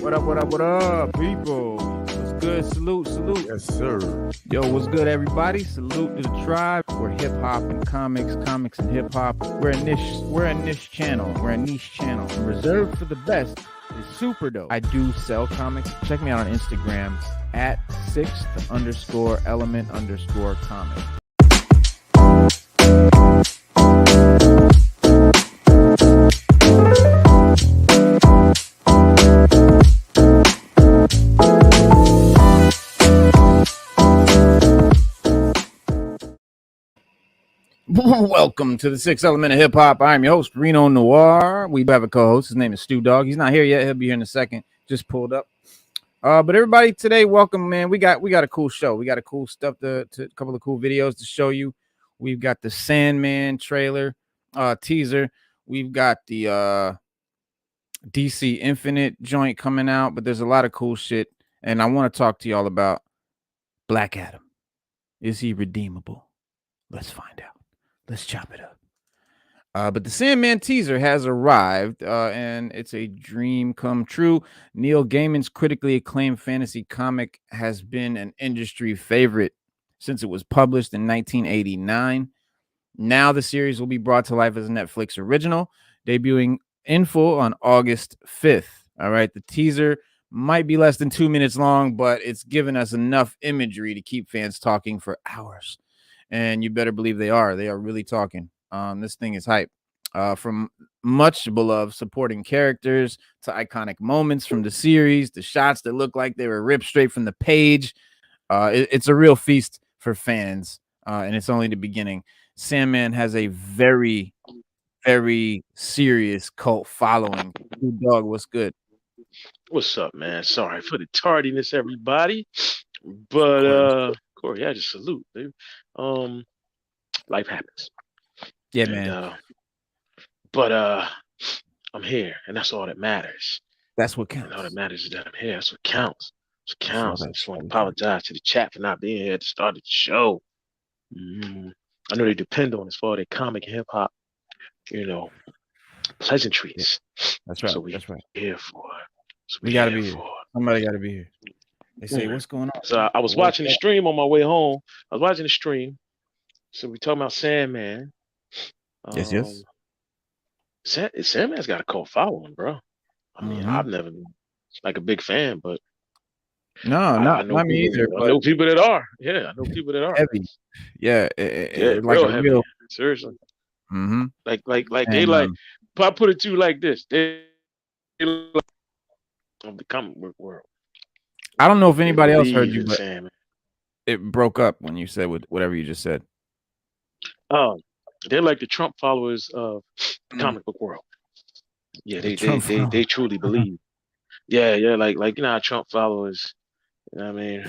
What up, people? What's good? Salute. Yes, sir. Yo, what's good, everybody? Salute to the tribe. We're hip hop and comics and hip hop. We're a niche channel. We're a niche channel. And reserved for the best is super dope. I do sell comics. Check me out on Instagram at @6th_element_comic. Welcome to the Sixth Element of Hip Hop. I'm your host, Reno Noir. We have a co-host. His name is Stu Dog. He's not here yet. He'll be here in a second. Just pulled up. But everybody today, welcome, man. We got a cool show. We got a cool stuff to a couple of cool videos to show you. We've got the Sandman trailer, teaser. We've got the DC Infinite joint coming out, but there's a lot of cool shit. And I want to talk to y'all about Black Adam. Is he redeemable? Let's find out. Let's chop it up. But the Sandman teaser has arrived, and it's a dream come true. Neil Gaiman's critically acclaimed fantasy comic has been an industry favorite since it was published in 1989. Now the series will be brought to life as a Netflix original, debuting in full on August 5th. All right, the teaser might be less than 2 minutes long, but it's given us enough imagery to keep fans talking for hours. And you better believe they are. They are really talking. This thing is hype. From much beloved supporting characters to iconic moments from the series, the shots that look like they were ripped straight from the page. It's a real feast for fans, and it's only the beginning. Sandman has a very, very serious cult following. Dog, what's good? What's up, man? Sorry for the tardiness, everybody. But Corey, I just salute, dude. Life happens. Yeah, man. But I'm here, and that's all that matters. That's what counts. And all that matters is that I'm here. That's what counts. That's what counts. I just want to apologize to the chat for not being here to start the show. I know they depend on as far as their comic and hip hop, pleasantries. That's right. So we're here for. So we gotta be here. Somebody gotta be here. They say, what's going on? So I was watching the stream on my way home. I was watching the stream. So we talking about Sandman. Yes. Sandman's got a cult following, bro. I mean, I've never been like a big fan, but not me either. I know people that are. Yeah, I know people that are heavy. Yeah, like real heavy. Seriously. Like they like. If I put it to you like this, they like of the comic book world. I don't know if anybody else heard you, but Sandman. It broke up when you said whatever you just said. They're like the Trump followers of the comic book world. Yeah, they truly believe. Yeah, like how Trump followers. You know what I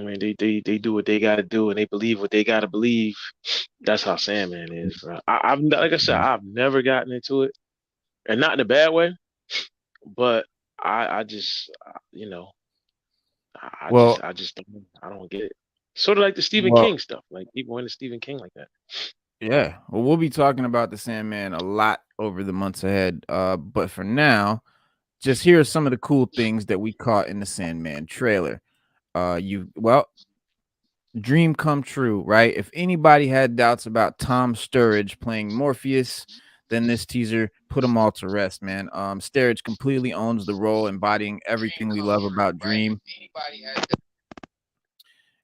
mean, they do what they got to do, and they believe what they got to believe. That's how Sandman is, bro. I've like I said, I've never gotten into it, and not in a bad way, but I just I just don't get it. Sort of like the Stephen King stuff, like people into Stephen King like that. Yeah, well, we'll be talking about the Sandman a lot over the months ahead. But for now, just here are some of the cool things that we caught in the Sandman trailer. Dream come true, right? If anybody had doubts about Tom Sturridge playing Morpheus, then this teaser put them all to rest, man. Sturridge completely owns the role, embodying everything we love about Dream.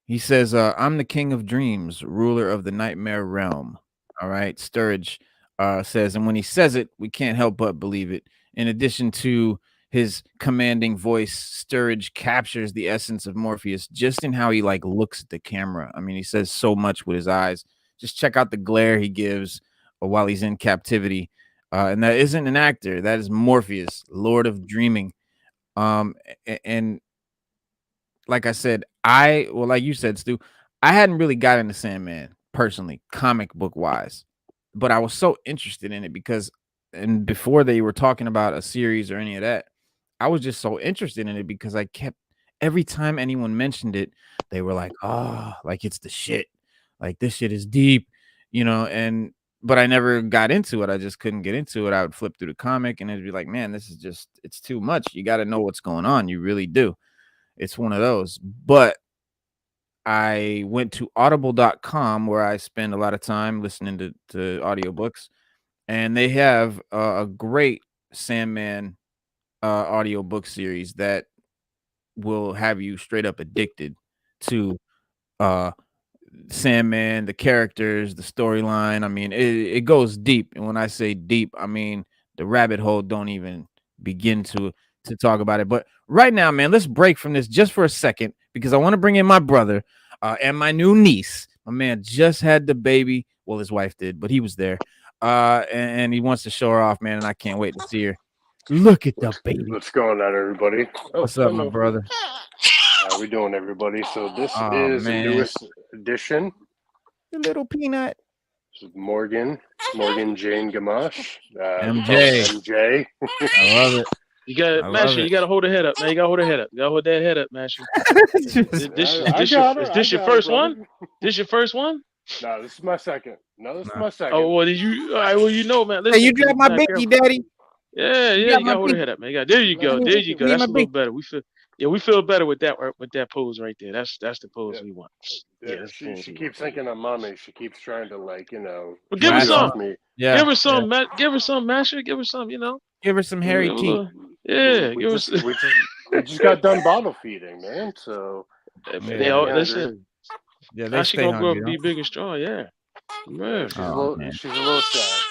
He says, I'm the king of dreams, ruler of the nightmare realm. All right. Sturridge says, and when he says it, we can't help but believe it. In addition to his commanding voice, Sturridge captures the essence of Morpheus just in how he looks at the camera. I mean, he says so much with his eyes. Just check out the glare he gives while he's in captivity. And that isn't an actor. That is Morpheus, Lord of Dreaming. And like I said, like you said, Stu, I hadn't really got into Sandman personally, comic book wise, but I was so interested in it because, and before they were talking about a series or any of that, I was just so interested in it because I kept, every time anyone mentioned it, they were like, oh, like it's the shit. Like this shit is deep, and but I never got into it. I just couldn't get into it. I would flip through the comic and it'd be like, man, this is just, it's too much. You got to know what's going on. You really do. It's one of those. But I went to audible.com where I spend a lot of time listening to audiobooks, and they have a great Sandman audiobook series that will have you straight up addicted to uh Sandman, the characters, the storyline. I mean, it goes deep, and when I say deep, I mean the rabbit hole don't even begin to talk about it. But right now, man, let's break from this just for a second because I want to bring in my brother and my new niece. My man just had the baby. Well, his wife did, but he was there. And he wants to show her off, man, and I can't wait to see her. Look at the baby. What's going on, everybody? What's up, my brother? How we doing, everybody? So this is man. the newest edition. The little peanut. This is Morgan Jane Gamache. MJ. I love it. You got Masher, you gotta hold her head up, man. You gotta hold her head up. You gotta hold that head up, Masher. Is this your first one? This your first one? No, this is my second. My second. Oh, well, all right, well, you know, man. Listen, hey, you dropped my baby, daddy. Yeah, you gotta hold her head up, man. There you go. That's a little better. We feel better with that pose right there. That's the pose we want. Yeah, she keeps thinking I'm mommy. She keeps trying to well, give her some. Yeah. Give her some, give her some, Masher. Give her some, Give her some hairy teeth. Yeah, we just got done bottle feeding, man. So listen. Yeah, now she gonna grow up and be big and strong. Yeah, man. She's a little sad.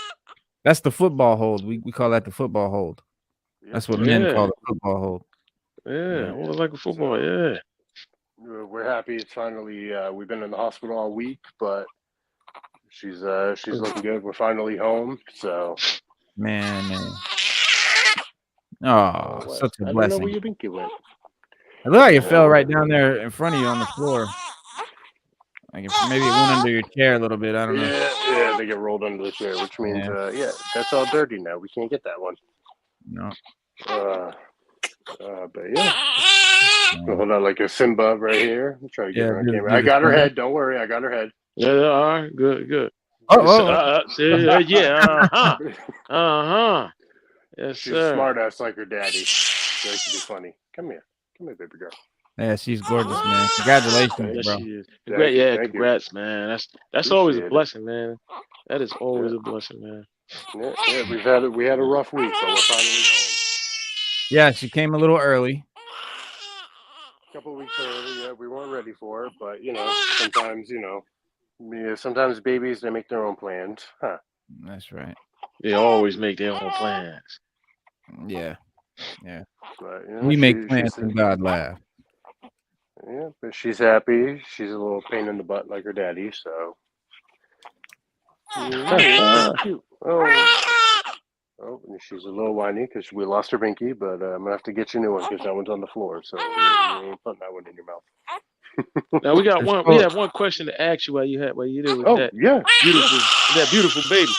That's the football hold. We call that the football hold. That's what men call the football hold. Yeah, hold it like a football. Yeah. We're happy. It's finally. We've been in the hospital all week, but she's looking good. We're finally home. So. Man. Oh, such a blessing. I don't know where your binky went. It looked like it fell right down there in front of you on the floor. Like maybe it went under your chair a little bit. I don't know. Yeah, they get rolled under the chair, which means that's all dirty now. We can't get that one. No. But yeah. Hold on, like a Simba right here. I'm trying to get her on camera. I got her head. Don't worry, I got her head. Yeah, all right, good. Oh. Yeah. Yes, she's a smart ass like her daddy. She likes to be funny. Come here, baby girl. Yeah, she's gorgeous, man. Congratulations, bro. She is. Congrats, man. That's always a blessing, man. That is always a blessing, man. Yeah, we had a rough week, but we're finally home. Yeah, she came a little early. A couple weeks early. Yeah, we weren't ready for it, but sometimes babies, they make their own plans, huh? That's right. They always make their own plans. Yeah. But, we make plans and God laugh. Yeah, but she's happy. She's a little pain in the butt like her daddy, so. Cute. Oh, and she's a little whiny because we lost her binky, but I'm going to have to get you a new one because that one's on the floor, so you ain't putting that one in your mouth. Now we have one question to ask you while you there with that beautiful baby.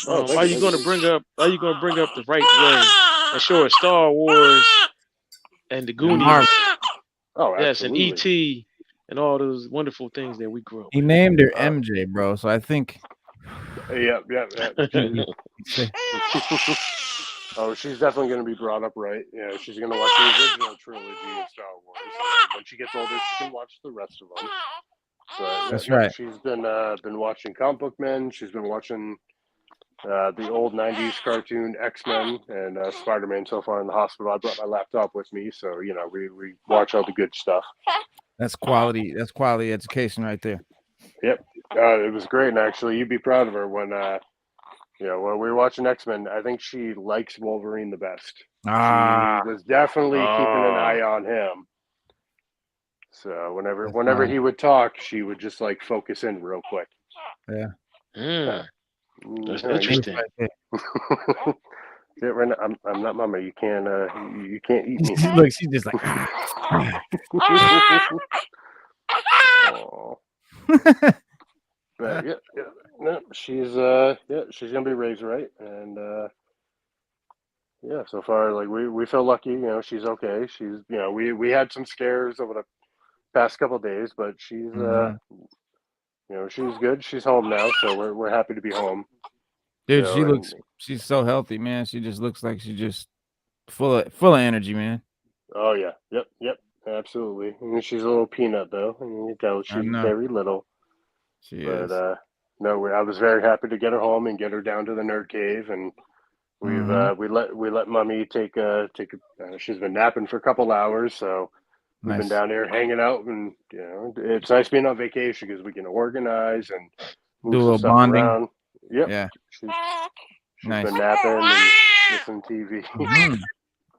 Are you going to bring up the right way and show us Star Wars and the Goonies? Oh, yes, and E.T. and all those wonderful things that we grew up with. He named her MJ, bro. So I think. Yeah. Oh, she's definitely going to be brought up right. Yeah, she's going to watch the original trilogy of Star Wars. And when she gets older, she can watch the rest of them. But, that's right. She's been watching Comic Book Men. She's been watching the old 90s cartoon X-Men and Spider-Man so far in the hospital. I brought my laptop with me, so we watch all the good stuff. That's quality education right there. Yep. It was great, and actually you'd be proud of her when when we were watching X-Men. I think she likes Wolverine the best. She was definitely keeping an eye on him. So whenever he would talk, she would just like focus in real quick. Yeah. That's interesting. Yeah, right now, I'm not mama. You can't eat me. Look, she's just like. But she's gonna be raised right, and so far like we feel lucky. She's okay. She's we had some scares over the past couple of days, but she's she's good. She's home now, so we're happy to be home. Dude, she's so healthy, man. She just looks like she's just full of energy, man. Oh yeah, yep, absolutely. And she's a little peanut though. And you tell she's very little. She is. No, I was very happy to get her home and get her we to the nerd cave, and we let Mummy take she's been napping for a couple hours, so we've been down here hanging out, and it's nice being on vacation because we can organize and move do a some little stuff bonding. around. Yep. Yeah. She's been napping and listening TV.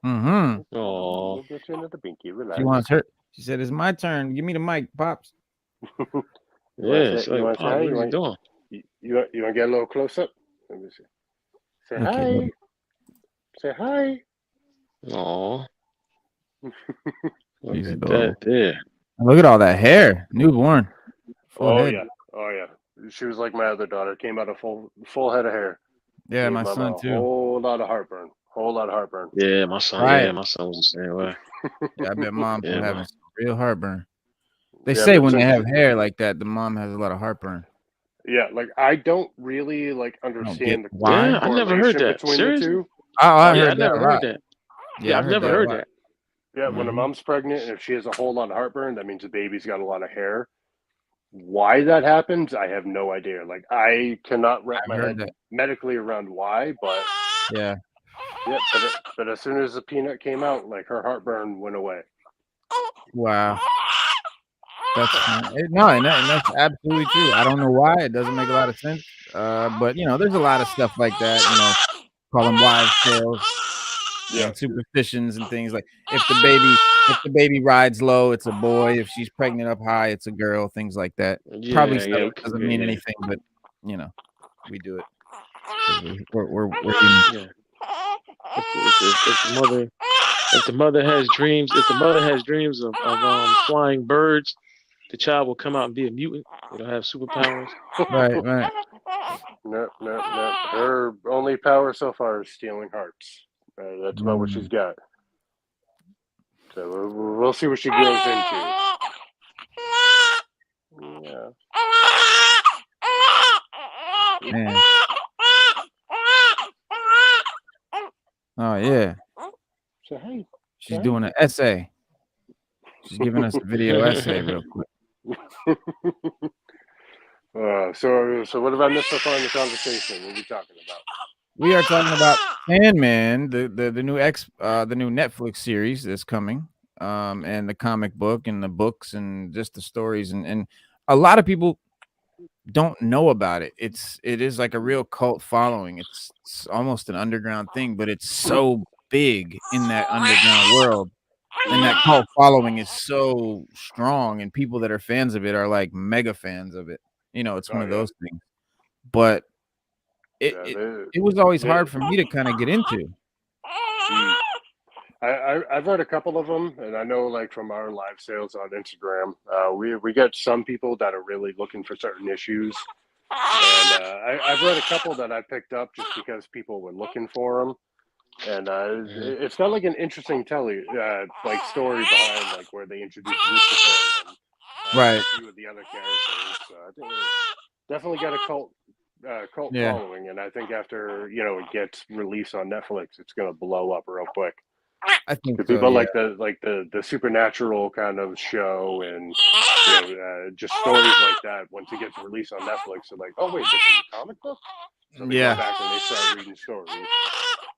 Oh. We'll get you into the binky. Relax. She wants her. She said, "It's my turn. Give me the mic, Pops." Yeah, it's like, Pop, what are you doing? You want to get a little close up? Let me see. Say hi. Say hi. Oh. Look She's at that there. Look at all that hair. Newborn. Oh yeah. She was like my other daughter. Came out a full head of hair. Yeah, my son too. Whole lot of heartburn. Yeah, my son. Right. Yeah, my son was the same way. Yeah, I bet mom's having some real heartburn. They say when they have hair like that, the mom has a lot of heartburn. Yeah, like I don't really understand why. Yeah, I never heard that. Between Seriously? the two. I never heard that. Yeah, I've never heard that. Yeah, when a mom's pregnant and if she has a whole lot of heartburn, that means the baby's got a lot of hair. Why that happens, I have no idea. Like I cannot wrap my head medically around why, but yeah, but as soon as the peanut came out, like her heartburn went away. Wow. That's that's absolutely true. I don't know why. It doesn't make a lot of sense. But there's a lot of stuff like that. Call them wives' tales, and superstitions and things like if the baby rides low, it's a boy. If she's pregnant up high, it's a girl. Things like that. Probably stuff doesn't mean anything, but we do it. We're if the mother has dreams of flying birds, the child will come out and be a mutant. It'll have superpowers. Right. No. Her only power so far is stealing hearts. That's about what she's got. So we'll see what she grows into. Yeah. Man. Oh yeah. So hey. She's doing an essay. She's giving us a video essay real quick. So what have I missed so far in the conversation? What are we talking about? We are talking about Sandman, the new Netflix series that's coming, and the comic book and the books and just the stories and a lot of people don't know about it. It is like a real cult following. It's almost an underground thing, but it's so big in that underground world. And that cult following is so strong, and people that are fans of it are like mega fans of it. It's one of those things. But it was always hard for me to kind of get into. I've read a couple of them, and I know like from our live sales on Instagram, we get some people that are really looking for certain issues, and I've read a couple that I picked up just because people were looking for them. And it's got like an interesting story behind like where they introduced Lucifer and a few of the other characters. So I think it definitely got a cult following, and I think after it gets released on Netflix, it's gonna blow up real quick. I think so, people like the supernatural kind of show and just stories like that. Once it gets released on Netflix, they're like, oh wait, this is a comic book. So they go back and they start reading stories.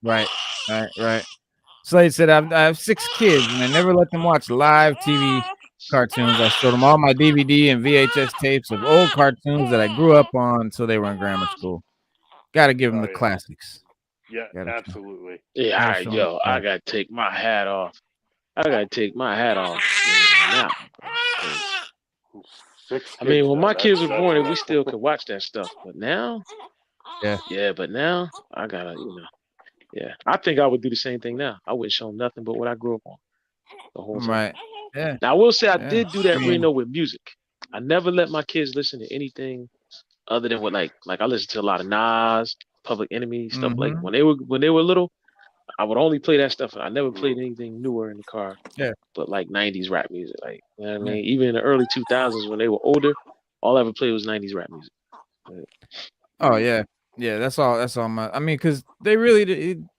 Right. So like I said, I have 6 kids, and I never let them watch live TV cartoons. I showed them all my DVD and VHS tapes of old cartoons that I grew up on until they were in grammar school. Got to give them the classics. Yeah, absolutely. Yeah, I gotta take my hat off. Now. I mean, when my kids were born, we still could watch that stuff, but now, but now I gotta, I think I would do the same thing now. I wouldn't show them nothing but what I grew up on the whole time. Right. Yeah. Now I will say I did do that, with music. I never let my kids listen to anything other than what like I listened to a lot of Nas, Public Enemy stuff. Like when they were little, I would only play that stuff. I never played anything newer in the car. Yeah. But like 90s rap music, like I mean, even in the early 2000s when they were older, all I ever played was 90s rap music. Oh yeah, that's all. That's all my. I mean, because they're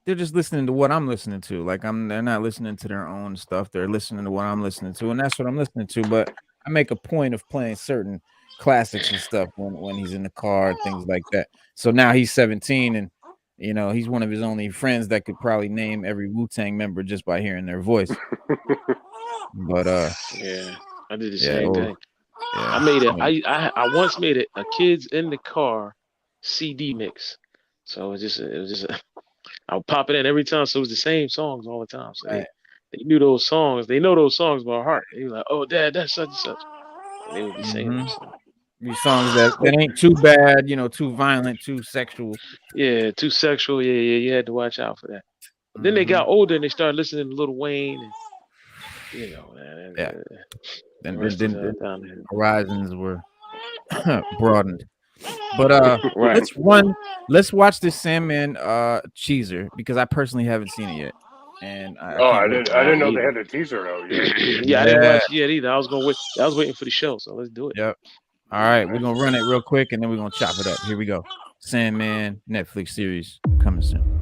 just listening to what I'm listening to. Like they're not listening to their own stuff. They're listening to what I'm listening to, and that's what I'm listening to. But I make a point of playing certain classics and stuff when he's in the car, things like that. So now he's 17, and he's one of his only friends that could probably name every Wu-Tang member just by hearing their voice. But yeah, I did the same thing. Yeah. I made it. I once made it a kids in the car CD mix. So it was just I would pop it in every time. So it was the same songs all the time. So they knew those songs. They know those songs by heart. They were like, "Oh, Dad, that's such and such." And they would be saying them. So. These songs that ain't too bad, too violent, too sexual. Yeah, too sexual. Yeah. You had to watch out for that. But then they got older and they started listening to Lil Wayne, and then horizons were broadened. But right. let's watch this Sandman teaser, because I personally haven't seen it yet. And I didn't know they had a teaser out yet. Yeah, I didn't watch it yet either. I was waiting for the show, so let's do it. Yep. All right, we're gonna run it real quick and then we're gonna chop it up. Here we go. Sandman Netflix series coming soon.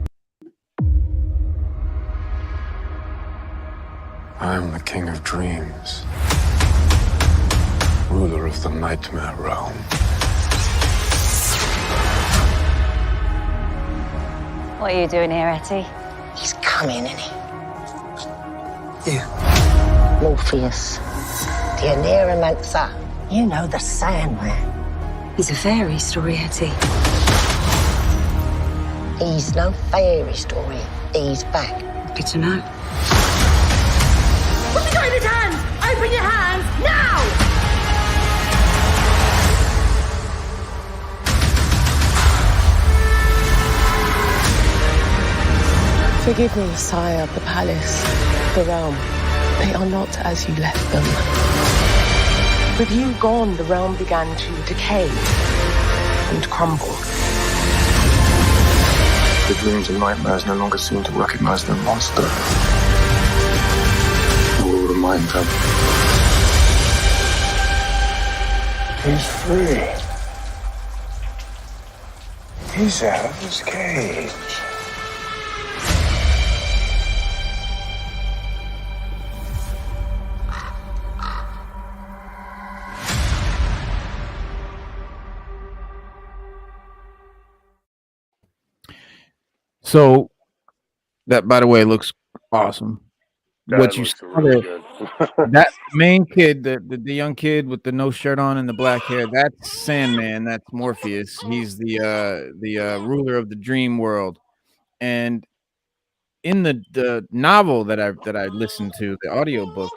I am the king of dreams, ruler of the nightmare realm. What are you doing here, Etty? He's coming, isn't he? Yeah. Morpheus, the Aneromancer. You know the Sandman. He's a fairy story, Etty. He's no fairy story. He's back. Good to know. What's he got in his hands? Open your hands now! Forgive me, sire, the palace, the realm. They are not as you left them. With you gone, the realm began to decay and crumble. The dreams and nightmares no longer seem to recognize their monster. I will remind them. He's free. He's out of his cage. So that, by the way, looks awesome. What you saw really that main kid, the young kid with the no shirt on and the black hair, that's Sandman. That's Morpheus. He's the ruler of the dream world. And in the novel that I listened to, the audiobook,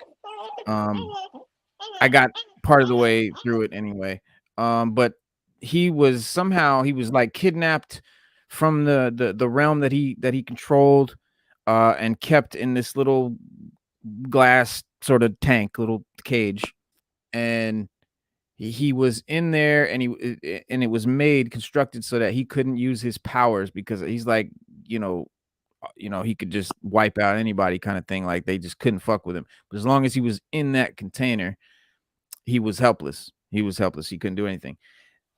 I got part of the way through it anyway. But he was like kidnapped from the realm that he controlled, and kept in this little glass sort of tank, little cage, and he was in there, and it was constructed so that he couldn't use his powers, because he's like, he could just wipe out anybody, kind of thing. Like they just couldn't fuck with him. But as long as he was in that container, he was helpless. He couldn't do anything.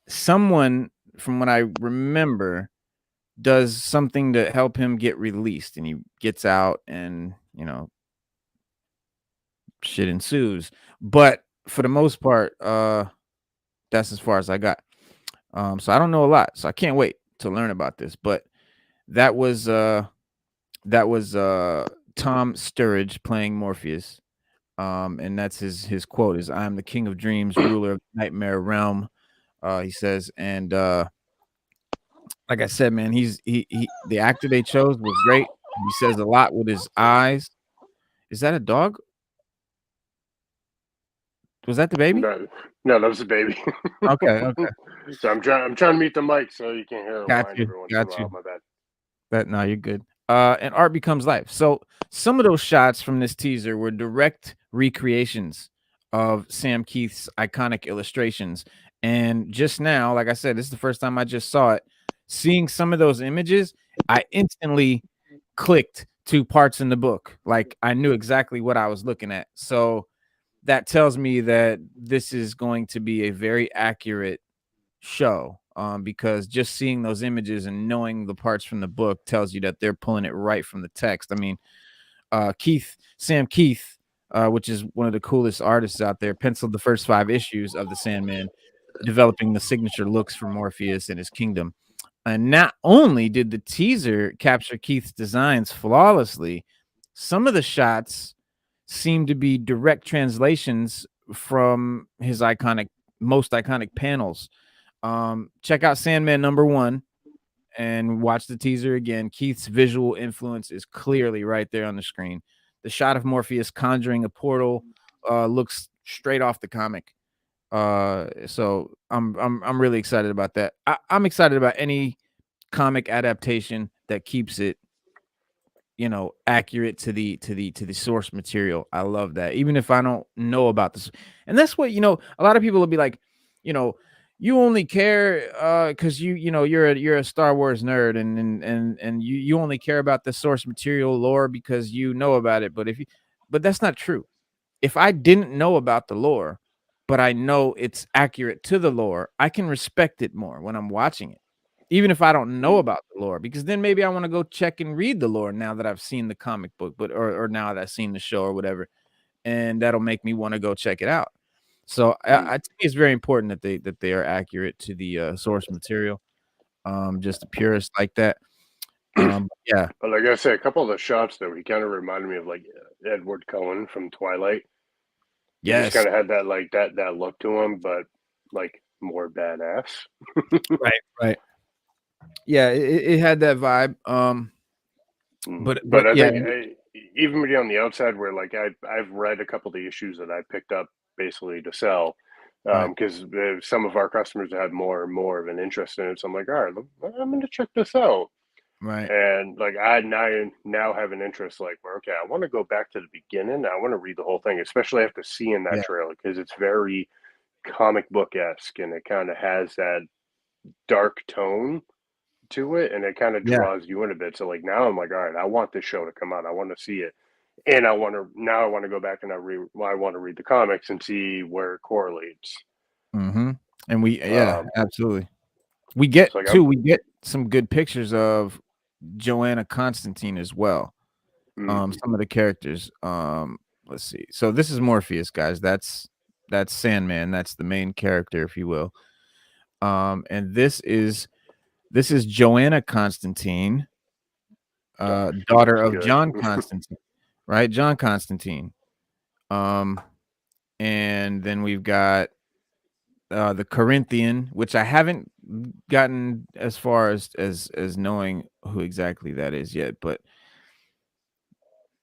Someone, from what I remember, does something to help him get released, and he gets out, and shit ensues. But for the most part, that's as far as I got. So I don't know a lot, so I can't wait to learn about this. But that was Tom Sturridge playing Morpheus, and that's his quote is, "I am the king of dreams, ruler of the nightmare realm," he says. And like I said, man, the actor they chose was great. He says a lot with his eyes. Is that a dog? Was that the baby? No, that was the baby. Okay. So I'm trying to mute the mic so you can't hear. Got you. My bad. No, you're good. And art becomes life. So some of those shots from this teaser were direct recreations of Sam Keith's iconic illustrations. And just now, like I said, this is the first time I just saw it. Seeing some of those images, I instantly clicked to parts in the book. Like I knew exactly what I was looking at. So that tells me that this is going to be a very accurate show. Because just seeing those images and knowing the parts from the book tells you that they're pulling it right from the text. I mean, Sam Keith, which is one of the coolest artists out there, penciled the first 5 issues of the Sandman, developing the signature looks for Morpheus and his kingdom. And not only did the teaser capture Keith's designs flawlessly, some of the shots seem to be direct translations from his most iconic panels. Check out Sandman #1 and watch the teaser again. Keith's visual influence is clearly right there on the screen. The shot of Morpheus conjuring a portal looks straight off the comic. So I'm really excited about that. I'm excited about any comic adaptation that keeps it, accurate to the source material. I love that. Even if I don't know about this. And that's what, a lot of people will be like, you only care because you're a Star Wars nerd and you only care about the source material lore because you know about it. But that's not true. If I didn't know about the lore, but I know it's accurate to the lore, I can respect it more when I'm watching it, even if I don't know about the lore, because then maybe I want to go check and read the lore now that I've seen the comic book, or now that I've seen the show or whatever, and that'll make me want to go check it out. So I think it's very important that they are accurate to the source material. Just a purist like that. Yeah. But like I said, a couple of the shots though, he kind of reminded me of like Edward Cullen from Twilight. He just kind of had that look to him, but like more badass. Right. Yeah, it had that vibe. But I think even on the outside, where like I've read a couple of the issues that I picked up basically to sell, because some of our customers had more and more of an interest in it. So I'm like, all right, I'm going to check this out. Right. And like I now have an interest, like where okay, I want to go back to the beginning. I want to read the whole thing, especially after seeing that trailer, because it's very comic book-esque and it kind of has that dark tone to it, and it kind of draws you in a bit. So like now I'm like, all right, I want this show to come out. I want to see it, and I want to go back and I want to read the comics and see where it correlates. Mm-hmm. And absolutely. We get some good pictures of Joanna Constantine as well. Some of the characters. Let's see. So this is Morpheus, guys. That's Sandman. That's the main character, if you will. And this is Joanna Constantine, daughter of John Constantine, right? John Constantine. And then we've got the Corinthian, which I haven't gotten as far as knowing who exactly that is yet, but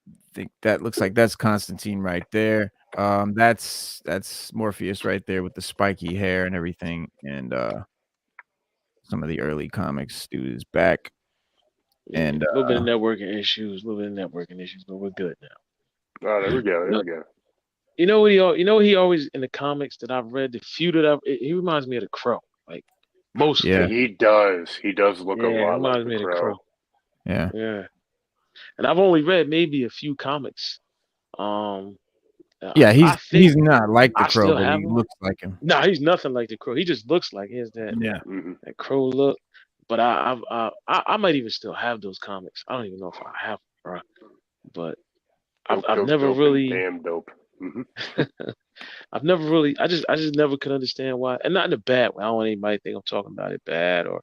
I think that looks like that's Constantine right there. That's Morpheus right there with the spiky hair and everything, and some of the early comics dude is back. And a little bit of networking issues, but we're good now. Oh, there we go. You know what he always in the comics that I've read, the few that he reminds me of the Crow, like most. Yeah, he does look a lot like the Crow. Yeah. And I've only read maybe a few comics. He's not like the Crow, but he looks like him. No, he's nothing like the Crow. He just looks like he has that Crow look. But I might even still have those comics. I don't even know if I have, bro. But I've never really damn dope. I've never really. I just never could understand why, and not in a bad way. I don't want anybody to think I'm talking about it bad or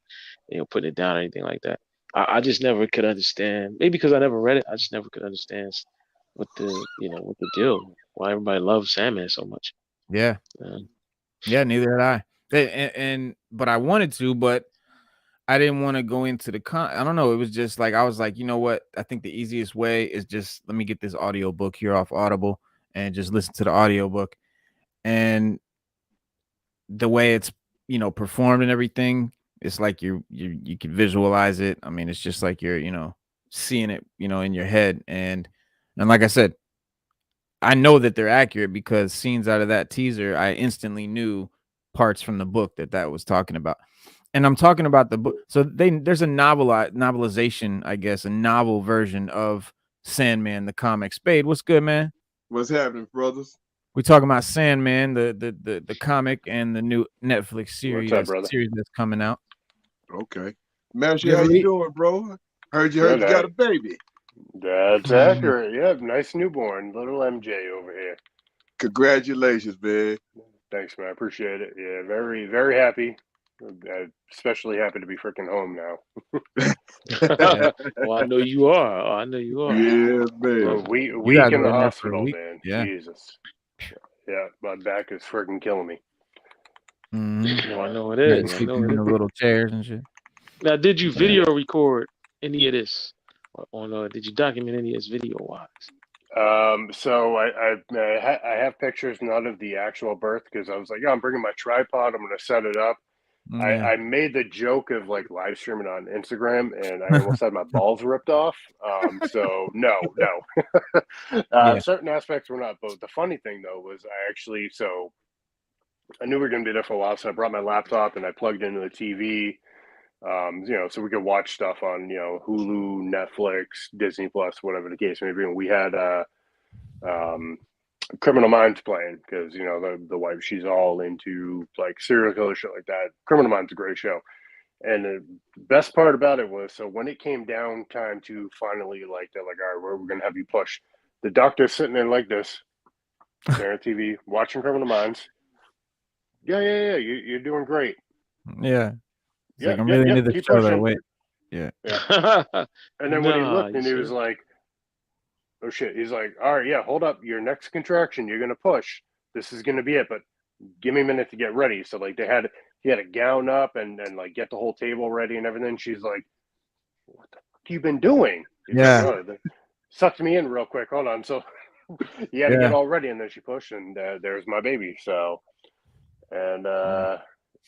putting it down or anything like that. I just never could understand. Maybe because I never read it, I just never could understand what the deal. Why everybody loves Sandman so much. Yeah. Neither had I. But I wanted to, but I didn't want to go into I don't know. It was just like, I was like, you know what? I think the easiest way is just let me get this audio book here off Audible and just listen to the audio book. And the way it's, performed and everything, it's like you can visualize it. I mean, it's just like you're, seeing it, in your head. And like I said, I know that they're accurate because scenes out of that teaser, I instantly knew parts from the book that was talking about. And I'm talking about the book. So there's a novelization, I guess, a novel version of Sandman, the comic. Spade, what's good, man? What's happening, brothers? We're talking about Sandman, the comic and the new Netflix series. What's up, brother? Series that's coming out. Okay, Master, how you doing, bro? Heard you got a baby. That's accurate. Yeah, nice newborn, little MJ over here. Congratulations, man. Thanks, man. I appreciate it. Yeah, very, very happy. Especially happy to be freaking home now. Oh, I know you are. Oh, I know you are. Yeah, man. A week guys in were the in there for a hospital, week. man. Yeah. Jesus. Yeah, my back is freaking killing me. Mm-hmm. Oh, I know it Yeah, is. I sleeping know in it the is. little chairs and shit. Now, did you video record any of this? Did you document any of this video wise? So I have pictures, not of the actual birth, because I was like, yeah, I'm bringing my tripod. I'm going to set it up. Yeah. I made the joke of like live streaming on Instagram, and I almost had my balls ripped off. So no. Certain aspects were not. But the funny thing though was I knew we were going to be there for a while, so I brought my laptop and I plugged into the TV. So we could watch stuff on Hulu, Netflix, Disney Plus, whatever the case may be. And we had Criminal Minds playing because the wife, she's all into like serial killer shit like that. Criminal Minds is a great show. And the best part about it was, so when it came down time to finally, like, they're like, all right, we're going to have you push. The doctor's sitting there like this, staring at TV, watching Criminal Minds. Yeah, you're doing great. Yeah. Yeah, like, I'm really into the show that way. Yeah. And then when he looked and he was like, oh shit, he's like, all right, yeah, hold up, your next contraction, you're going to push. This is going to be it, but give me a minute to get ready. So like he had a gown up and like get the whole table ready and everything. She's like, what the fuck you been doing? He's yeah. like, oh, sucked me in real quick. Hold on. So he had to get all ready, and then she pushed, and there's my baby. So, and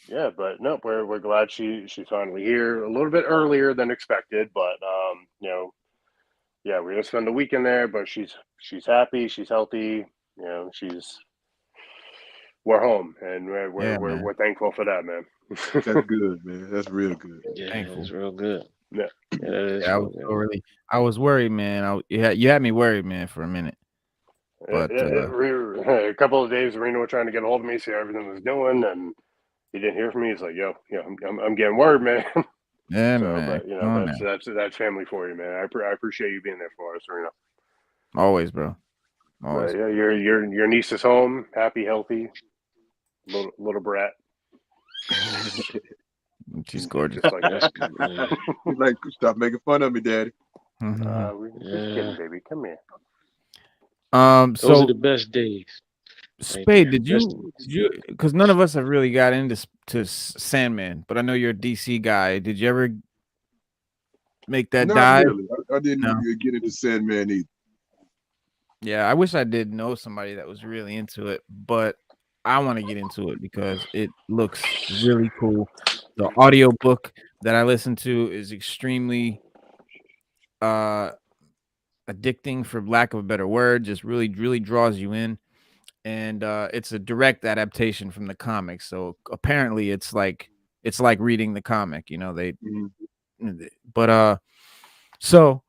yeah, but no, we're glad she's finally here. A little bit earlier than expected, but yeah, we're gonna spend the weekend there. But she's happy, she's healthy. We're home, and we're thankful for that, man. That's good, man. That's real good. Yeah, that's real good. Yeah, I was worried, man. You had me worried, man, for a minute. But a couple of days, Reno was trying to get a hold of me, see how everything was doing, and he didn't hear from me. He's like, "Yo, I'm getting worried, man." Yeah, so, man. But that's family for you, man. I appreciate you being there for us, Reno. Always, bro. Always. Yeah, your niece is home, happy, healthy, little brat. She's gorgeous. Just like that. He's like, stop making fun of me, Daddy. We're just kidding, baby. Come here. Those are the best days. Spade, did you? Because none of us have really got into Sandman, but I know you're a DC guy. Did you ever make that dive? Really. I didn't get into Sandman either. Yeah, I wish I did know somebody that was really into it, but I want to get into it because it looks really cool. The audio book that I listen to is extremely addicting, for lack of a better word. Just really, really draws you in. And it's a direct adaptation from the comics. So apparently it's like reading the comic, so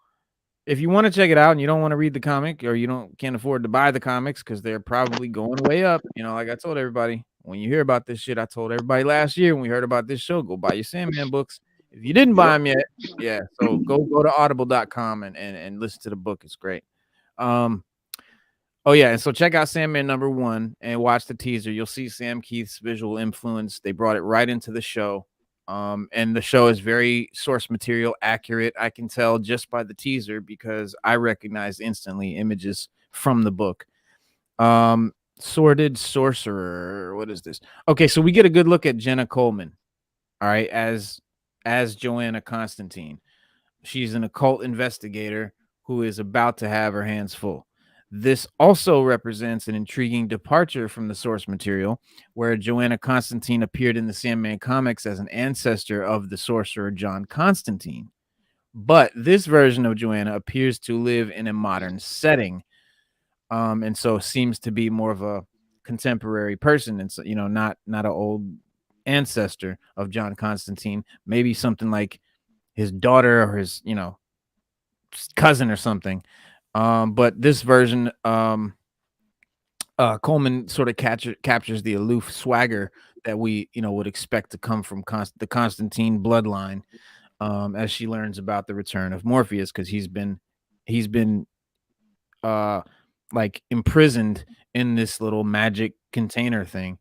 if you want to check it out and you don't want to read the comic, or you can't afford to buy the comics because they're probably going way up, like I told everybody, when you hear about this shit, I told everybody last year when we heard about this show, go buy your Sandman books. If you didn't buy them yet, so go to audible.com and listen to the book. It's great. Oh yeah, and so check out Sandman #1 and watch the teaser. You'll see Sam Keith's visual influence. They brought it right into the show. And the show is very source material accurate. I can tell just by the teaser because I recognize instantly images from the book. Sordid Sorcerer. What is this? Okay, so we get a good look at Jenna Coleman. All right, as Joanna Constantine. She's an occult investigator who is about to have her hands full. This also represents an intriguing departure from the source material, where Joanna Constantine appeared in the Sandman comics as an ancestor of the sorcerer John Constantine. But this version of Joanna appears to live in a modern setting, and so seems to be more of a contemporary person, and so not an old ancestor of John Constantine. Maybe something like his daughter or his cousin or something. But this version Coleman sort of captures the aloof swagger that we, would expect to come from the Constantine bloodline, as she learns about the return of Morpheus, because he's been like imprisoned in this little magic container thing.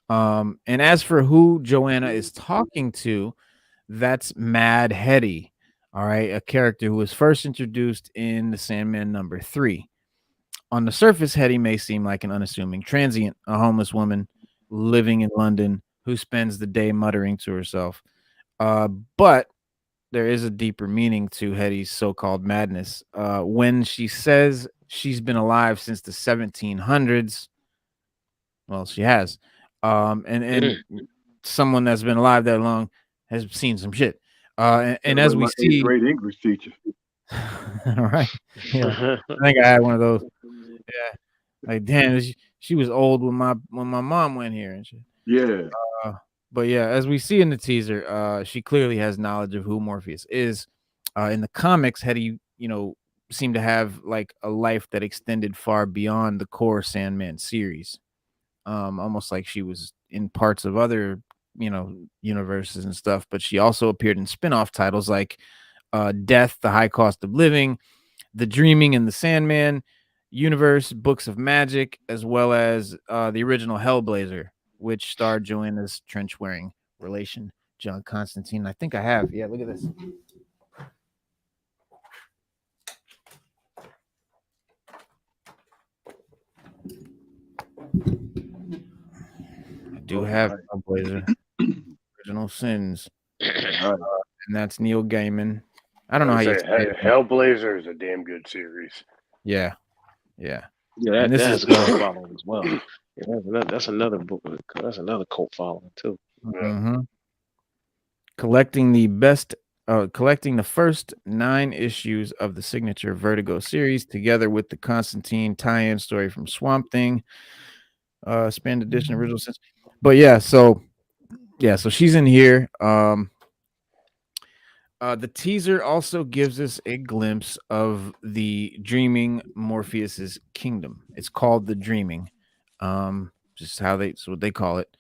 And as for who Joanna is talking to, that's Mad Hetty. All right, a character who was first introduced in the Sandman #3. On the surface, Hetty may seem like an unassuming transient, a homeless woman living in London who spends the day muttering to herself. But there is a deeper meaning to Hetty's so-called madness. When she says she's been alive since the 1700s, well, she has. And someone that's been alive that long has seen some shit. And as we see, great English teacher. all right, yeah, I think I had one of those. Yeah, like damn, she was old when my mom went here and shit. Yeah. But yeah, as we see in the teaser, she clearly has knowledge of who Morpheus is. In the comics, Hetty, seemed to have like a life that extended far beyond the core Sandman series. Almost like she was in parts of other, universes and stuff. But she also appeared in spin-off titles like Death, The High Cost of Living, The Dreaming in the Sandman universe, Books of Magic, as well as the original Hellblazer, which starred Joanna's trench-wearing relation, John Constantine. I think I have. Yeah, look at this. I do have Hellblazer, Original Sins, and that's Neil Gaiman. I don't know how you say it. Hellblazer is a damn good series. Yeah. Yeah, that has a cult following as well. Yeah, that's another book. That's another cult following too. Mm-hmm. Collecting the first 9 issues of the signature Vertigo series, together with the Constantine tie-in story from Swamp Thing, Spanned Edition, Original Sense. But so she's in here. The teaser also gives us a glimpse of the dreaming Morpheus's kingdom. It's called the Dreaming. Just what they call it.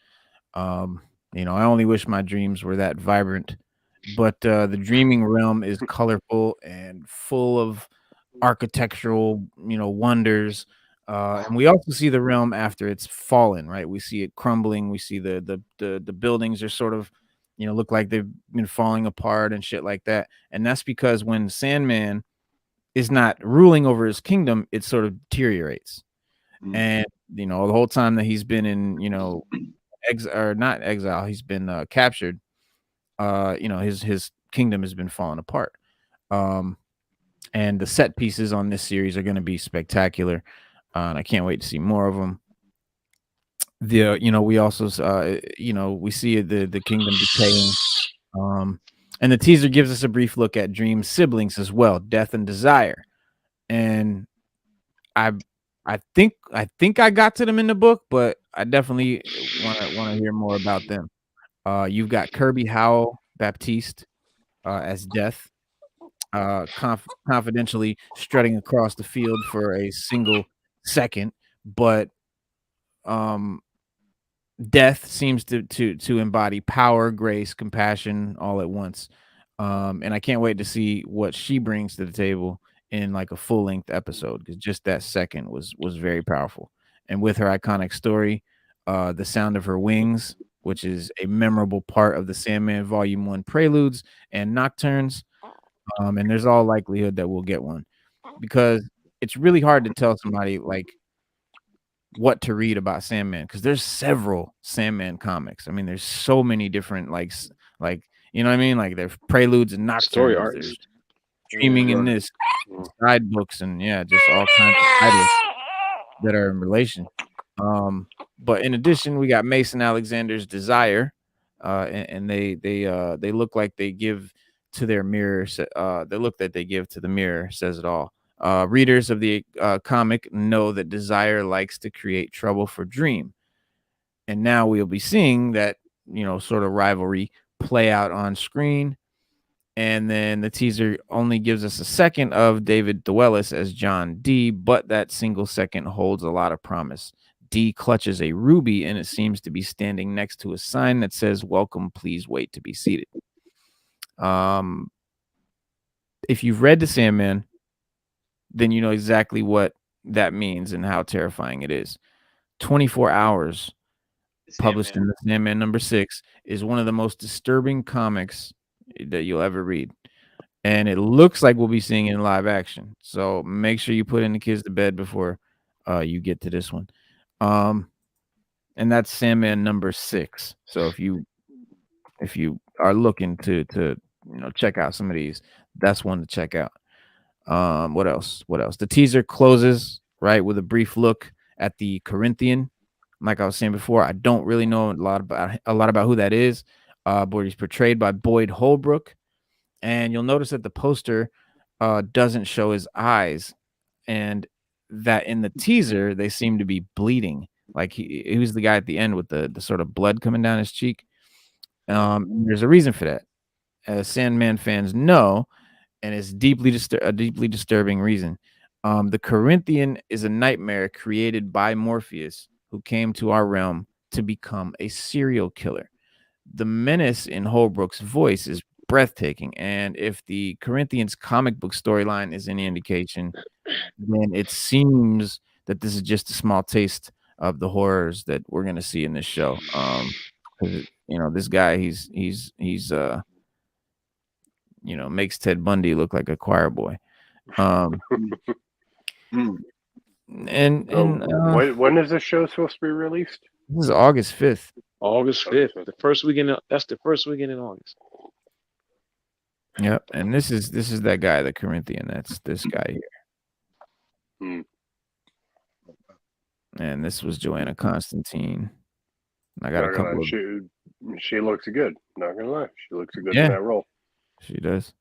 I only wish my dreams were that vibrant, but the dreaming realm is colorful and full of architectural, wonders. And we also see the realm after it's fallen, right? We see it crumbling. We see the buildings are sort of, look like they've been falling apart and shit like that. And that's because when Sandman is not ruling over his kingdom, it sort of deteriorates. And the whole time that he's been in, not exile, he's been captured. His kingdom has been falling apart. And the set pieces on this series are going to be spectacular, and I can't wait to see more of them. We also we see the kingdom decaying, and the teaser gives us a brief look at Dream's siblings as well, Death and Desire. And I think I got to them in the book, but I definitely want to hear more about them. You've got Kirby Howell Baptiste as Death, confidentially strutting across the field for a single second, but Death seems to embody power, grace, compassion all at once. And I can't wait to see what she brings to the table in like a full-length episode, because just that second was very powerful. And with her iconic story, The Sound of Her Wings, which is a memorable part of the Sandman Volume 1 preludes and nocturnes. And there's all likelihood that we'll get one, because it's really hard to tell somebody like what to read about Sandman, because there's several Sandman comics. I mean, there's so many different like you know what I mean? Like there's preludes and nocturnes, story arcs, there's dreaming in this, side books, and just all kinds of titles that are in relation. But in addition, we got Mason Alexander's Desire, and they look like they give to their mirror. The look that they give to the mirror says it all. Readers of the comic know that Desire likes to create trouble for Dream, and now we'll be seeing that sort of rivalry play out on screen. And then the teaser only gives us a second of David Thewlis as John D, but that single second holds a lot of promise. D clutches a ruby, and it seems to be standing next to a sign that says, "Welcome, please wait to be seated." If you've read The Sandman, then you know exactly what that means and how terrifying it is. 24 Hours, published in The Sandman #6, is one of the most disturbing comics that you'll ever read. And it looks like we'll be seeing it in live action. So make sure you put in the kids to bed before you get to this one. And that's Sandman #6. So if you are looking to check out some of these, that's one to check out. What else? The teaser closes right with a brief look at the Corinthian. Like I was saying before, I don't really know a lot about who that is, but he's portrayed by Boyd Holbrook. And you'll notice that the poster doesn't show his eyes, and that in the teaser they seem to be bleeding. Like he was the guy at the end with the sort of blood coming down his cheek. There's a reason for that, as Sandman fans know, and it's a deeply disturbing reason. The Corinthian is a nightmare created by Morpheus, who came to our realm to become a serial killer. The menace in Holbrook's voice is breathtaking, and if the Corinthians comic book storyline is any indication, then it seems that this is just a small taste of the horrors that we're going to see in this show. Because this guy, he's makes Ted Bundy look like a choir boy. When is this show supposed to be released? This is August 5th. August 5th. The first weekend. That's the first weekend in August. Yep, and this is that guy, the Corinthian. That's this guy here. And this was Joanna Constantine. I got a couple of. She looks good. Not gonna lie, she looks good in that role. She does.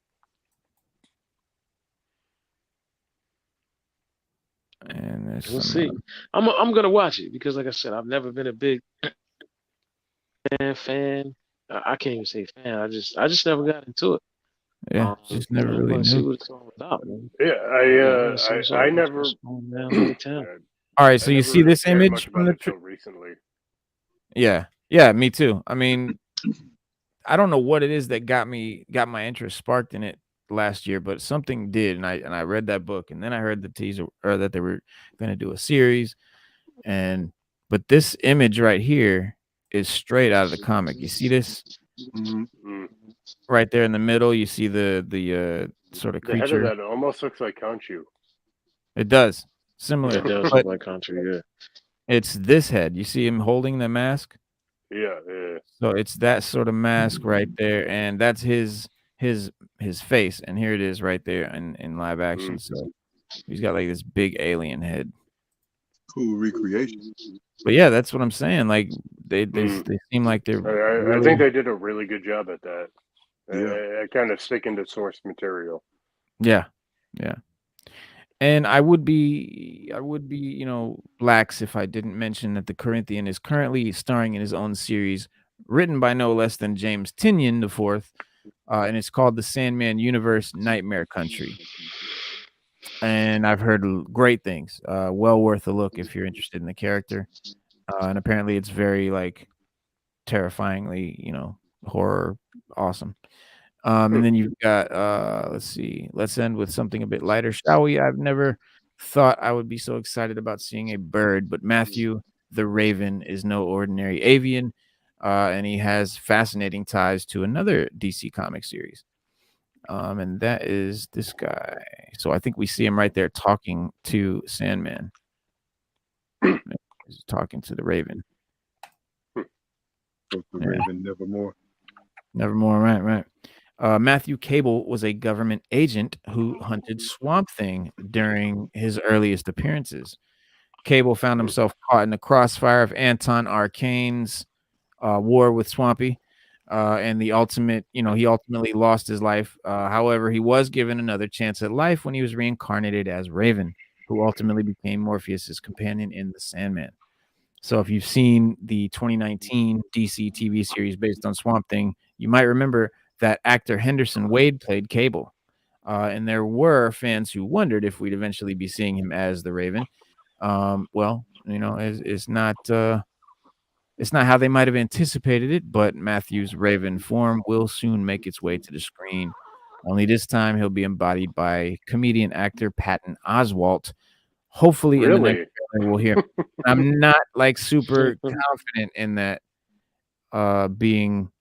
And we'll see. I'm gonna watch it because, like I said, I've never been a big fan. I can't even say fan. I just never got into it. Yeah, just never really knew. See what it's all about, man. Yeah, I never. All right, so you see this image from the recently. Yeah, me too. I mean, I don't know what it is that got my interest sparked in it last year, but something did, and I read that book, and then I heard the teaser or that they were going to do a series, but this image right here is straight out of the comic. You see this? Mm-hmm. Right there in the middle, you see the sort of creature. The head of that almost looks like Khonshu. It does. Similar. It does look like Khonshu, yeah. It's this head. You see him holding the mask? Yeah. So it's that sort of mask right there, and that's his face, and here it is right there in live action. So he's got like this big alien head. Cool recreation. But yeah, that's what I'm saying. Like they seem like they're. I think they did a really good job at that. Kind of sticking to source material. Yeah. And I would be, lax if I didn't mention that the Corinthian is currently starring in his own series, written by no less than James Tynion IV, and it's called The Sandman Universe: Nightmare Country. And I've heard great things. Well worth a look if you're interested in the character. And apparently it's very terrifyingly, horror awesome. And then you've got let's see. Let's end with something a bit lighter, shall we? I've never thought I would be so excited about seeing a bird, but Matthew the Raven is no ordinary avian, and he has fascinating ties to another DC comic series. And that is this guy. So I think we see him right there talking to Sandman. He's talking to the Raven. The Raven, nevermore. Nevermore, right. Matthew Cable was a government agent who hunted Swamp Thing during his earliest appearances. Cable found himself caught in the crossfire of Anton Arcane's war with Swampy, and he ultimately lost his life. However, he was given another chance at life when he was reincarnated as Raven, who ultimately became Morpheus's companion in The Sandman. So if you've seen the 2019 DC TV series based on Swamp Thing, you might remember that actor Henderson Wade played Cable. And there were fans who wondered if we'd eventually be seeing him as the Raven. Well, it's not how they might have anticipated it, but Matthew's Raven form will soon make its way to the screen. Only this time he'll be embodied by comedian actor Patton Oswalt. Hopefully in the next trailer we'll hear. I'm not like super confident in that being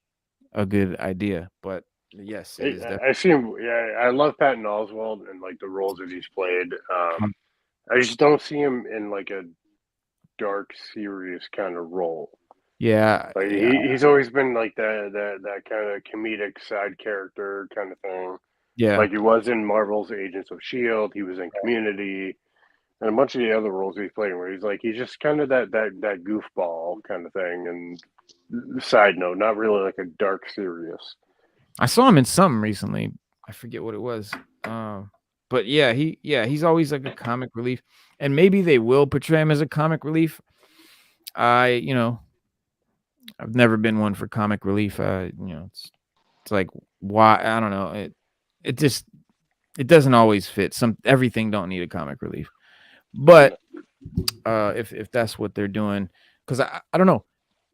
a good idea, but yes, it is I see him. Yeah, I love Patton Oswalt and like the roles that he's played. I just don't see him in like a dark, serious kind of role. Yeah, like he's always been like that kind of comedic side character kind of thing. Yeah, like he was in Marvel's Agents of S.H.I.E.L.D. He was in Community, and a bunch of the other roles he's playing where he's just kind of that goofball kind of thing. And side note, not really like a dark, serious. I saw him in something recently. I forget what it was. But yeah, he's always like a comic relief, and maybe they will portray him as a comic relief. I've never been one for comic relief. It's like, why? I don't know. It doesn't always fit. Everything don't need a comic relief, but if that's what they're doing, because I don't know.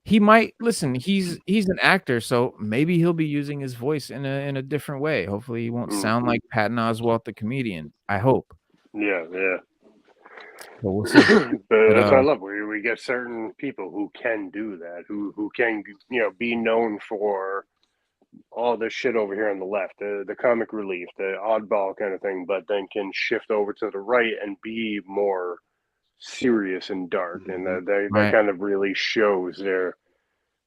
He might listen. He's an actor, so maybe he'll be using his voice in a different way. Hopefully, he won't sound like Patton Oswalt, the comedian. I hope. Yeah. But we'll see. But that's what I love. We get certain people who can do that, who can be known for all this shit over here on the left, the comic relief, the oddball kind of thing, but then can shift over to the right and be more serious and dark, and that kind of really shows their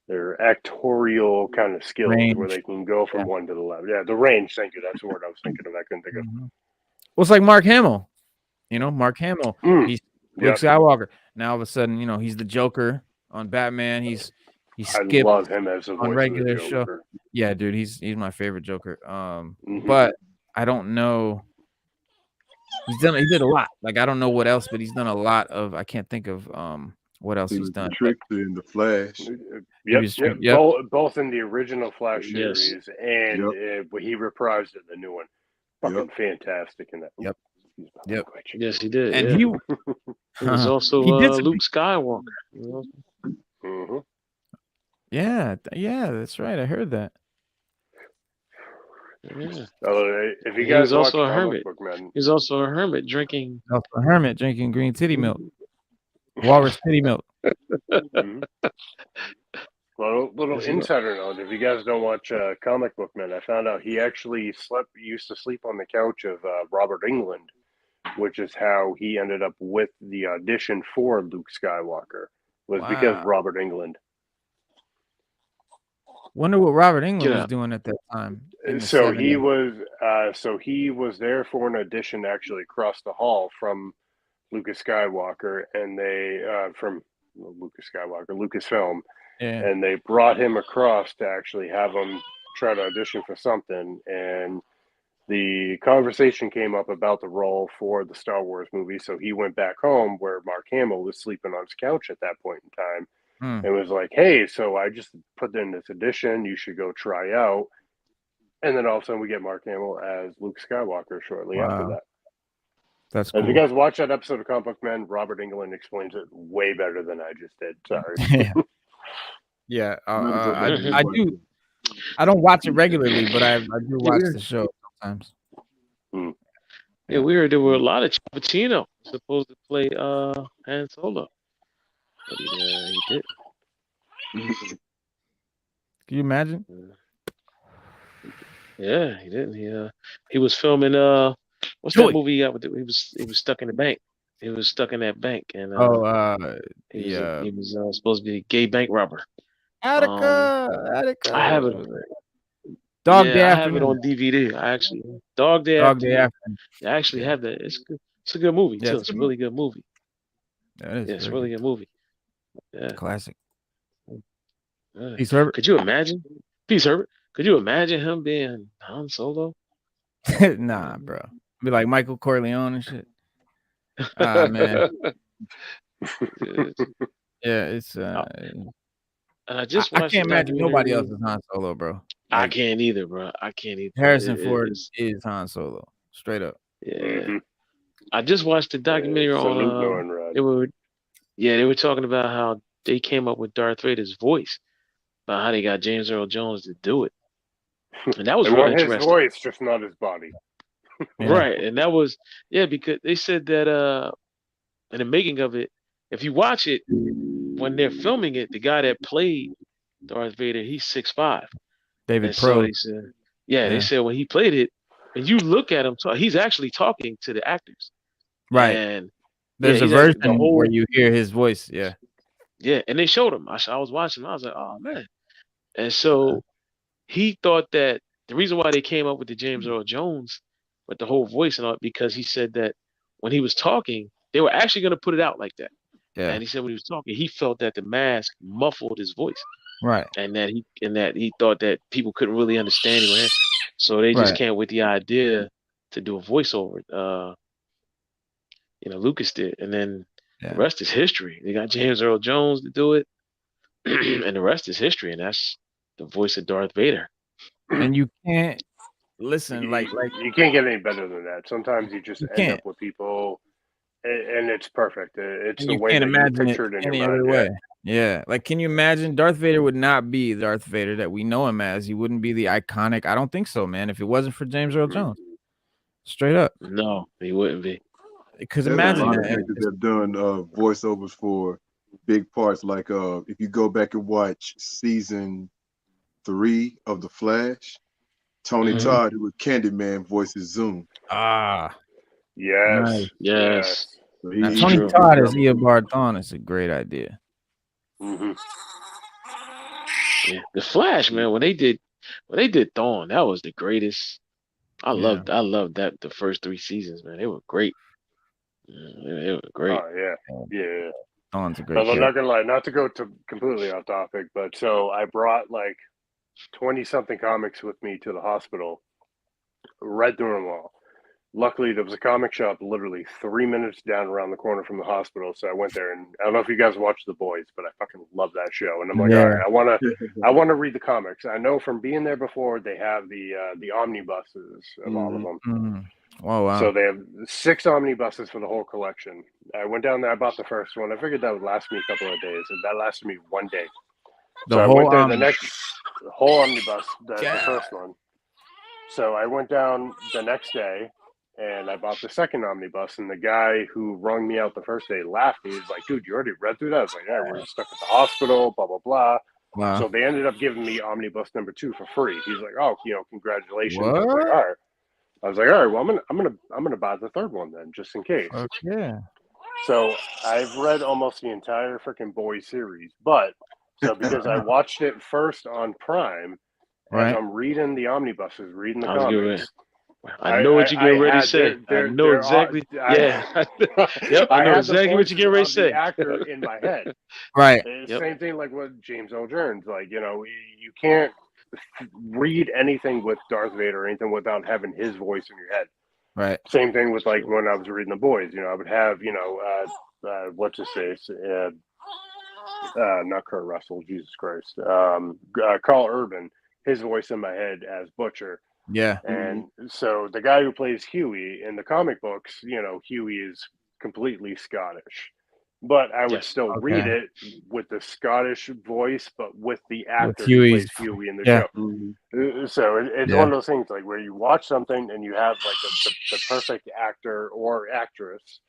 actorial kind of skills, range. Where they can go from one to the left. Yeah, the range. Thank you. That's the word I was thinking of. I couldn't think of. Well, it's like Mark Hamill. Mark Hamill. He's Luke Skywalker. Now all of a sudden, he's the Joker on Batman. He skipped. I love him as a voice on regular show. Yeah, dude, he's my favorite Joker. But I don't know. He did a lot. Like, I don't know what else, but he's done a lot of. I can't think of what else he's done. Trickster in the Flash. Yep. Both in the original Flash series and he reprised it in the new one. Fucking fantastic in that. Yep. Yes, he did. And he was also Luke Skywalker. Yeah, that's right. I heard that. Yeah. If you guys also a hermit. He's also a hermit drinking. Green titty milk, walrus titty milk. Little insider note: if you guys don't watch Comic Book Men, I found out he actually used to sleep on the couch of Robert Englund, which is how he ended up with the audition for Luke Skywalker. Was because of Robert Englund. Wonder what Robert Englund was doing at that time. So he was there for an audition actually across the hall from Lucas Skywalker, and they from Lucasfilm, and they brought him across to actually have him try to audition for something, and the conversation came up about the role for the Star Wars movie. So he went back home where Mark Hamill was sleeping on his couch at that point in time. And was like, hey, so I just put in this audition. You should go try out. And then all of a sudden we get Mark Hamill as Luke Skywalker shortly after that. That's cool. If you guys watch that episode of Comic Book Men, Robert Englund explains it way better than I just did. Sorry. Yeah. I do. I don't watch it regularly, but I do watch the show sometimes. Yeah, there were a lot of Pacino supposed to play Han Solo. But he did. Can you imagine? Yeah, he didn't. He was filming what's that movie? He was stuck in the bank. He was stuck in that bank, and he was supposed to be a gay bank robber. Attica. I have it. Dog Day Afternoon. I have it on DVD. Dog Day Afternoon. I actually have that. It's good. It's a good movie too. It's a really good movie. It's a really good movie. Yeah. Classic. Yeah. Peace Herbert. Could you imagine? Peace Herbert. Could you imagine him being Han Solo? Nah, bro. Be like Michael Corleone and shit. Ah, man. Yeah, it's. And I just watched. I can't imagine nobody else is Han Solo, bro. I can't either, bro. I can't either. Harrison Ford is Han Solo, straight up. Yeah. I just watched the documentary on. They were talking about how they came up with Darth Vader's voice, about how they got James Earl Jones to do it, and that was real interesting. His voice, just not his body. Right, and that was because they said that in the making of it, if you watch it when they're filming it, the guy that played Darth Vader, he's 6'5". David Pro. So they said, they said when he played it, and you look at him talk, he's actually talking to the actors. Right. And there's a version where you hear his voice. Yeah. Yeah, and they showed him. I was watching. I was like, oh man. And so he thought that the reason why they came up with the James Earl Jones with the whole voice and all, because he said that when he was talking, they were actually going to put it out like that. Yeah. And he said when he was talking, he felt that the mask muffled his voice. Right. And that he thought that people couldn't really understand him. So they just came with the idea to do a voiceover. Lucas did, and then the rest is history. They got James Earl Jones to do it, and the rest is history, and that's the voice of Darth Vader. And you can't listen, like you can't get any better than that. Sometimes you just end up with people, and it's perfect. It's the way that you pictured it in your mind. Way. Yeah, like can you imagine Darth Vader would not be Darth Vader that we know him as? He wouldn't be the iconic. I don't think so, man. If it wasn't for James Earl Jones, straight up, no, he wouldn't be. Because imagine that actors have done voiceovers for big parts. Like if you go back and watch season 3 of The Flash, Tony Todd, who was Candyman, voices Zoom. Yes, nice. Yes. So Tony Todd as Eobard Thawne is a great idea. Yeah, The Flash, man. When they did Thawne, that was the greatest. I loved that the first 3 seasons, man. They were great. They were great. Oh yeah. Thawne's a great. I'm not gonna lie, not to go completely off topic, but so I brought like 20-something comics with me to the hospital. Read through them all. Luckily, there was a comic shop literally 3 minutes down around the corner from the hospital. So I went there, and I don't know if you guys watched The Boys, but I fucking love that show. And I'm like, all right, I want to read the comics. I know from being there before, they have the omnibuses of all of them. Oh, wow. So they have 6 omnibuses for the whole collection. I went down there, I bought the first one. I figured that would last me a couple of days, and that lasted me 1 day. So I went there the whole omnibus, the first one. So I went down the next day, and I bought the second omnibus, and the guy who wrung me out the first day laughed. He was like, dude, you already read through that? I was like, yeah, we're stuck at the hospital, blah, blah, blah. Wow. So they ended up giving me omnibus number 2 for free. He's like, oh, congratulations. What? I was like, all right, well, I'm gonna buy the third one then, just in case. Okay. So I've read almost the entire freaking Boys series, but because I watched it first on Prime, as I'm reading the omnibuses, reading the comics. I know what you're getting ready to say. I know exactly. Yep, I know exactly what you're getting ready to say. The actor in my head. Right. Same thing like with James Earl Jones. Like, you can't read anything with Darth Vader or anything without having his voice in your head. Right. Same thing with like when I was reading The Boys. I would have what's his face? Not Kurt Russell. Jesus Christ. Carl Urban. His voice in my head as Butcher. Yeah. And so the guy who plays Huey in the comic books, Huey is completely Scottish. But I would still read it with the Scottish voice, but with the actor who plays Huey in the show. So it's one of those things like where you watch something and you have like the perfect actor or actress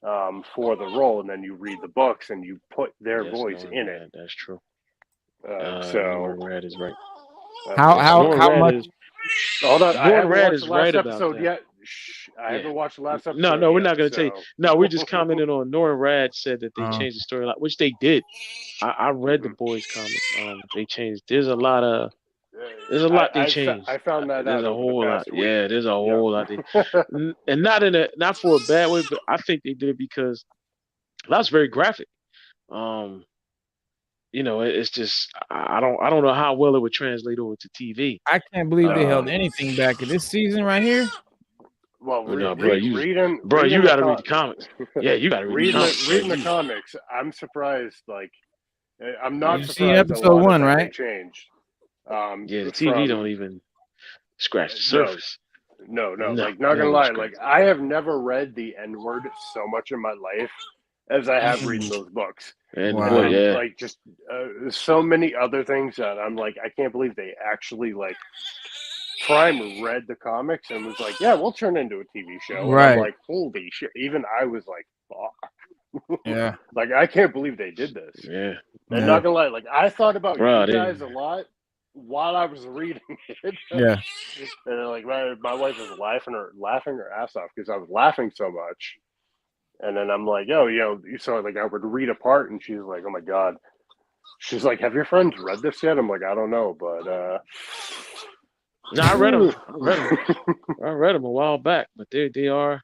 for the role, and then you read the books and you put their voice in it. That's true. So Red is right. How much? Hold on, I haven't Red watched is the last right episode about yet. I haven't watched the last episode. No, we're not going to tell you. No, we're just commenting on Norrin Rad said that they changed the storyline, which they did. I read the Boys comics. They changed. There's a lot they changed. I found that there's out. A whole lot. Week. Yeah, there's a whole lot. And not for a bad way, but I think they did it because that's very graphic. It's just I don't know how well it would translate over to TV. I can't believe they held anything back in this season right here. Well, you got to read the comics. Yeah, you got to read the comics. I'm surprised. Like, I'm not surprised. Seen episode 1, right? Changed. The TV don't even scratch the surface. No. Like, not gonna lie, like I have never read the N-word so much in my life as I have reading those books. And then, like, just so many other things that I'm like, I can't believe they actually like Prime read the comics and was like, yeah, we'll turn it into a TV show. Right. And I'm like, holy shit. Even I was like, fuck. Yeah. Like, I can't believe they did this. Yeah. And not gonna lie, like, I thought about Bro, you guys a lot while I was reading it. Yeah. And like my wife was laughing her ass off because I was laughing so much. And then I'm like, yo, so like I would read a part and she's like, oh my God. She's like, have your friends read this yet? I'm like, I don't know, but no, I read them. I read them a while back, but they are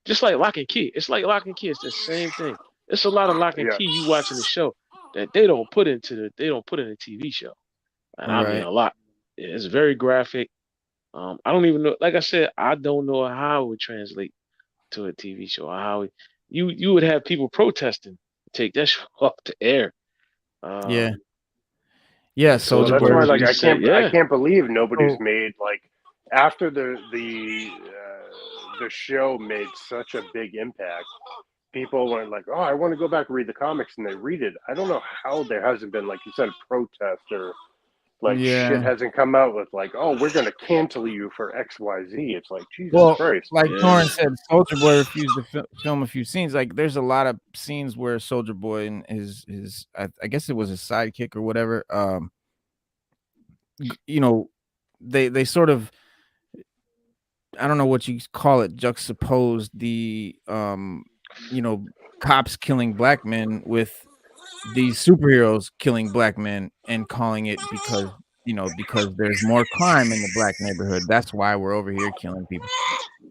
just like Lock and Key. It's like Lock and Key. It's the same thing. It's a lot of Lock and Key you watching the show that they don't put in the TV show. And I mean a lot. It's very graphic. I don't even know. Like I said, I don't know how it would translate to a TV show. Or how you would have people protesting to take that show off the air. So that's why, like, I can't believe nobody's made like after the show made such a big impact. People went like, oh, I want to go back and read the comics, and they read it. I don't know how there hasn't been, like you said, protest or like shit hasn't come out with like, oh, we're going to cancel you for XYZ. It's like, Jesus Christ. Like Lauren said, Soldier Boy refused to film a few scenes. Like, there's a lot of scenes where Soldier Boy and his I guess it was his sidekick or whatever. They sort of, I don't know what you call it, juxtaposed the cops killing black men with these superheroes killing black men and calling it because there's more crime in the black neighborhood. That's why we're over here killing people.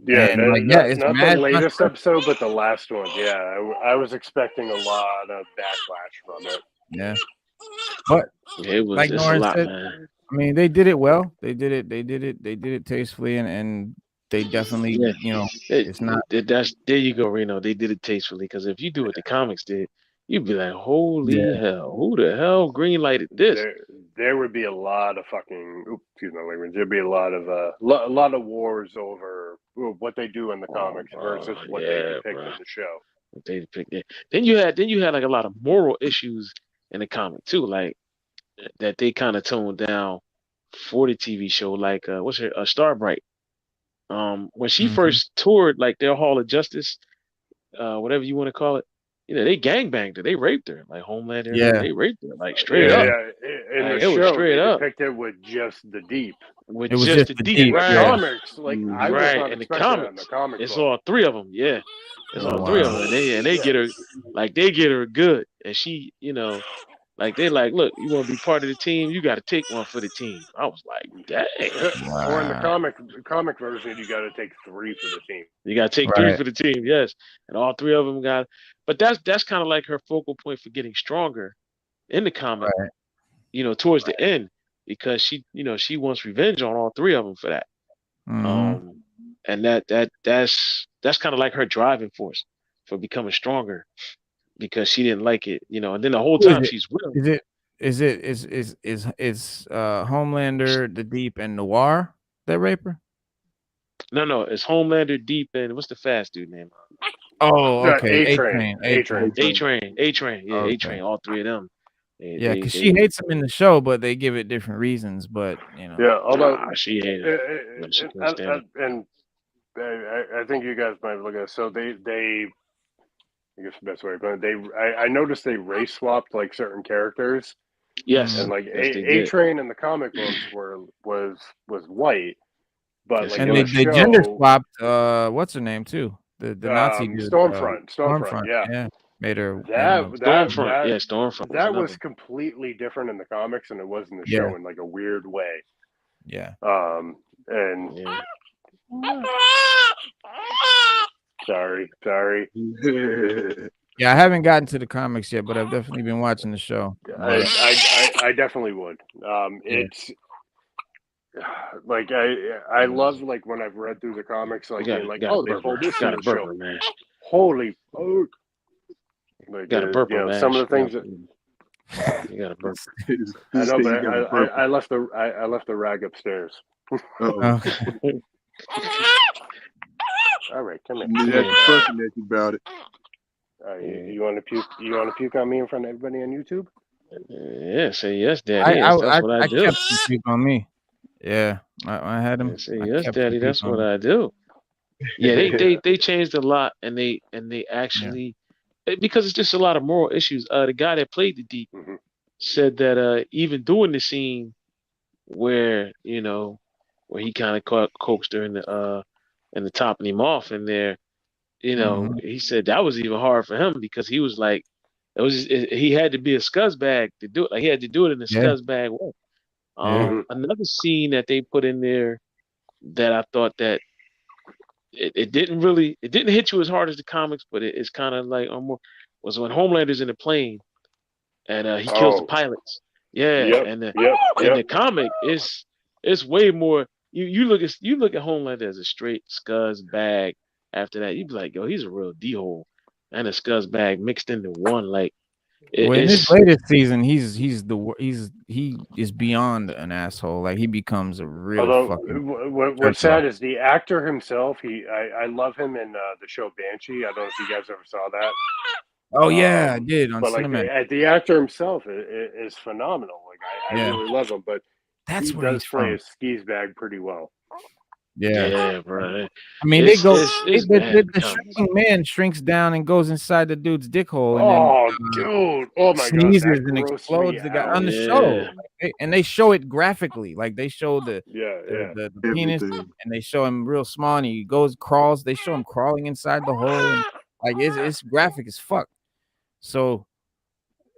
Yeah, and it's not the latest episode, but the last one. Yeah, I was expecting a lot of backlash from it. Yeah, but it was like Lauren said, man. I mean, they did it well. They did it tastefully, and they definitely, it's not. There you go, Reno. They did it tastefully, because if you do what the comics did, you'd be like, holy hell, who the hell greenlighted this? There would be a lot of fucking, excuse my language. There'd be a lot of wars over what they do in the comics versus what they depict in the show. What they depict it. Then you had like a lot of moral issues in the comic too, like that they kind of toned down for the TV show. Like what's her Starbright? When she first toured like their Hall of Justice, whatever you want to call it, they gangbanged her, they raped her, like Homelander. They raped her, like straight up. Yeah, in the show, straight up. Depicted with just the Deep. With just the Deep, right? Comics, like I was not in the comics. It's all three of them. Yeah, it's all three of them, and they get her, like they get her good, and she, like they like, look, you want to be part of the team, you got to take one for the team. I was like, dang. Or in the comic version, you got to take 3 for the team. You got to take 3 for the team, yes, and all 3 of them got. But that's kind of like her focal point for getting stronger in the comic, towards the end, because she wants revenge on all 3 of them for that. And that's kind of like her driving force for becoming stronger, because she didn't like it, and then the whole time she's with him. Is Homelander, the Deep, and Noir that rape her? No, it's Homelander, Deep, and what's the fast dude name? Oh, okay. A-Train. Yeah, A-Train. All 3 of them. Because she hates him in the show, but they give it different reasons. But yeah, although she hated it. And I think you guys might look at it. So they. I guess the best way to put it, I noticed they race swapped like certain characters. Yes. And like A-Train in the comic books was white, but like and they gender swapped what's her name too? The Nazi dude, Stormfront, yeah. Made her Stormfront. That was completely different in the comics than it was in the show in like a weird way. Yeah. Sorry. Yeah, I haven't gotten to the comics yet, but I've definitely been watching the show. I definitely would. It's like I love like when I've read through the comics, like they pulled this in the show. Man. Holy fuck! Like, got a burp, man. Some of the things that You got a burp. I know, but I left the rag upstairs. Uh-oh. All right, come here. You had to fucking at you about it. You want to puke? You want to puke on me in front of everybody on YouTube? Yeah, say yes, Daddy. That's what I do. Kept some puke on me. Yeah, I had him. Say yes, Daddy. That's what I do. Yeah, they changed a lot, and they actually because it's just a lot of moral issues. The guy that played the Deep said that even doing the scene where where he kind of coaxed her in the topping him off in there, he said that was even hard for him because he was like, he had to be a scuzzbag to do it. Like he had to do it in a scuzzbag way. Another scene that they put in there that I thought that it didn't hit you as hard as the comics, but it's kind of like was when Homelander's in the plane and he kills the pilots. Yeah, and the comic it's way more. You look at Homelander as a straight scuzz bag. After that, you'd be like, yo, he's a real d-hole and a scuzz bag mixed into one. Like in this latest season, he is beyond an asshole. Like he becomes a real fucking. What's sad is the actor himself. I love him in the show Banshee. I don't know if you guys ever saw that. Oh yeah, I did on but Cinema. Like the actor himself is phenomenal. Like I really love him, but he does play a skis bag pretty well. Yeah, bro. I mean, the shrinking man shrinks down and goes inside the dude's dick hole, and dude! Oh my god! Sneezes and explodes the guy on the show, and they show it graphically. Like they show the penis, and they show him real small, and he crawls. They show him crawling inside the hole, and like it's graphic as fuck. So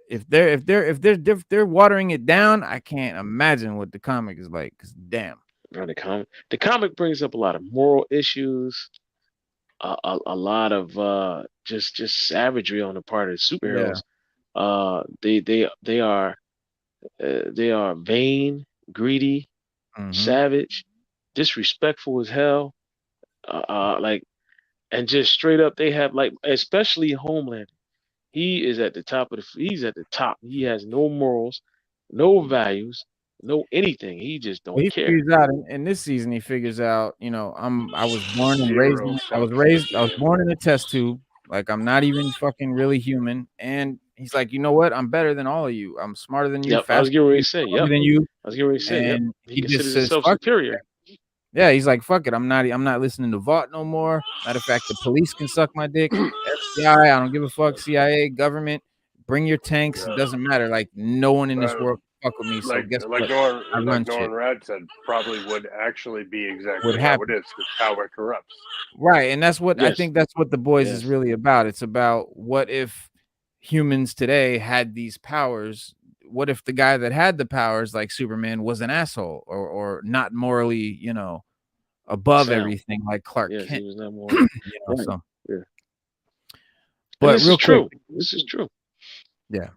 if they're watering it down, I can't imagine what the comic is like. Cause damn. The comic brings up a lot of moral issues, a lot of just savagery on the part of the superheroes. They are vain, greedy, savage, disrespectful as hell. And just straight up, they have especially Homelander. He is at the top of he's at the top. He has no morals, no values. No anything. He just don't care. Figures out in this season. He figures out, I was born and raised. I was born in a test tube. Like I'm not even fucking really human. And he's like, you know what? I'm better than all of you. I'm smarter than you. I was getting ready to say, than you. I was getting ready to say, and he just says, himself superior. Yeah, he's like, fuck it. I'm not listening to Vought no more. Matter of fact, the police can suck my dick. FBI, I don't give a fuck. CIA, government, bring your tanks. It doesn't matter. Like no one in this world. Fuck with me, so guess what? Norman Rad said, probably would actually be exactly how it is, because power corrupts. Right, and that's what I think. That's what The Boys is really about. It's about what if humans today had these powers. What if the guy that had the powers, like Superman, was an asshole or not morally, above everything, like Clark Kent? He was not morally. But this is true. This is true. Yeah.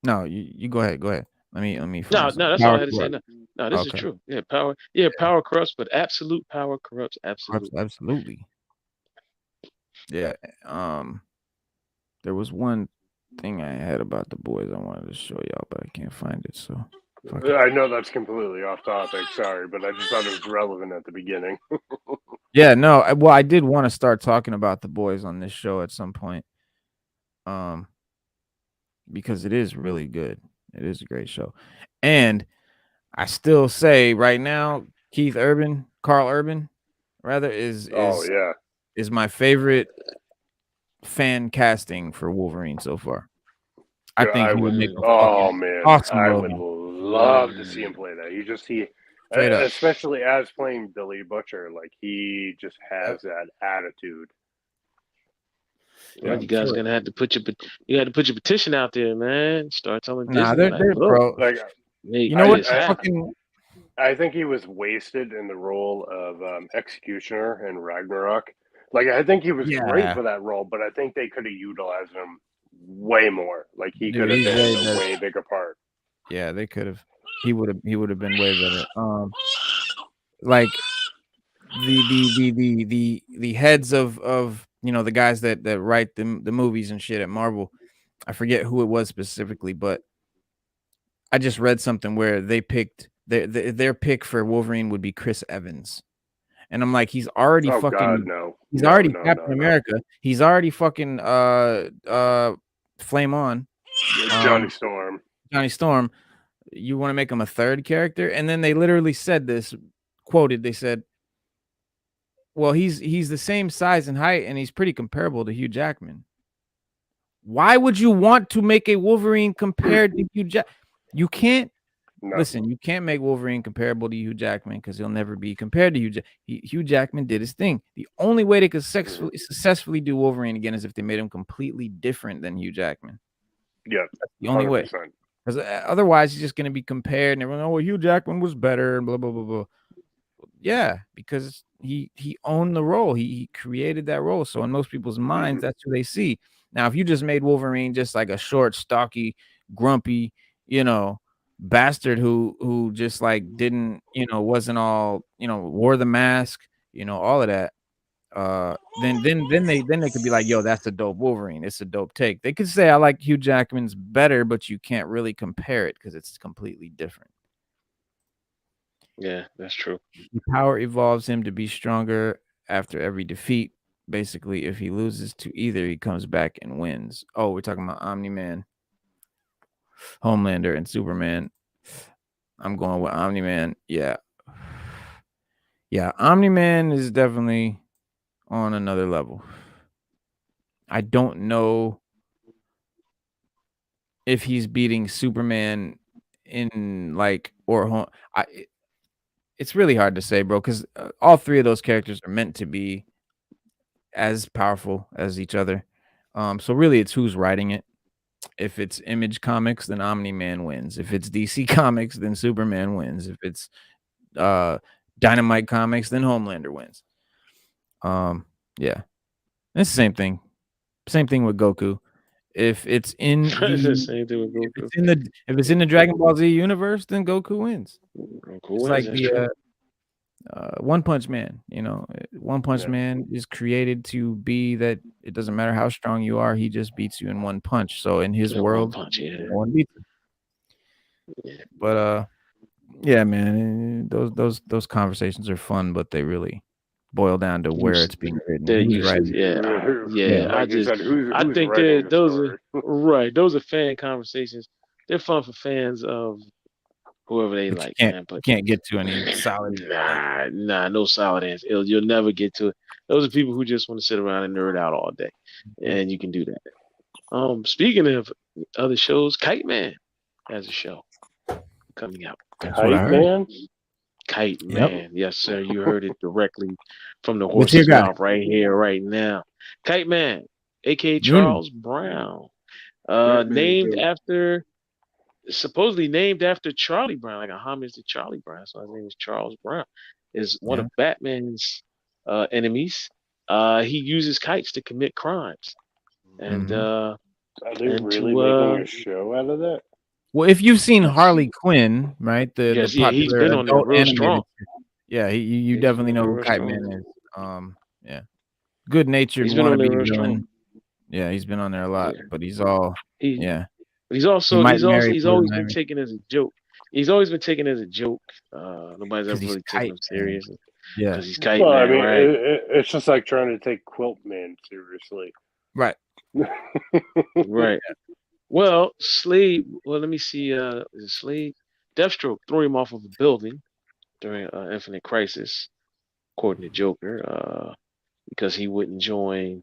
No, you go ahead. Go ahead. Let me. No, that's all I had to say. No, this is true. Yeah, power. Yeah, power corrupts, but absolute power corrupts absolutely. Absolutely. Yeah. There was one thing I had about The Boys I wanted to show y'all, but I can't find it. So. I know that's completely off topic. Sorry, but I just thought it was relevant at the beginning. Yeah. No. Well, I did want to start talking about The Boys on this show at some point. Because it is really good. It is a great show. And I still say right now, Carl Urban, rather, is my favorite fan casting for Wolverine so far. I think he would make awesome I would love to see him play that. Especially as playing Billy Butcher, like he just has that attitude. Yeah, you guys gonna have to put your petition out there, man. Start telling Disney, they're bro. Like, you know what? I think he was wasted in the role of Executioner in Ragnarok. Like, I think he was great for that role, but I think they could have utilized him way more. Like, he could have been a way bigger part. Yeah, they could have. He would have been way better. Like the heads of the guys that write the movies and shit at Marvel, I forget who it was specifically, but I just read something where they picked their pick for Wolverine would be Chris Evans. And I'm like, he's already Oh fucking God, no. he's No, already no, Captain no, no. America. He's already fucking Flame On. Johnny Storm. Johnny Storm. You want to make him a third character? And then they literally said this, quoted, they said, well, he's the same size and height, and he's pretty comparable to Hugh Jackman. Why would you want to make a Wolverine compared to Hugh Jackman? You can't. No. Listen, you can't make Wolverine comparable to Hugh Jackman because he'll never be compared to Hugh Jackman did his thing. The only way they could successfully do Wolverine again is if they made him completely different than Hugh Jackman. Yeah, that's the only 100%. Way. Because otherwise, he's just going to be compared, and everyone, oh, well, Hugh Jackman was better, and blah blah blah blah. Yeah, because he owned the role. He created that role. So in most people's minds, that's who they see. Now, if you just made Wolverine just like a short, stocky, grumpy, bastard who just like didn't, wasn't all, wore the mask, all of that, then they could be like, yo, that's a dope Wolverine. It's a dope take. They could say I like Hugh Jackman's better, but you can't really compare it because it's completely different. Yeah, that's true. The power evolves him to be stronger after every defeat. Basically, if he loses to either, he comes back and wins. Oh, we're talking about Omni-Man, Homelander, and Superman. I'm going with Omni-Man. Yeah. Yeah, Omni-Man is definitely on another level. I don't know if he's beating Superman in it's really hard to say, bro, because all three of those characters are meant to be as powerful as each other. So really, it's who's writing it. If it's Image Comics, then Omni-Man wins. If it's DC Comics, then Superman wins. If it's Dynamite Comics, then Homelander wins. Yeah, it's the same thing. Same thing with Goku. If it's in the same thing with Goku. If it's in the Dragon Ball Z universe, then Goku wins. Goku it's wins, like the One Punch Man. One Punch Man is created to be that it doesn't matter how strong you are, he just beats you in one punch. So in his world, no one beats him. Yeah. But yeah, man, those conversations are fun, but they really boil down to where it's being written. I think that those are right. Those are fan conversations. They're fun for fans of whoever they like. Can't get to any solid. No solid answer. You'll never get to it. Those are people who just want to sit around and nerd out all day, and you can do that. Speaking of other shows, Kite Man has a show coming out. Kite Man, yes, sir. You heard it directly from the horse's mouth right here, right now. Kite Man, aka Charles Brown, supposedly named after Charlie Brown, like a homage to Charlie Brown. So his name is Charles Brown. Is one of Batman's enemies. He uses kites to commit crimes, and are they really making a show out of that? Well, if you've seen Harley Quinn, right? The popular he's been on there real strong. Yeah, you definitely know who Kite Man is. Yeah, good-natured wannabe villain. Yeah, he's been on there a lot, but he's all He's always been taken as a joke. He's always been taken as a joke. Nobody's ever really taken him serious. Yeah, because he's Kite Man. I mean, right? It's just like trying to take Quilt Man seriously. Right. Right. Well, Slade. Well, let me see. Is it Slade? Deathstroke threw him off of a building during Infinite Crisis, according to Joker, because he wouldn't join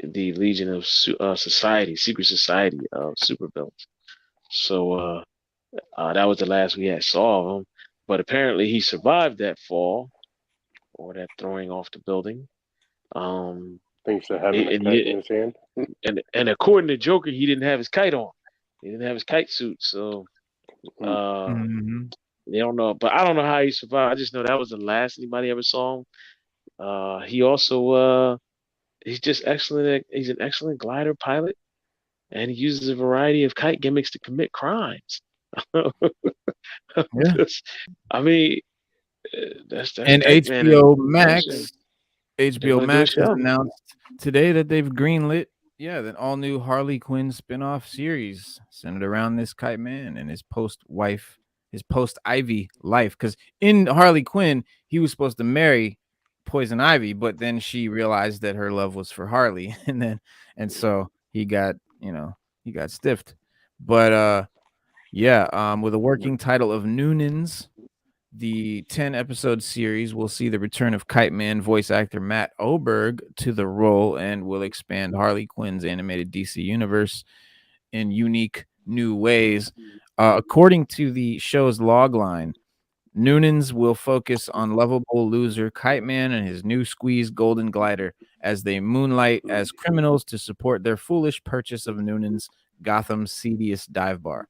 the Legion of Secret Society of Supervillains. So that was the last we saw of him. But apparently, he survived that fall or that throwing off the building. Thanks to having a kite in his hand. And according to Joker, he didn't have his kite on. He didn't have his kite suit. So they don't know. But I don't know how he survived. I just know that was the last anybody ever saw him. He also he's just excellent. He's an excellent glider pilot, and he uses a variety of kite gimmicks to commit crimes. I mean, that's and HBO Max. HBO Max has announced today that they've greenlit yeah, the all new Harley Quinn spin-off series centered around this kite man and his post-wife, his post-Ivy life. Because in Harley Quinn, he was supposed to marry Poison Ivy, but then she realized that her love was for Harley, and so he got, he got stiffed. But yeah, with a working title of Noonans, the 10-episode series will see the return of Kite Man voice actor Matt Oberg to the role and will expand Harley Quinn's animated DC universe in unique new ways. According to the show's logline, Noonans will focus on lovable loser Kite Man and his new squeeze golden glider as they moonlight as criminals to support their foolish purchase of Noonans, Gotham's seediest dive bar.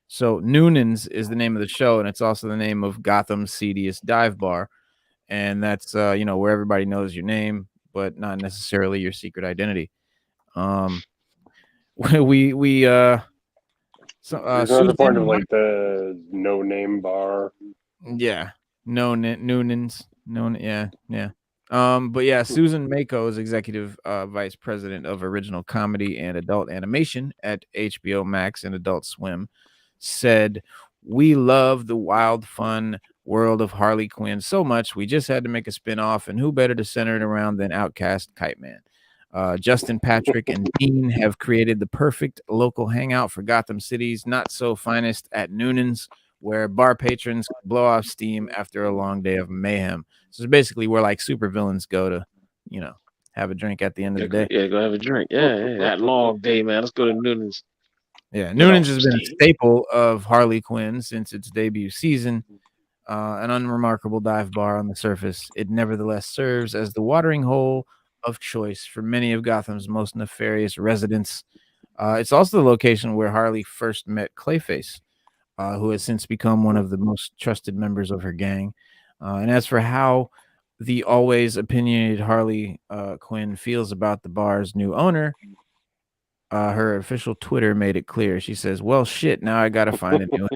So Noonans is the name of the show, and it's also the name of Gotham's seediest dive bar, and that's where everybody knows your name, but not necessarily your secret identity. We Isn't that the point of like the no name bar? Yeah, Noonans, yeah. But yeah, Susan Mako is executive vice president of original comedy and adult animation at HBO Max and Adult Swim, said, "We love the wild, fun world of Harley Quinn so much, we just had to make a spin-off, and who better to center it around than Outcast Kite Man. Justin Patrick and Dean have created the perfect local hangout for Gotham City's not so finest at Noonan's, where bar patrons blow off steam after a long day of mayhem." So it's basically where like supervillains go to, have a drink at the end of the day. Yeah, go have a drink. Yeah, that long day, man. Let's go to Noonan's. Yeah, Noonan's has been a staple of Harley Quinn since its debut season. An unremarkable dive bar on the surface, it nevertheless serves as the watering hole of choice for many of Gotham's most nefarious residents. It's also the location where Harley first met Clayface, who has since become one of the most trusted members of her gang. And as for how the always opinionated Harley Quinn feels about the bar's new owner, her official Twitter made it clear. She says, "Well, shit, now I got to find a new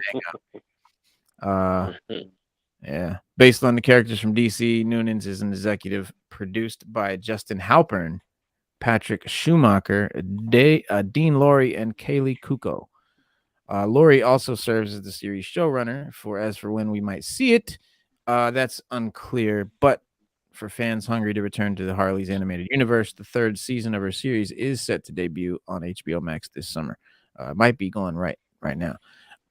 hangout." Yeah. Based on the characters from DC, Noonan's is an executive produced by Justin Halpern, Patrick Schumacher, Dean Laurie, and Kaylee Kuko. Laurie also serves as the series showrunner. As for when we might see it, that's unclear. But for fans hungry to return to the Harley's animated universe, the third season of her series is set to debut on HBO Max this summer. Might be going right now.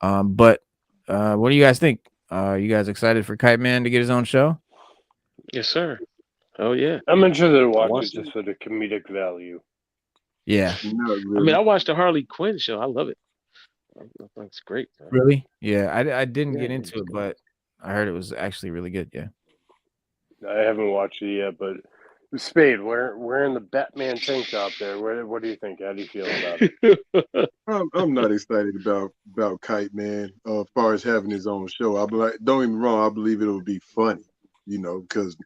But what do you guys think? You guys excited for Kite Man to get his own show? Yes, sir. Oh yeah. I'm interested to watch it just for the comedic value. Yeah. I mean, I watched the Harley Quinn show. I love it. It's great. Man. Really? Yeah, I didn't get into it, but I heard it was actually really good. Yeah. I haven't watched it yet, but Spade, wearing the Batman tank top there. What do you think? How do you feel about it? I'm not excited about Kite Man as far as having his own show. Don't get me wrong, I believe it'll be funny, because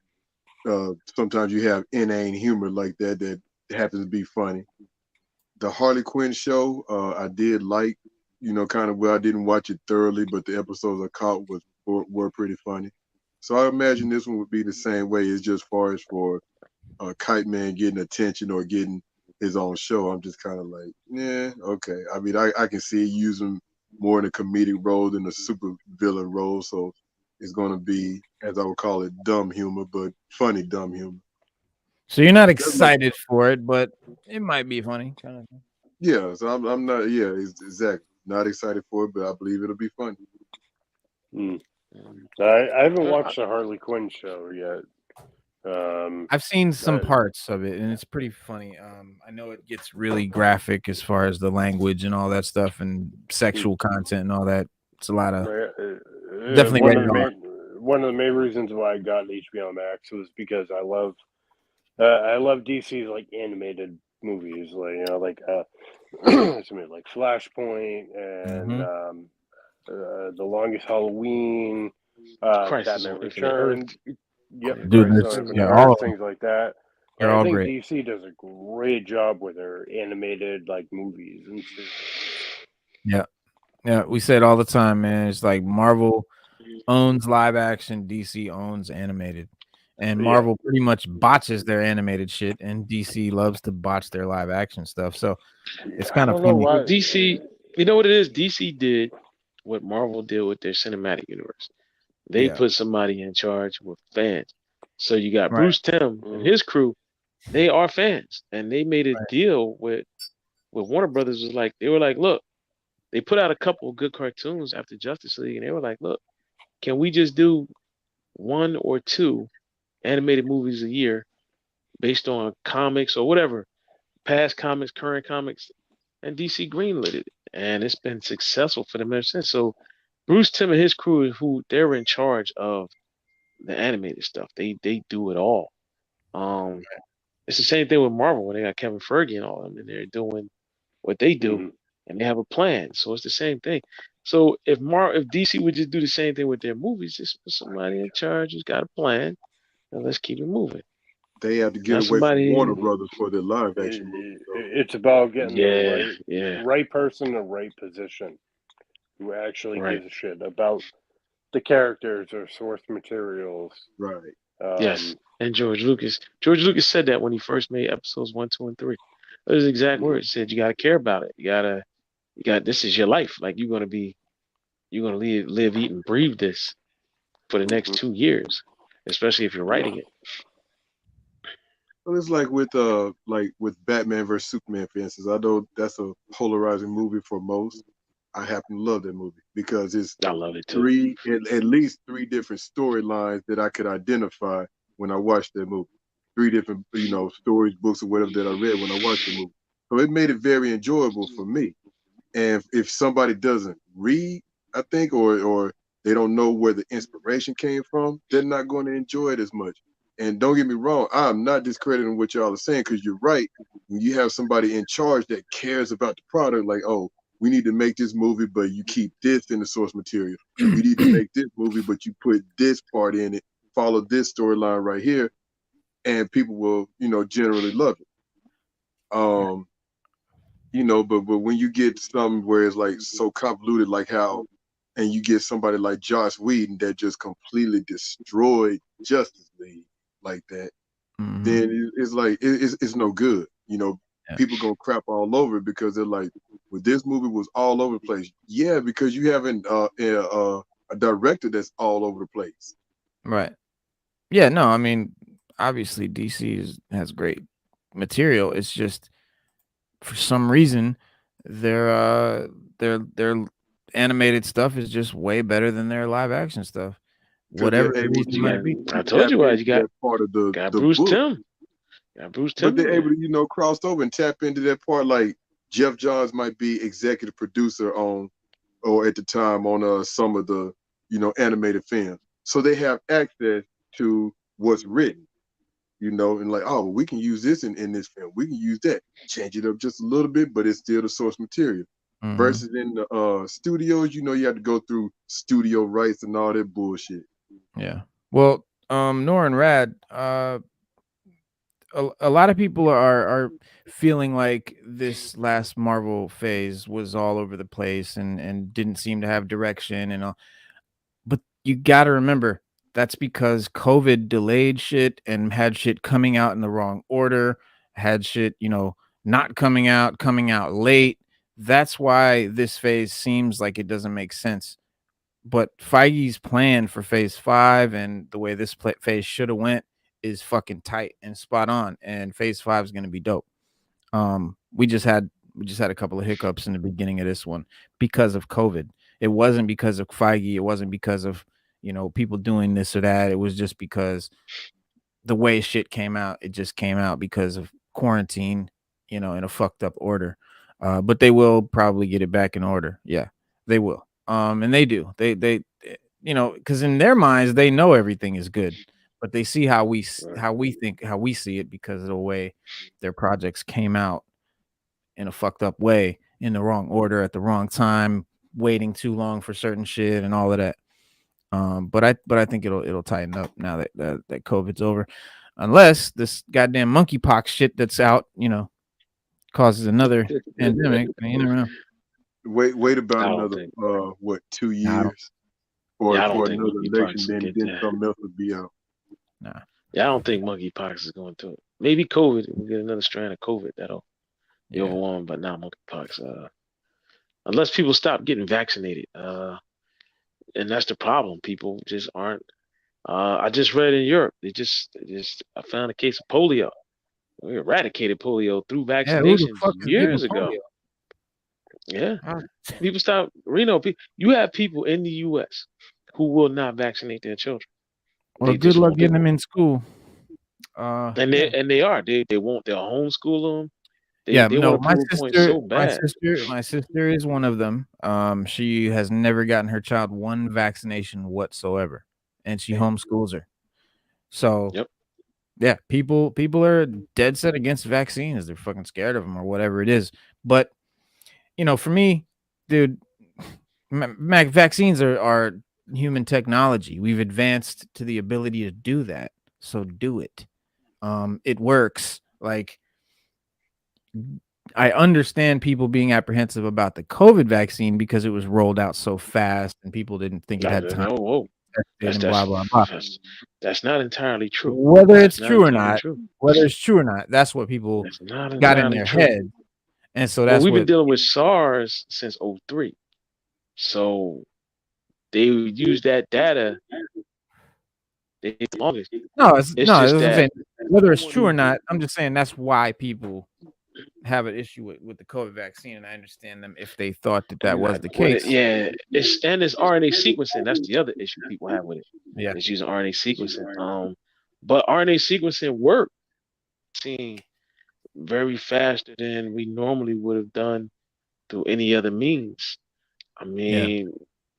sometimes you have inane humor like that happens to be funny. The Harley Quinn show, I did like, kind of I didn't watch it thoroughly, but the episodes I caught were pretty funny. So I imagine this one would be the same way. It's just far as for Kite Man getting attention or getting his own show. I'm just kind of like, yeah, okay. I mean, I can see using more in a comedic role than a super villain role. So it's going to be, as I would call it, dumb humor, but funny dumb humor. So you're not excited for it, but it might be funny, kind of. Yeah, so I'm not. Yeah, exactly. Not excited for it, but I believe it'll be funny. I haven't watched the Harley Quinn show yet. I've seen some parts of it, and it's pretty funny. I know it gets really graphic as far as the language and all that stuff, and sexual content and all that. It's a lot of definitely one of the main reasons why I got HBO Max was because I love DC's like animated movies, like like Flashpoint and The Longest Halloween, Batman Returns. Yep, all things like that. They're all I think great. DC does a great job with their animated like movies and stuff. Yeah, we say it all the time, man. It's like Marvel owns live action, DC owns animated, And Marvel pretty much botches their animated shit, and DC loves to botch their live action stuff. So it's kind of funny. Well, DC, you know what it is? DC did what Marvel did with their cinematic universe. They put somebody in charge with fans. So you got Bruce Timm and his crew. They are fans, and they made a deal with Warner Brothers. Was like they were like, look, they put out a couple of good cartoons after Justice League, and they were like, look, can we just do 1 or 2 animated movies a year based on comics or whatever, past comics, current comics, and DC greenlit it, and it's been successful for them ever since. So Bruce Timm and his crew, who they're in charge of the animated stuff, they do it all. It's the same thing with Marvel when they got Kevin Feige and all of them, and they're doing what they do, and they have a plan. So it's the same thing. So if DC would just do the same thing with their movies, just put somebody in charge who's got a plan, and let's keep it moving. They have to get away from Warner Brothers for their live action movie. It's about getting the right person in the right position who actually gives a shit about the characters or source materials. Right. Yes. And George Lucas said that when he first made episodes 1, 2, and 3. Those are his exact words. He said you gotta care about it. You got this is your life. Like you're gonna live, eat, and breathe this for the next 2 years, especially if you're writing it. Well, it's like with Batman versus Superman, for instance. I know that's a polarizing movie for most. I happen to love that movie because I love it too. At least 3 different storylines that I could identify when I watched that movie. 3 different, stories, books, or whatever that I read when I watched the movie. So it made it very enjoyable for me. And if somebody doesn't read, I think, or they don't know where the inspiration came from, they're not going to enjoy it as much. And don't get me wrong, I'm not discrediting what y'all are saying because you're right. When you have somebody in charge that cares about the product, like, oh, we need to make this movie, but you keep this in the source material. We need to make this movie, but you put this part in it, follow this storyline right here, and people will, generally love it. But when you get something where it's like so convoluted, like how, and you get somebody like Joss Whedon that just completely destroyed Justice League like that, then it's like it's no good. People gonna crap all over it because they're like, well, this movie was all over the place. Yeah, because you haven't a director that's all over the place. Right. Yeah. No. I mean, obviously DC has great material. It's just for some reason their animated stuff is just way better than their live action stuff. Whatever the reason might be. I told you why you got part of the Bruce book. Timm. Got Bruce Timm. But they're able to, cross over and tap into that part. Like Jeff Johns might be executive producer on, or at the time on some of the, animated films. So they have access to what's written, and like, oh, we can use this in this film. We can use that. Change it up just a little bit, but it's still the source material. Versus in the studios, you have to go through studio rights and all that bullshit. Yeah. Well, Nor and Rad, a lot of people are feeling like this last Marvel phase was all over the place and didn't seem to have direction and all. But you got to remember that's because COVID delayed shit and had shit coming out in the wrong order, had shit, not coming out late. That's why this phase seems like it doesn't make sense. But Feige's plan for phase 5 and the way this phase should have went is fucking tight and spot on. And phase 5 is going to be dope. We just had a couple of hiccups in the beginning of this one because of COVID. It wasn't because of Feige. It wasn't because of, people doing this or that. It was just because the way shit came out, it just came out because of quarantine, in a fucked up order. But they will probably get it back in order. Yeah, they will. And they do. They because in their minds they know everything is good, but they see how we see it because of the way their projects came out in a fucked up way, in the wrong order at the wrong time, waiting too long for certain shit and all of that. But I think it'll tighten up now that COVID's over, unless this goddamn monkeypox shit that's out, causes another pandemic. You never know. Wait about another 2 years for another election, then something else would be out. Nah. Yeah, I don't think monkeypox is going to it. Maybe COVID. We'll get another strand of COVID that'll be overwhelming, but not monkeypox. Unless people stop getting vaccinated. And that's the problem. People just aren't. I just read in Europe, I found a case of polio. We eradicated polio through Yeah, who the vaccinations fuck is getting years ago. polio? Yeah, people stop. You have people in the U.S. who will not vaccinate their children. Well, They good just luck won't do getting it. them in school. And they are. They won't. They'll homeschool them. Yeah, They want no, to prove a point so bad. my sister is one of them. She has never gotten her child one vaccination whatsoever, and she homeschools her. So, yeah, people are dead set against vaccines. They're fucking scared of them or whatever it is. But for me, dude, vaccines are human technology. We've advanced to the ability to do that. So do it. It works. Like, I understand people being apprehensive about the COVID vaccine because it was rolled out so fast and people didn't think it had time. Whoa. And blah, blah, blah. That's not entirely true. Whether it's true or not, that's what people got in their head. And so that's we've been dealing with SARS since 2003. So they use that data. Longest. Whether it's true or not, I'm just saying that's why people have an issue with the COVID vaccine, and I understand them if they thought that was the case. It's RNA sequencing. That's the other issue people have with it. Yeah, it's using RNA sequencing. But RNA sequencing worked very faster than we normally would have done through any other means. I mean,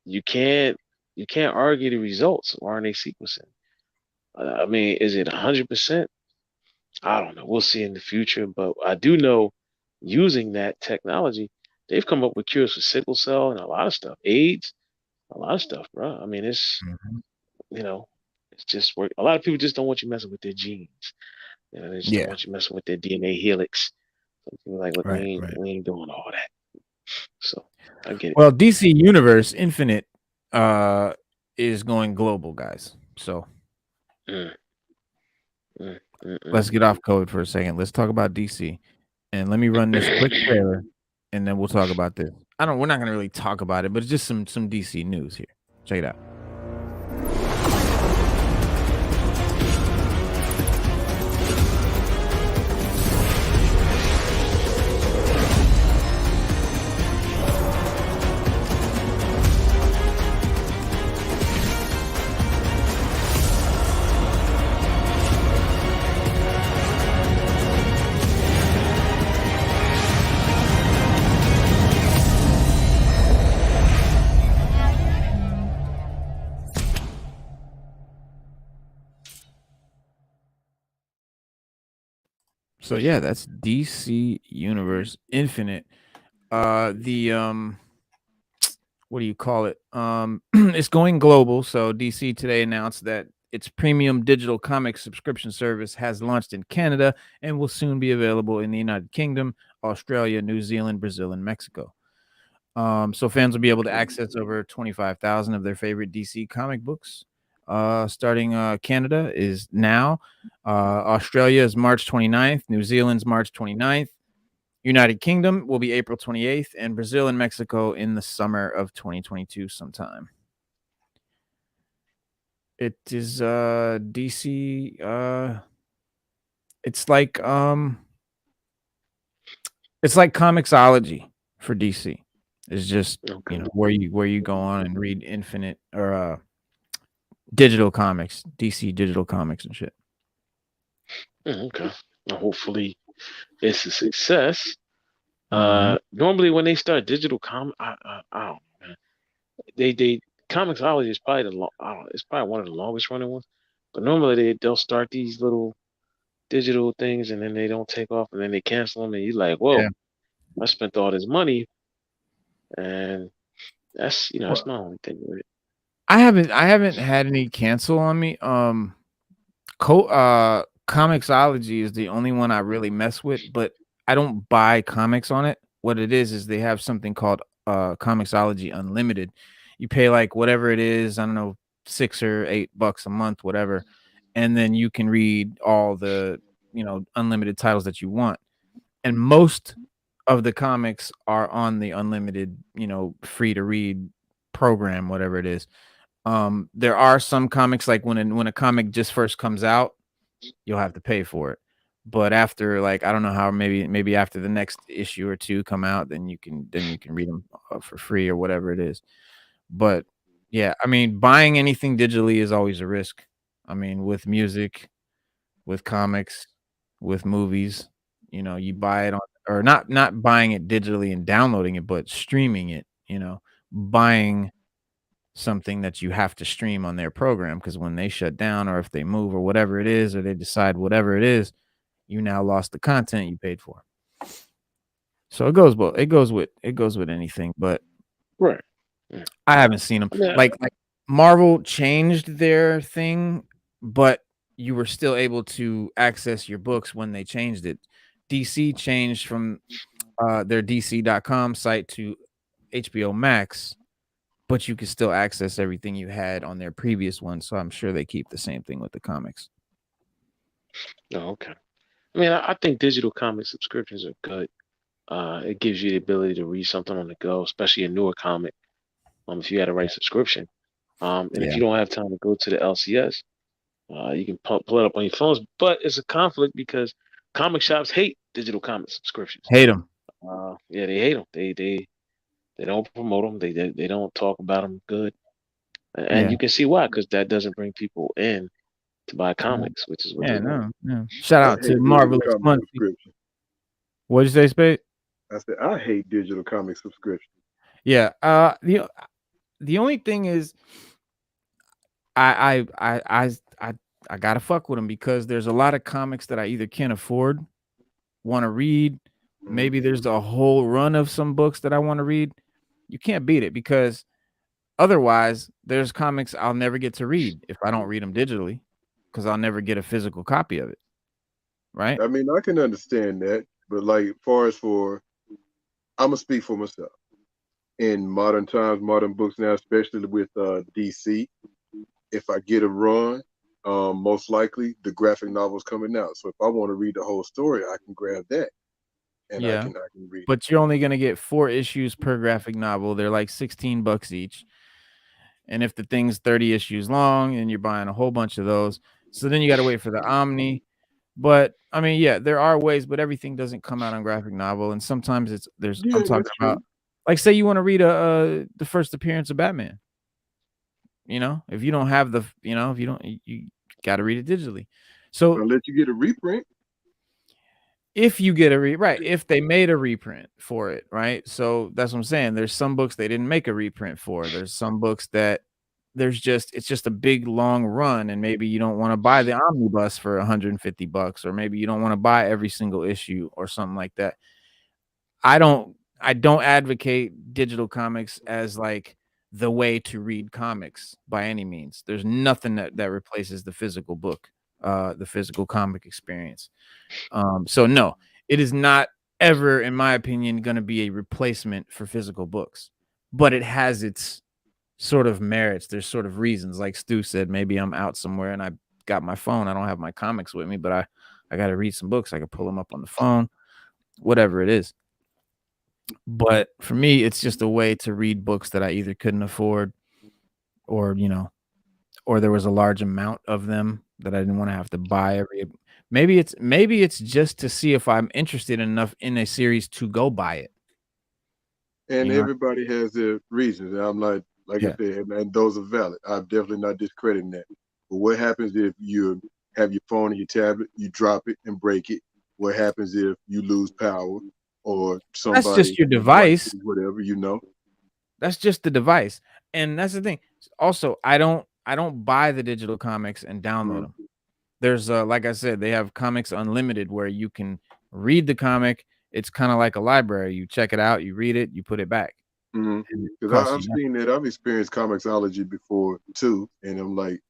you can't argue the results of RNA sequencing. I mean, is it 100%? I don't know. We'll see in the future, but I do know using that technology, they've come up with cures for sickle cell and a lot of stuff, AIDS, a lot of stuff, bro. I mean, it's it's just work. A lot of people just don't want you messing with their genes. They just don't want you messing with their DNA helix. So people like, look, we ain't doing all that. So I get it. Well, DC Universe Infinite is going global, guys. So let's get off COVID for a second. Let's talk about DC. And let me run this quick trailer, and then we'll talk about this. We're not going to really talk about it, but it's just some DC news here. Check it out. So yeah, that's DC Universe Infinite. What do you call it? It's going global. So DC today announced that its premium digital comic subscription service has launched in Canada and will soon be available in the United Kingdom, Australia, New Zealand, Brazil, and Mexico. So fans will be able to access over 25,000 of their favorite DC comic books. Starting Canada is now. Australia is March 29th. New Zealand's March 29th. United Kingdom will be April 28th. And Brazil and Mexico in the summer of 2022 sometime. It is DC. It's like Comixology for DC. It's just where you go on and read Infinite or digital comics, DC digital comics and shit. Okay. Well, hopefully it's a success. Normally when they start digital I don't know, man. They Comixology is probably it's probably one of the longest running ones. But normally they'll start these little digital things and then they don't take off and then they cancel them and you're like, whoa, I spent all this money, and that's that's my only thing with it. I haven't had any cancel on me. Comixology is the only one I really mess with, but I don't buy comics on it. What it is they have something called Comixology Unlimited. You pay like whatever it is, I don't know, $6 or $8 a month, whatever, and then you can read all the, unlimited titles that you want. And most of the comics are on the unlimited, free to read program, whatever it is. There are some comics, like when a comic just first comes out, you'll have to pay for it. But after, like, I don't know how, maybe after the next issue or two come out, then you can read them for free or whatever it is. But yeah, I mean, buying anything digitally is always a risk. I mean, with music, with comics, with movies, you buy it on, or not buying it digitally and downloading it, but streaming it, buying something that you have to stream on their program, because when they shut down, or if they move, or whatever it is, or they decide whatever it is, you now lost the content you paid for. So it goes with anything, but Right. I haven't seen them. Yeah. Like Marvel changed their thing, but you were still able to access your books when they changed it. DC changed from their DC.com site to HBO Max, but you could still access everything you had on their previous one. So I'm sure they keep the same thing with the comics. Oh, okay. I mean, I think digital comic subscriptions are good. It gives you the ability to read something on the go, especially a newer comic. If you had a right subscription. And if Yeah. you don't have time to go to the LCS, you can pull it up on your phones. But it's a conflict because comic shops hate digital comic subscriptions. Hate them. Yeah, they hate them. They don't promote them. They don't talk about them good. And you can see why, because that doesn't bring people in to buy comics, which is what they want. No. Shout out to Marvelous Monthly. What'd you say, Spade? I said I hate digital comic subscription. Yeah. The only thing is, I gotta fuck with them, because there's a lot of comics that I either can't afford, want to read. Maybe there's a whole run of some books that I want to read. You can't beat it, because otherwise there's comics I'll never get to read if I don't read them digitally, because I'll never get a physical copy of it. Right? I mean, I can understand that, but like, I'm gonna speak for myself. In modern times, modern books now, especially with DC, if I get a run, most likely the graphic novel's coming out. So if I want to read the whole story, I can grab that, and I can read. But you're only gonna get 4 issues per graphic novel. They're like $16 each. And if the thing's 30 issues long and you're buying a whole bunch of those, so then you got to wait for the Omni. But I mean, yeah, there are ways, but everything doesn't come out on graphic novel. And sometimes I'm talking about, like, say you want to read the first appearance of Batman. If you don't have you got to read it digitally. So I'll let you get a reprint. If you get if they made a reprint for it, right? So that's what I'm saying. There's some books they didn't make a reprint for. There's some books that it's just a big long run, and maybe you don't want to buy the omnibus for $150, or maybe you don't want to buy every single issue or something like that. I don't advocate digital comics as like the way to read comics by any means. There's nothing that replaces the physical book, the physical comic experience. So no, it is not ever, in my opinion, going to be a replacement for physical books, but it has its sort of merits. There's sort of reasons, like Stu said, maybe I'm out somewhere and I got my phone. I don't have my comics with me, but I got to read some books. I can pull them up on the phone, whatever it is. But for me, it's just a way to read books that I either couldn't afford, or there was a large amount of them that I didn't want to have to buy every. Maybe it's just to see if I'm interested enough in a series to go buy it. And everybody has their reasons. And I'm like I said, and those are valid. I'm definitely not discrediting that. But what happens if you have your phone and your tablet, you drop it and break it? What happens if you lose power, or somebody? That's just your device. Whatever, That's just the device. And that's the thing. Also, I don't buy the digital comics and download them. There's like I said, they have Comics Unlimited where you can read the comic. It's kind of like a library. You check it out, you read it, you put it back. Because I've seen that. I've experienced Comixology before too, and I'm like,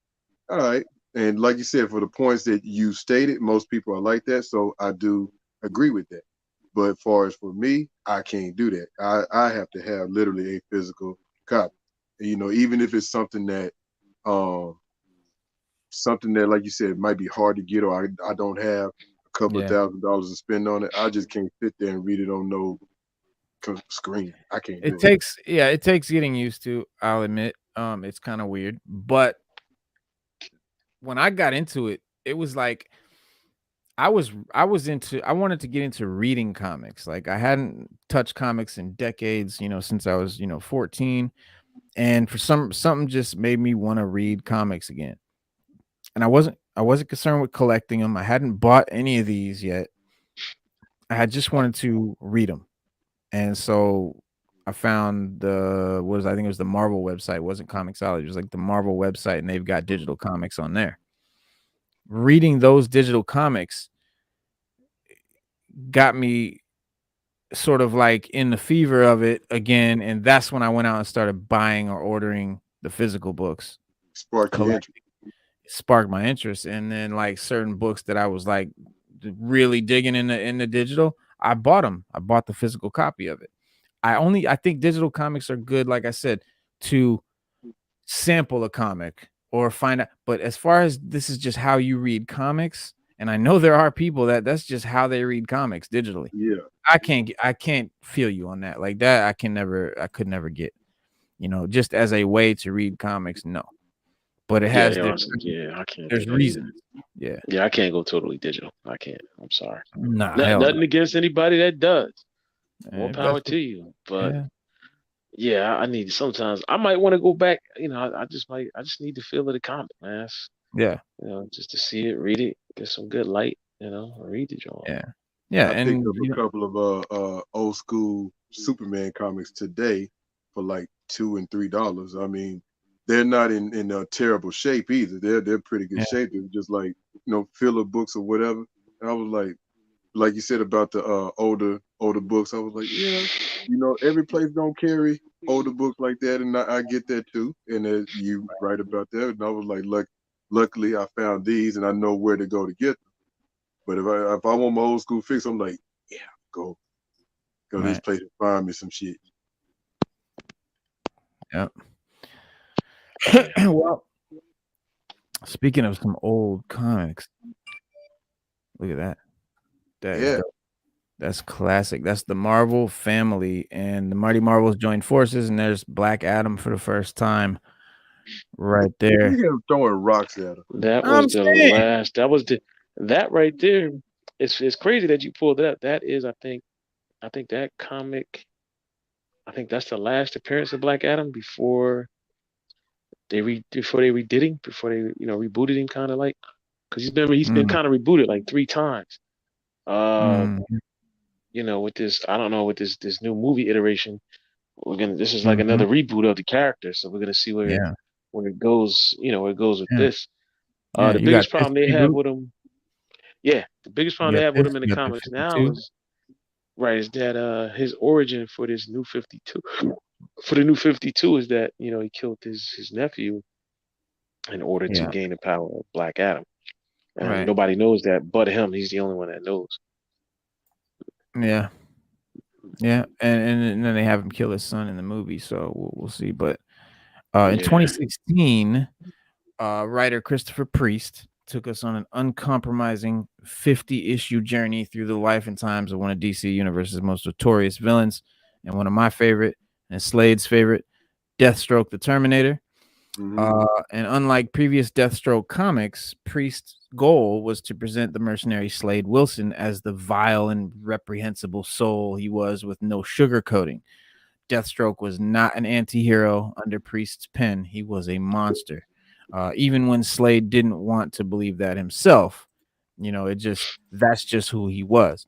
all right. And like you said, for the points that you stated, most people are like that, so I do agree with that. But as far as for me, I can't do that. I have to have literally a physical copy. Even if it's something that something that, like you said, might be hard to get, or I don't have a couple of $1,000 to spend on it, I just can't sit there and read it on no screen. I can't do it. It takes getting used to, I'll admit. It's kind of weird, but when I got into it, it was like I wanted to get into reading comics. Like I hadn't touched comics in decades, since I was, 14. And for something just made me want to read comics again. And I wasn't concerned with collecting them. I hadn't bought any of these yet. I had just wanted to read them. And so I found I think it was the Marvel website. It wasn't Comixology. It was like the Marvel website, and they've got digital comics on there. Reading those digital comics got me sort of like in the fever of it again, and that's when I went out and started buying or ordering the physical books. Sparked my interest, and then like certain books that I was like really digging in the digital, I bought them. I bought the physical copy of it. I think digital comics are good, like I said, to sample a comic or find out. But as far as this is just how you read comics, and I know there are people that's just how they read comics digitally. Yeah. I can't feel you on that. Like that, I could never get, just as a way to read comics, no. But it has I can't. There's reasons. Yeah. Yeah, I can't go totally digital. I can't. I'm sorry. Nah, nothing against anybody that does. More power to you. But yeah, I need sometimes I might want to go back. I just need to feel of the comic, man. Yeah. Just to see it, read it, get some good light, read the joint. Yeah. Yeah. I picked up a couple of old school Superman comics today for like $2 and $3. I mean, they're not in a terrible shape either. They're pretty good shape. They're just like, filler books or whatever. And I was like you said about the older books, I was like, every place don't carry older books like that, and I get that too. And you right about that. And I was like, luckily I found these, and I know where to go to get them. But if I want my old school fix, I'm like, go to this place and find me some shit. Yep. Well, speaking of some old comics, look at that. That's classic. That's the Marvel family, and the Mighty Marvels joined forces, and there's Black Adam for the first time right there. Look at him throwing rocks at him. That was that right there. It's crazy that you pulled it up. That is, I think that comic, I think that's the last appearance of Black Adam before they rebooted him, kind of like, because he's been kind of rebooted like 3 times. With this, I don't know, with this new movie iteration, this is like another reboot of the character, so we're gonna see where it goes, with this. The biggest problem they have with him, the biggest problem they have with him in the comics now is that his origin for this new 52, is that he killed his nephew in order to gain the power of Black Adam, and nobody knows that but him. He's the only one that knows. Yeah, and then they have him kill his son in the movie, so we'll see. But in 2016, writer Christopher Priest took us on an uncompromising 50-issue journey through the life and times of one of DC Universe's most notorious villains, and one of my favorite, and Slade's favorite, Deathstroke the Terminator. And unlike previous Deathstroke comics, Priest's goal was to present the mercenary Slade Wilson as the vile and reprehensible soul he was, with no sugarcoating. Deathstroke was not an anti-hero under Priest's pen. He was a monster. Even when Slade didn't want to believe that himself, that's just who he was.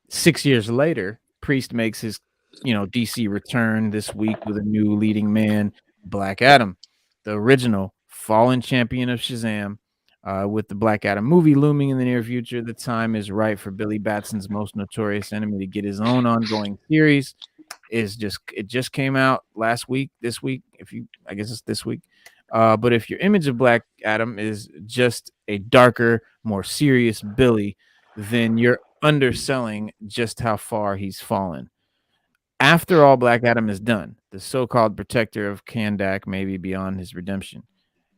6 years later, Priest makes his, DC return this week with a new leading man, Black Adam, the original fallen champion of Shazam. With the Black Adam movie looming in the near future, the time is right for Billy Batson's most notorious enemy to get his own ongoing series. It just came out this week. I guess it's this week. But if your image of Black Adam is just a darker, more serious Billy, then you're underselling just how far he's fallen. After all Black Adam is done, the so-called protector of Kandak may be beyond his redemption.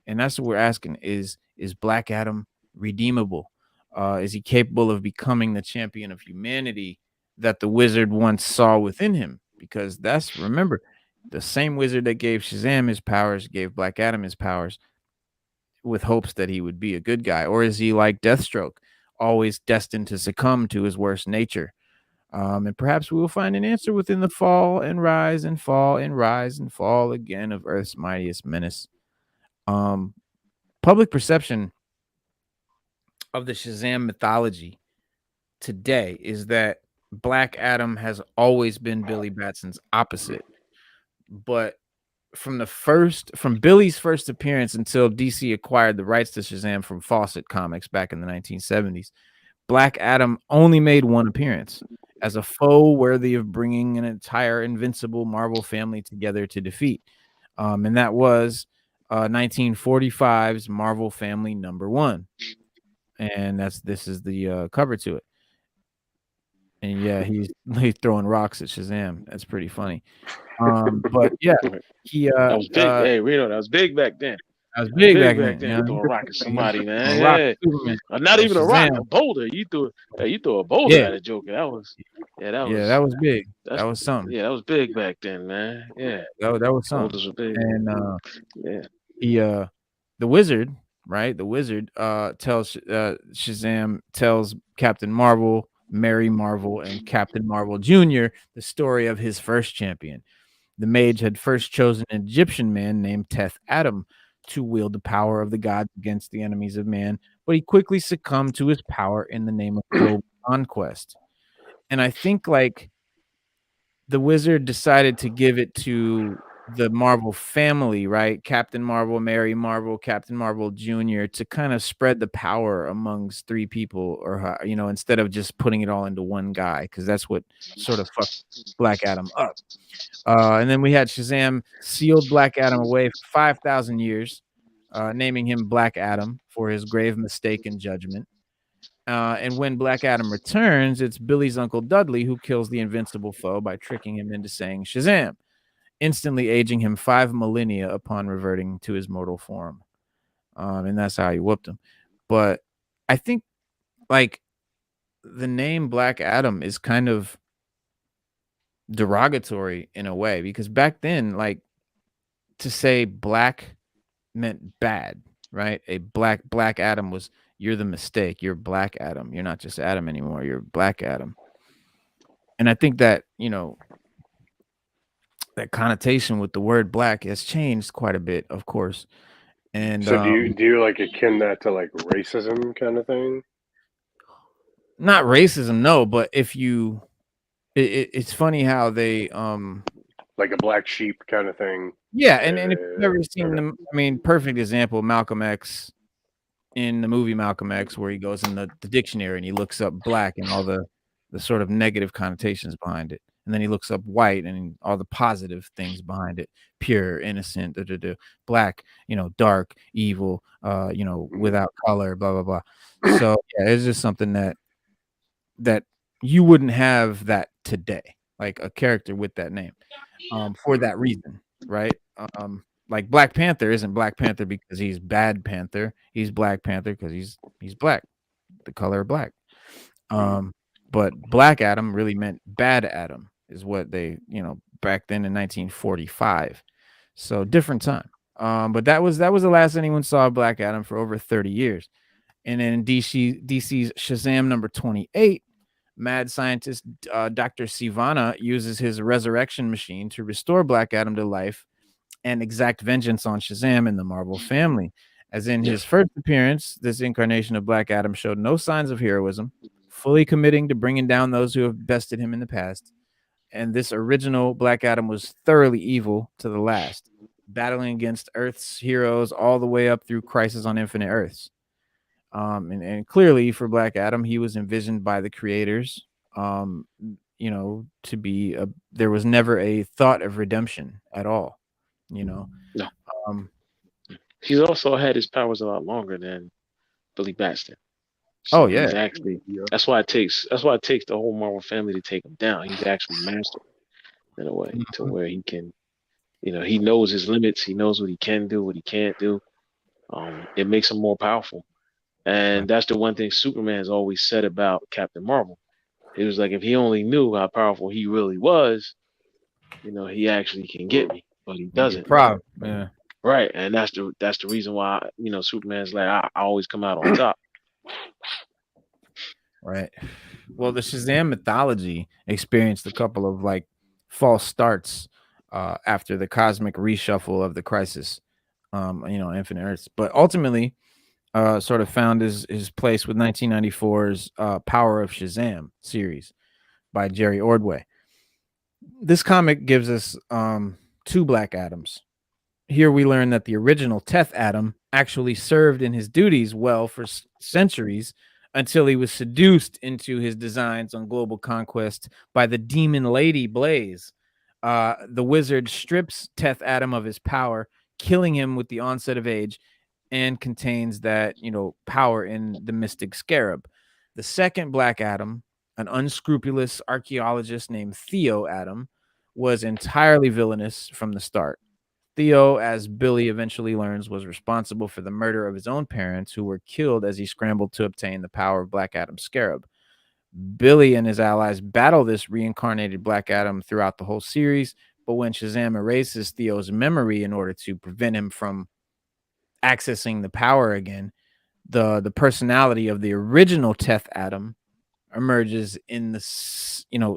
And that's what we're asking: is Black Adam redeemable? Is he capable of becoming the champion of humanity that the Wizard once saw within him? Because that's, remember, the same Wizard that gave Shazam his powers gave Black Adam his powers with hopes that he would be a good guy. Or is he like Deathstroke, always destined to succumb to his worst nature? And perhaps we will find an answer within the fall and rise and fall and rise and fall again of Earth's mightiest menace. Public perception of the Shazam mythology today is that Black Adam has always been Billy Batson's opposite. But from Billy's first appearance until DC acquired the rights to Shazam from Fawcett Comics back in the 1970s, Black Adam only made one appearance as a foe worthy of bringing an entire invincible Marvel family together to defeat. And that was 1945's Marvel Family #1. And this is the cover to it. And yeah, he's throwing rocks at Shazam. That's pretty funny. But yeah, he that was big. Hey, Reno, that was big back then. That was big back then. You threw a rock at somebody, man. Yeah. Not even a rock, a boulder. You threw a boulder at a Joker. That was big. That was something. Yeah, that was big back then, man. Yeah, that was something. Boulders were big. And the Wizard, right? The Wizard tells Shazam tells Captain Marvel, Mary Marvel, and Captain Marvel Jr. the story of his first champion. The mage had first chosen an Egyptian man named Teth Adam to wield the power of the gods against the enemies of man, but he quickly succumbed to his power in the name of global conquest. And I think like the Wizard decided to give it to the Marvel family, right? Captain Marvel, Mary Marvel, Captain Marvel Jr. to kind of spread the power amongst 3 people, or instead of just putting it all into one guy, because that's what sort of fucked Black Adam up. And then we had Shazam sealed Black Adam away for 5,000 years, naming him Black Adam for his grave mistake in judgment. And when Black Adam returns, it's Billy's Uncle Dudley who kills the invincible foe by tricking him into saying Shazam, instantly aging him 5 millennia upon reverting to his mortal form. And that's how he whooped him. But I think like the name Black Adam is kind of derogatory in a way, because back then, like, to say black meant bad, right? A black Adam was, you're the mistake, you're Black Adam, you're not just Adam anymore, you're Black Adam. And I think that that connotation with the word black has changed quite a bit, of course. And so do you like akin that to like racism kind of thing? Not racism, no, but if you it's funny how they like a black sheep kind of thing. Yeah, and if you've never seen them, I mean, perfect example, Malcolm X, in the movie Malcolm X, where he goes in the dictionary and he looks up black and all the sort of negative connotations behind it. And then he looks up white and all the positive things behind it: pure, innocent, black, dark, evil, without color, blah, blah, blah. So yeah, it's just something that you wouldn't have that today, like a character with that name, for that reason, right? Like Black Panther isn't Black Panther because he's Bad Panther. He's Black Panther because he's black, the color black. But Black Adam really meant Bad Adam, is what they, back then in 1945. So different time. But that was the last anyone saw of Black Adam for over 30 years. And then DC's Shazam #28, mad scientist Dr. Sivana uses his resurrection machine to restore Black Adam to life and exact vengeance on Shazam and the Marvel family. As in his first appearance, this incarnation of Black Adam showed no signs of heroism, fully committing to bringing down those who have bested him in the past. And this original Black Adam was thoroughly evil to the last, battling against Earth's heroes all the way up through Crisis on Infinite Earths. And clearly for Black Adam, he was envisioned by the creators, to be there was never a thought of redemption at all, No. He's also had his powers a lot longer than Billy Batson. So he's actually, that's why it takes the whole Marvel family to take him down. He's actually mastered in a way to where he can, he knows his limits. He knows what he can do, what he can't do. it makes him more powerful. And that's the one thing Superman has always said about Captain Marvel. He was like, if he only knew how powerful he really was, he actually can get me, but he You'd be doesn't. proud. Yeah. Right, and that's the reason why Superman's like I always come out on top. Right. Well, the Shazam mythology experienced a couple of like false starts after the cosmic reshuffle of the Crisis, Infinite Earths, but ultimately sort of found his place with 1994's Power of Shazam series by Jerry Ordway. This comic gives us two Black Adams. Here we learn that the original Teth Adam actually served in his duties well for centuries until he was seduced into his designs on global conquest by the demon lady Blaze. The wizard strips Teth Adam of his power, killing him with the onset of age, and contains that power in the mystic scarab. The second Black Adam, an unscrupulous archaeologist named Theo Adam, was entirely villainous from the start. Theo, as Billy eventually learns, was responsible for the murder of his own parents, who were killed as he scrambled to obtain the power of Black Adam's scarab. Billy and his allies battle this reincarnated Black Adam throughout the whole series, but when Shazam erases Theo's memory in order to prevent him from accessing the power again, the personality of the original Teth Adam emerges in the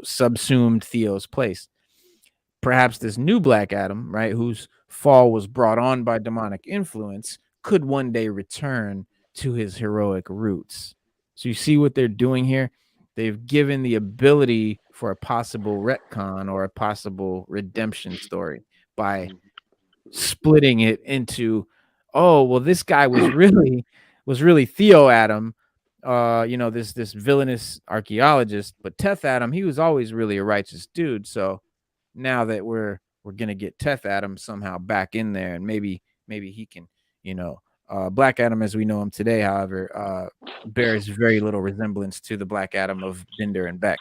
subsumed Theo's place. Perhaps this new Black Adam, right, whose fall was brought on by demonic influence, could one day return to his heroic roots. So you see what they're doing here? They've given the ability for a possible retcon or a possible redemption story by splitting it into, oh, well, this guy was really Theo Adam, this villainous archaeologist, but Teth Adam, he was always really a righteous dude. So now that we're gonna get Teth Adam somehow back in there, and maybe he can, Black Adam as we know him today, however, bears very little resemblance to the Black Adam of Binder and Beck,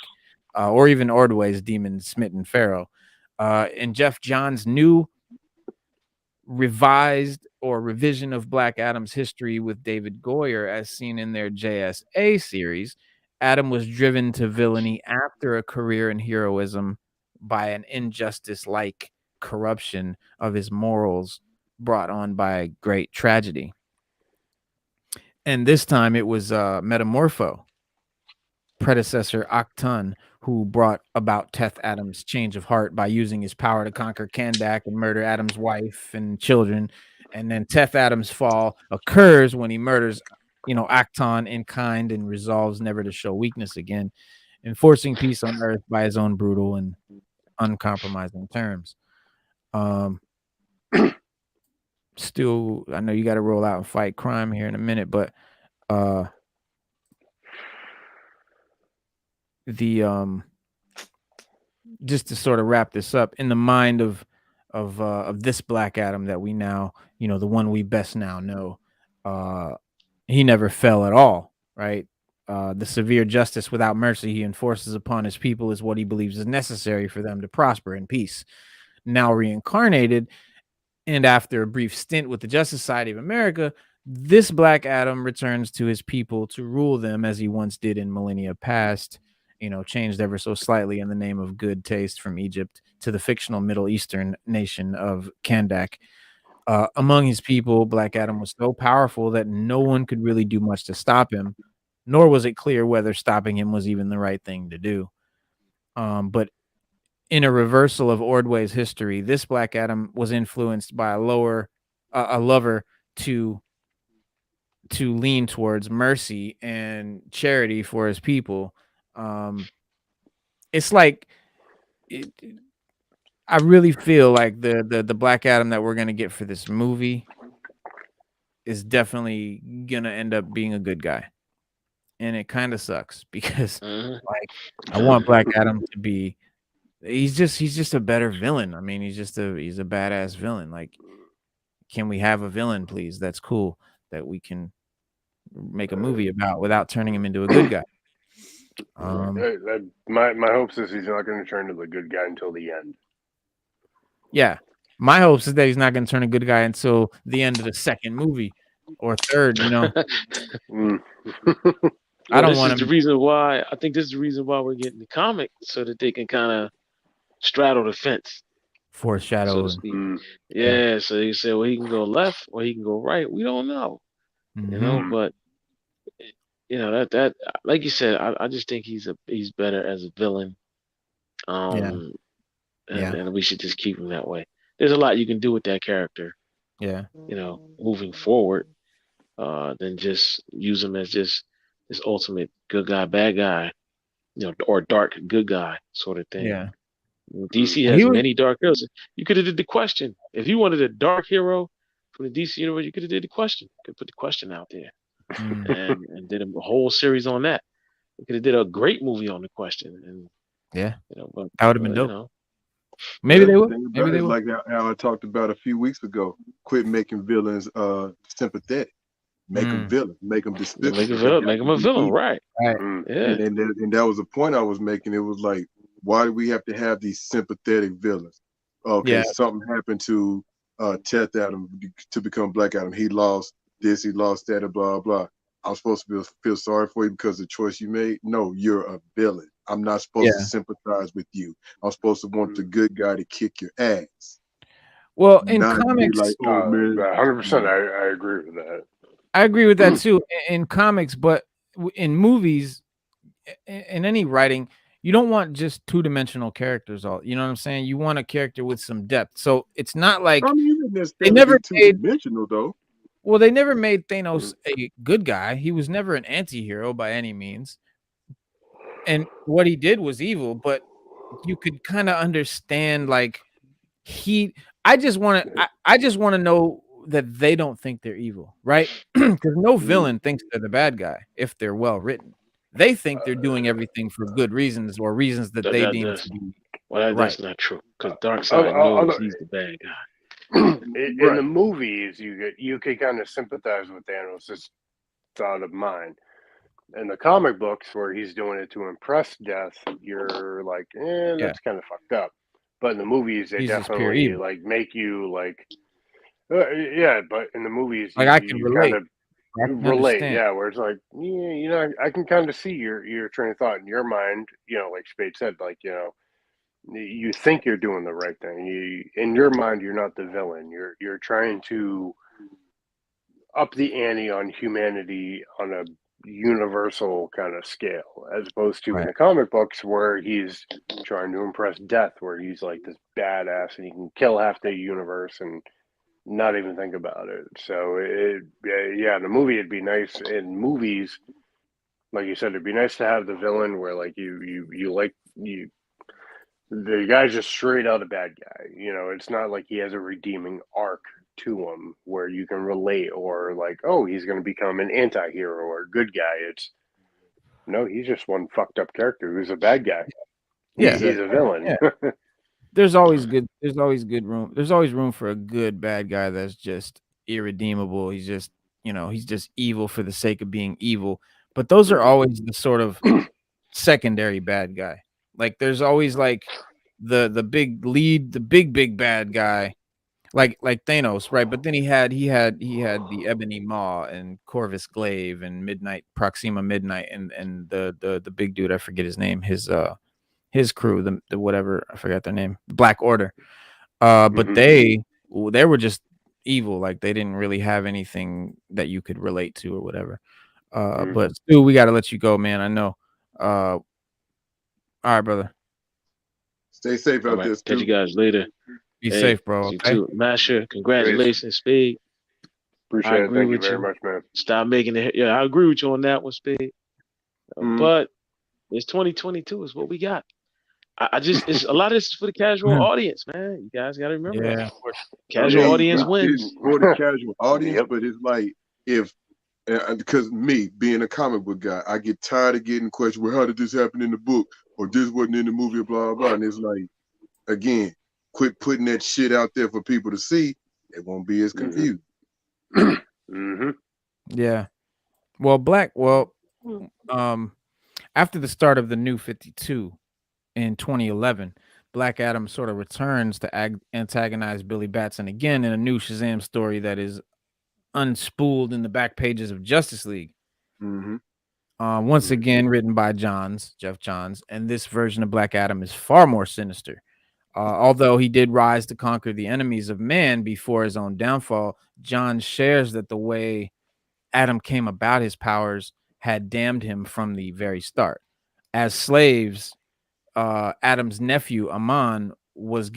or even Ordway's demon smitten Pharaoh. In Jeff Johns' new revised or revision of Black Adam's history with David Goyer, as seen in their JSA series, Adam was driven to villainy after a career in heroism by an injustice-like corruption of his morals brought on by great tragedy. And this time it was Metamorpho, predecessor Aktun, who brought about Teth Adam's change of heart by using his power to conquer Kandak and murder Adam's wife and children. And then Teth Adam's fall occurs when he murders, Acton in kind and resolves never to show weakness again, enforcing peace on Earth by his own brutal and uncompromising terms. Still, I know you got to roll out and fight crime here in a minute, but just to sort of wrap this up, in the mind of this Black Adam that we now, the one we best now know, he never fell at all, right? The severe justice without mercy he enforces upon his people is what he believes is necessary for them to prosper in peace. Now reincarnated, and after a brief stint with the Justice Society of America, this Black Adam returns to his people to rule them as he once did in millennia past, changed ever so slightly in the name of good taste from Egypt to the fictional Middle Eastern nation of Kandak. Among his people, Black Adam was so powerful that no one could really do much to stop him, nor was it clear whether stopping him was even the right thing to do. But in a reversal of Ordway's history, this Black Adam was influenced by a lover to lean towards mercy and charity for his people. It's like I really feel like the Black Adam that we're gonna get for this movie is definitely gonna end up being a good guy, and it kind of sucks because like I want Black Adam to be. He's just a better villain. I mean, he's a badass villain. Like, can we have a villain, please? That's cool that we can make a movie about without turning him into a good guy. My hopes is he's not going to turn into the good guy until the end. Yeah, my hopes is that he's not going to turn a good guy until the end of the second movie. or third. You know, Well, I don't this want is the him reason why I think this is the reason why we're getting the comic so that they can kind of straddle the fence, so to foreshadowed. speak. Yeah, so you say, well, he can go left or he can go right. We don't know, you know. But you know that like you said, I just think he's better as a villain. Yeah. And we should just keep him that way. There's a lot you can do with that character, Yeah. you know, moving forward, than just use him as just this ultimate good guy, bad guy, you know, or dark good guy sort of thing. Yeah. DC He has was many dark heroes. You could have did the Question. If you wanted a dark hero from the DC universe, you could have did the Question. You could put the Question out there and did a whole series on that. You could have did a great movie on the Question, and yeah, you know, but that would have been you dope. know, Maybe they The will. thing Maybe about it they is will. like Alan talked about a few weeks ago. Quit making villains sympathetic. Make them villains. Make them make despicable. They got him to a be villain, evil. right? Right. Yeah. And that was the point I was making. It was like, why do we have to have these sympathetic villains? Okay, Yeah. something happened to Teth Adam to become Black Adam. He lost this, he lost that, and blah blah. I'm supposed to feel sorry for you because of the choice you made. No, you're a villain. I'm not supposed to Yeah. sympathize with you. I'm supposed to want the good guy to kick your ass. Well, in Not be comics, like, oh man, 100%. I agree with that. I agree with that too. In comics, but in movies, in any writing, you don't want just two-dimensional characters. All you know what I'm saying. You want a character with some depth. So it's not like I mean, you didn't they necessarily never be made. two-dimensional though. Well, they never made Thanos a good guy. He was never an anti-hero by any means. And what he did was evil, but you could kind of understand like I just want to know that they don't think they're evil, right? Because no villain thinks they're the bad guy if they're well written. They think they're doing everything for good reasons or reasons that they deem to be right. That's not true because Darkseid knows he's the bad guy. In the movies, you could kind of sympathize with Thanos' thought of mine. In the comic books, where he's doing it to impress Death, you're like, that's kind of fucked up. But in the movies, they He's just pure definitely evil. like make you like, yeah. But in the movies, Like I can relate. kind of I can relate, understand. yeah. Where it's like, yeah, you know, I can kind of see your train of thought in your mind. You know, like Spade said, like you know, you think you're doing the right thing. In your mind, you're not the villain. You're trying to up the ante on humanity on a universal kind of scale, as opposed to in the comic books where he's trying to impress Death, where he's like this badass and he can kill half the universe and not even think about it. So yeah, in the movie it'd be nice. In movies, like you said, it'd be nice to have the villain where like the guy's just straight out a bad guy. You know, it's not like he has a redeeming arc to him where you can relate or like, oh, he's going to become an anti-hero or a good guy. It's no, he's just one fucked up character who's a bad guy. He's a villain. Yeah. There's always room. There's always room for a good bad guy that's just irredeemable. He's just, he's just evil for the sake of being evil. But those are always the sort of secondary bad guy. Like there's always like the big lead, the big bad guy, like Thanos, right? But then he had the Ebony Maw and Corvus Glaive and Proxima Midnight and the big dude, I forget his name, his crew, the whatever, I forgot their name, Black Order. But they were just evil, like they didn't really have anything that you could relate to or whatever. But Stu, we got to let you go, man. I know. All right, brother. Stay safe out there, Stu. Catch you guys later. Be safe, bro. You too. Masher, congratulations, Speed. Appreciate it. Thank you very much, man. Stop making it. Yeah, I agree with you on that one, Speed. But it's 2022 is what we got. It's a lot of this is for the casual audience, man. You guys got to remember that. Casual audience wins. It's for the casual audience, but it's like because me being a comic book guy, I get tired of getting questions. Well, how did this happen in the book, or this wasn't in the movie, blah blah. And it's like, again, quit putting that shit out there for people to see. It won't be as confused. Yeah. Well, after the start of the New 52 in 2011, Black Adam sort of returns to antagonize Billy Batson again in a new Shazam story that is unspooled in the back pages of Justice League. Mm-hmm. Once again, written by Jeff Johns, and this version of Black Adam is far more sinister. Although he did rise to conquer the enemies of man before his own downfall, John shares that the way Adam came about his powers had damned him from the very start. As slaves, Adam's nephew Aman was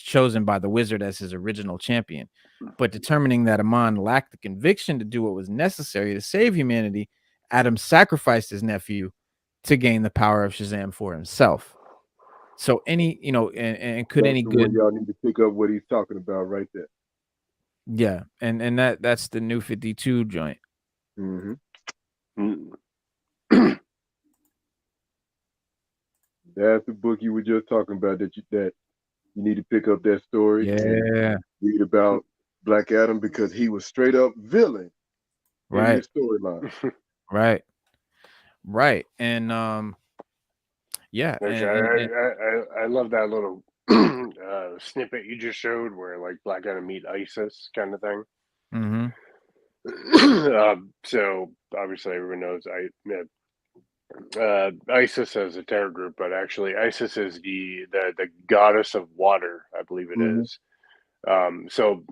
chosen by the wizard as his original champion. But determining that Aman lacked the conviction to do what was necessary to save humanity, Adam sacrificed his nephew to gain the power of Shazam for himself. So any, and could That's any the good, one y'all need to pick up what he's talking about right there. yeah, and that's the New 52 joint. Mm-hmm. That's the book you were just talking about that you need to pick up that story. Yeah, and read about Black Adam because he was straight up villain in his storyline. Right, and yeah, I love that little snippet you just showed where like Black Adam meet ISIS kind of thing. Mm-hmm. So obviously everyone knows ISIS as a terror group, but actually ISIS is the goddess of water, I believe it is. So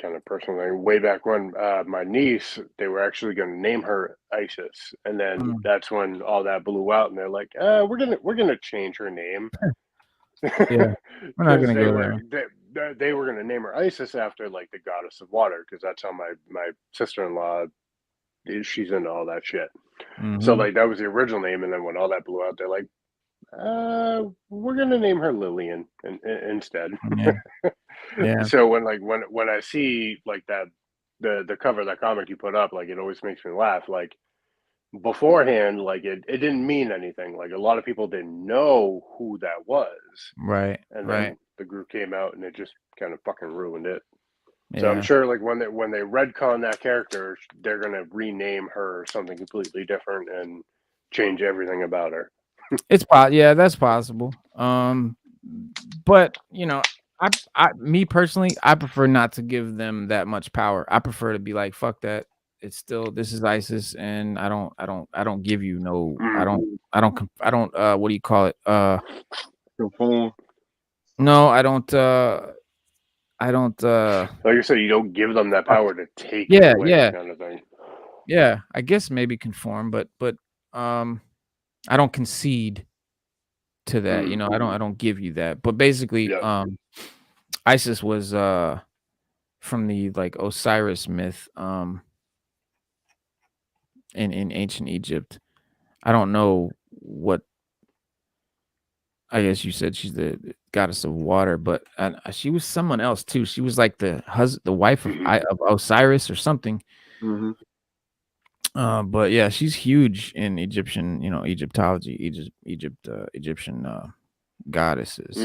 kind of personal thing, way back when my niece, they were actually going to name her Isis, and then that's when all that blew out, and they're like, we're gonna change her name. Yeah, we're not gonna go there. They were gonna name her Isis after like the goddess of water, because that's how my sister-in-law, she's into all that shit. So like that was the original name, and then when all that blew out, they're like, we're gonna name her Lillian instead. Yeah. So when I see like that the cover of that comic you put up, like it always makes me laugh. Like beforehand, like it didn't mean anything. Like a lot of people didn't know who that was. Right. And right. then the group came out and it just kind of fucking ruined it. Yeah. So I'm sure like when they retcon that character, they're gonna rename her something completely different and change everything about her. Yeah, that's possible. But me personally, I prefer not to give them that much power. I prefer to be like, fuck that. It's still, this is ISIS, and I don't give you no, I don't what do you call it? Conform. No, I don't like you said, you don't give them that power to take it away, kind of thing. Yeah, I guess maybe conform, but I don't concede to that. I don't give you that. But basically, ISIS was from the like Osiris myth in ancient Egypt. I don't know what, I guess you said she's the goddess of water, but she was someone else too. She was like the wife of Osiris or something. But yeah, she's huge in Egyptian, Egyptology, Egyptian goddesses.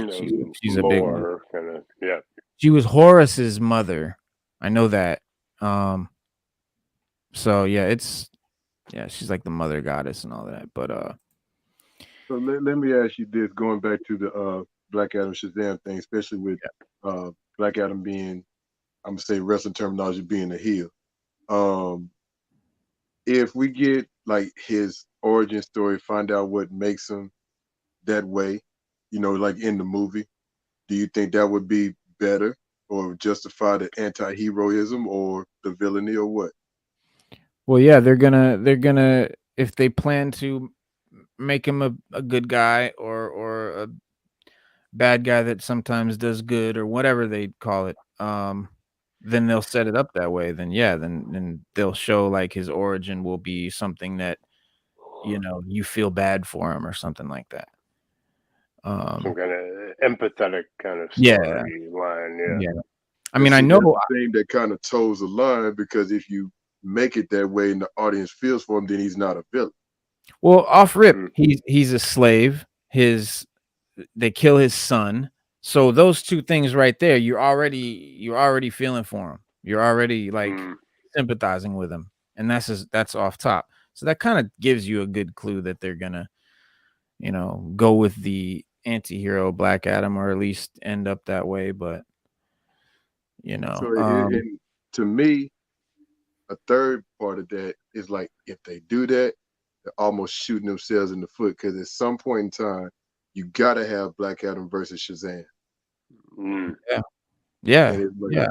She's a big one. Kind of, yeah. She was Horus's mother. I know that. So yeah, she's like the mother goddess and all that. But so let me ask you this, going back to the Black Adam Shazam thing, especially with Black Adam being, I'm gonna say wrestling terminology, being a heel. If we get like his origin story, find out what makes him that way, like in the movie, do you think that would be better or justify the anti-heroism or the villainy or what? Well, yeah, they're gonna if they plan to make him a good guy or a bad guy that sometimes does good or whatever they call it, then they'll set it up that way. Then they'll show like his origin will be something that you feel bad for him or something like that. Some kind of empathetic kind of storyline. Yeah. I mean, I know that's the thing that kind of toes the line, because if you make it that way and the audience feels for him, then he's not a villain. Well, off rip, he's a slave. They kill his son. So those two things right there, you're already feeling for him. You're already like sympathizing with him, and that's off top. So that kind of gives you a good clue that they're gonna, go with the anti-hero Black Adam, or at least end up that way. But so to me, a third part of that is like if they do that, they're almost shooting themselves in the foot because at some point in time, you gotta have Black Adam versus Shazam. Yeah, and it's like, yeah.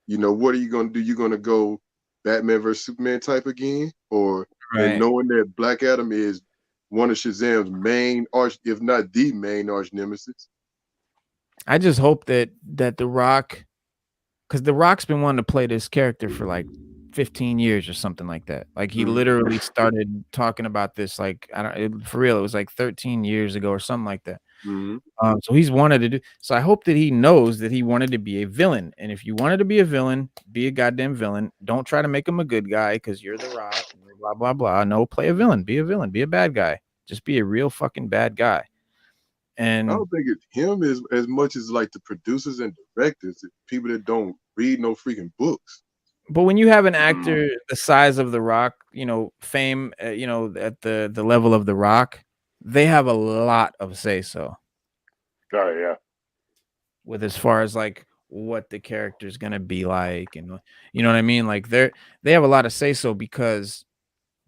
You know, what are you gonna do? You gonna go Batman versus Superman type again, or and Right. knowing that Black Adam is one of Shazam's main arch, if not the main arch nemesis. I just hope that The Rock, because The Rock's been wanting to play this character for like 15 years or something like that. Like he literally started talking about this like for real. It was like 13 years ago or something like that. So he's wanted to do. So I hope that he knows that he wanted to be a villain. And if you wanted to be a villain, be a goddamn villain. Don't try to make him a good guy because you're The Rock. Blah blah blah. No, play a villain. Be a villain. Be a bad guy. Just be a real fucking bad guy. And I don't think it's him as much as like the producers and directors, people that don't read no freaking books. but when you have an actor the size of The Rock, fame, at the level of The Rock, they have a lot of say so. Oh yeah. With as far as like what the character's gonna be like, and you know what I mean? Like they have a lot of say so because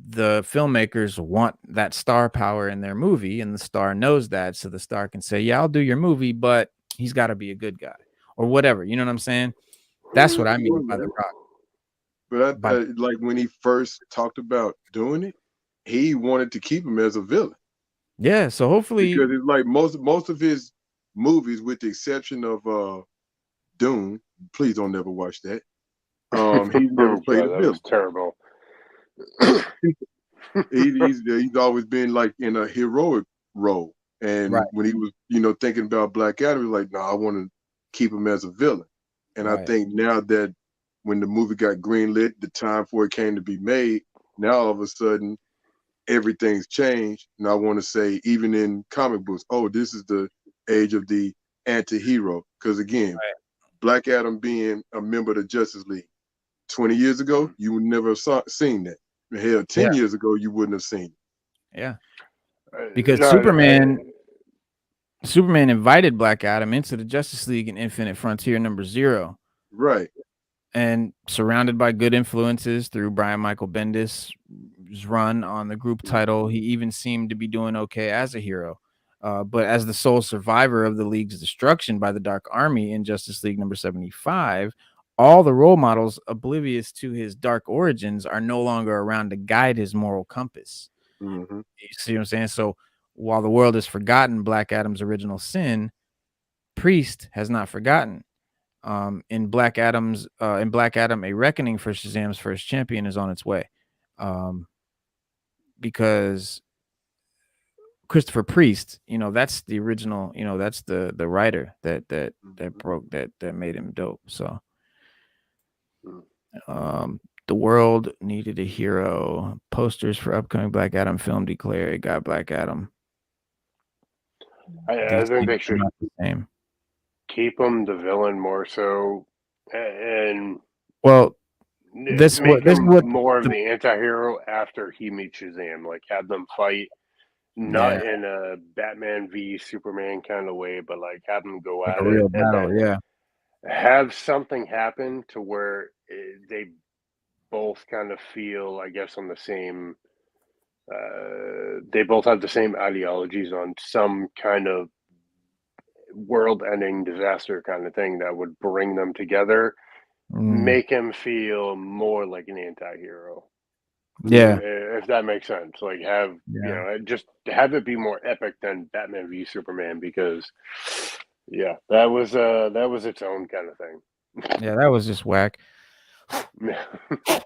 the filmmakers want that star power in their movie, and the star knows that, so the star can say, "Yeah, I'll do your movie, but he's got to be a good guy," or whatever. You know what I'm saying? That's what I mean by The Rock. But like when he first talked about doing it, he wanted to keep him as a villain. Yeah, so hopefully, because it's like most of his movies, with the exception of Dune. Please don't never watch that. He's never played a villain. Was terrible. he's always been like in a heroic role, and when he was thinking about Black Adam, he was like, no, I want to keep him as a villain. And I think now that when the movie got greenlit, the time for it came to be made, now all of a sudden everything's changed. And I want to say, even in comic books, oh, this is the age of the anti-hero. Because again, Black Adam being a member of the Justice League 20 years ago, you would never have seen that. Hell, 10 years ago, you wouldn't have seen it. Yeah. Because Superman invited Black Adam into the Justice League in Infinite Frontier #0. Right. And surrounded by good influences through Brian Michael Bendis' run on the group title, he even seemed to be doing okay as a hero. But as the sole survivor of the League's destruction by the Dark Army in Justice League #75, all the role models oblivious to his dark origins are no longer around to guide his moral compass. You see what I'm saying? So while the world has forgotten Black Adam's original sin, Priest has not forgotten. In Black Adam, a reckoning for Shazam's first champion is on its way. Because Christopher Priest, that's the original, that's the writer that made him dope. So the world needed a hero. Posters for upcoming Black Adam film declare it got Black Adam. I think they should keep him the villain more so, and this make is him what more of the anti-hero after he meets Shazam. Like have them fight, not in a Batman v Superman kind of way, but like have them go like at a it, real battle. have something happen to where they both kind of feel, I guess, on the same. They both have the same ideologies on some kind of world-ending disaster kind of thing that would bring them together, make him feel more like an anti-hero. If that makes sense. Like just have it be more epic than Batman v Superman, because that was its own kind of thing. That was just whack. That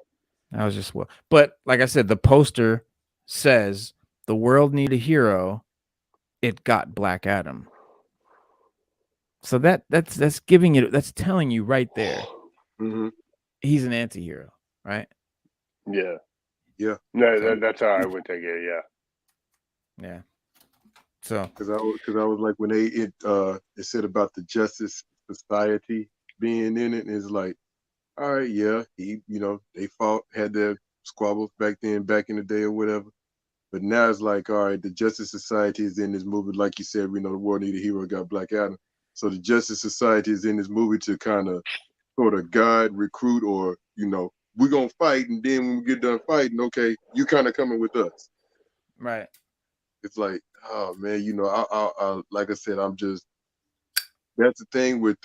was just but like I said, the poster says the world need a hero, it got Black Adam. So that's giving it, that's telling you right there. He's an anti-hero, right? Yeah. No, that's how I would take it. Yeah. So because I was like, when it said about the Justice Society being in it, and it's like, all right, they had their squabbles back in the day or whatever. But now it's like, all right, the Justice Society is in this movie. Like you said, the world need a hero, got Black Adam. So the Justice Society is in this movie to kind of sort of guide, recruit, or we're gonna fight, and then when we get done fighting, okay, you kind of coming with us. Right. It's like, oh man, I like I said, that's the thing with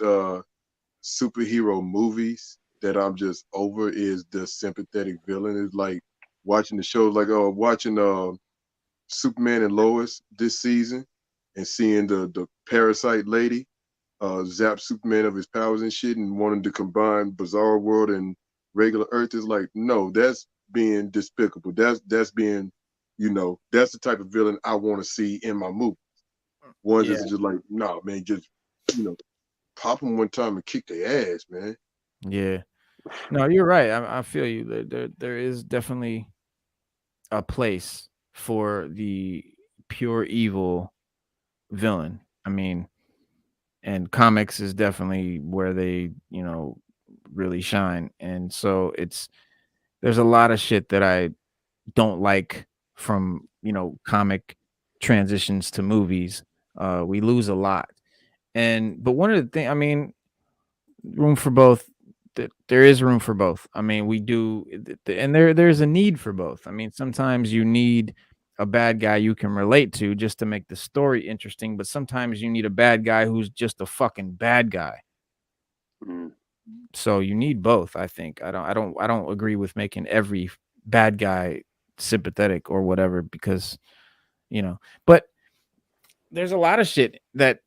superhero movies that I'm just over is the sympathetic villain. Is like watching the shows, like watching Superman and Lois this season, and seeing the parasite lady zap Superman of his powers and shit, and wanting to combine Bizarre World and regular Earth. Is like, no, that's being despicable. That's being, that's the type of villain I want to see in my movie. Ones that's just like, nah, man, just pop them one time and kick their ass, man. Yeah. No, you're right. I feel you. There is definitely a place for the pure evil villain. I mean, and comics is definitely where they, really shine. And so there's a lot of shit that I don't like from, comic transitions to movies. We lose a lot. But one of the things, I mean, room for both. There is room for both. I mean, we do, and there's a need for both. I mean, sometimes you need a bad guy you can relate to just to make the story interesting, but sometimes you need a bad guy who's just a fucking bad guy. So you need both. I think. I don't agree with making every bad guy sympathetic or whatever, because but there's a lot of shit that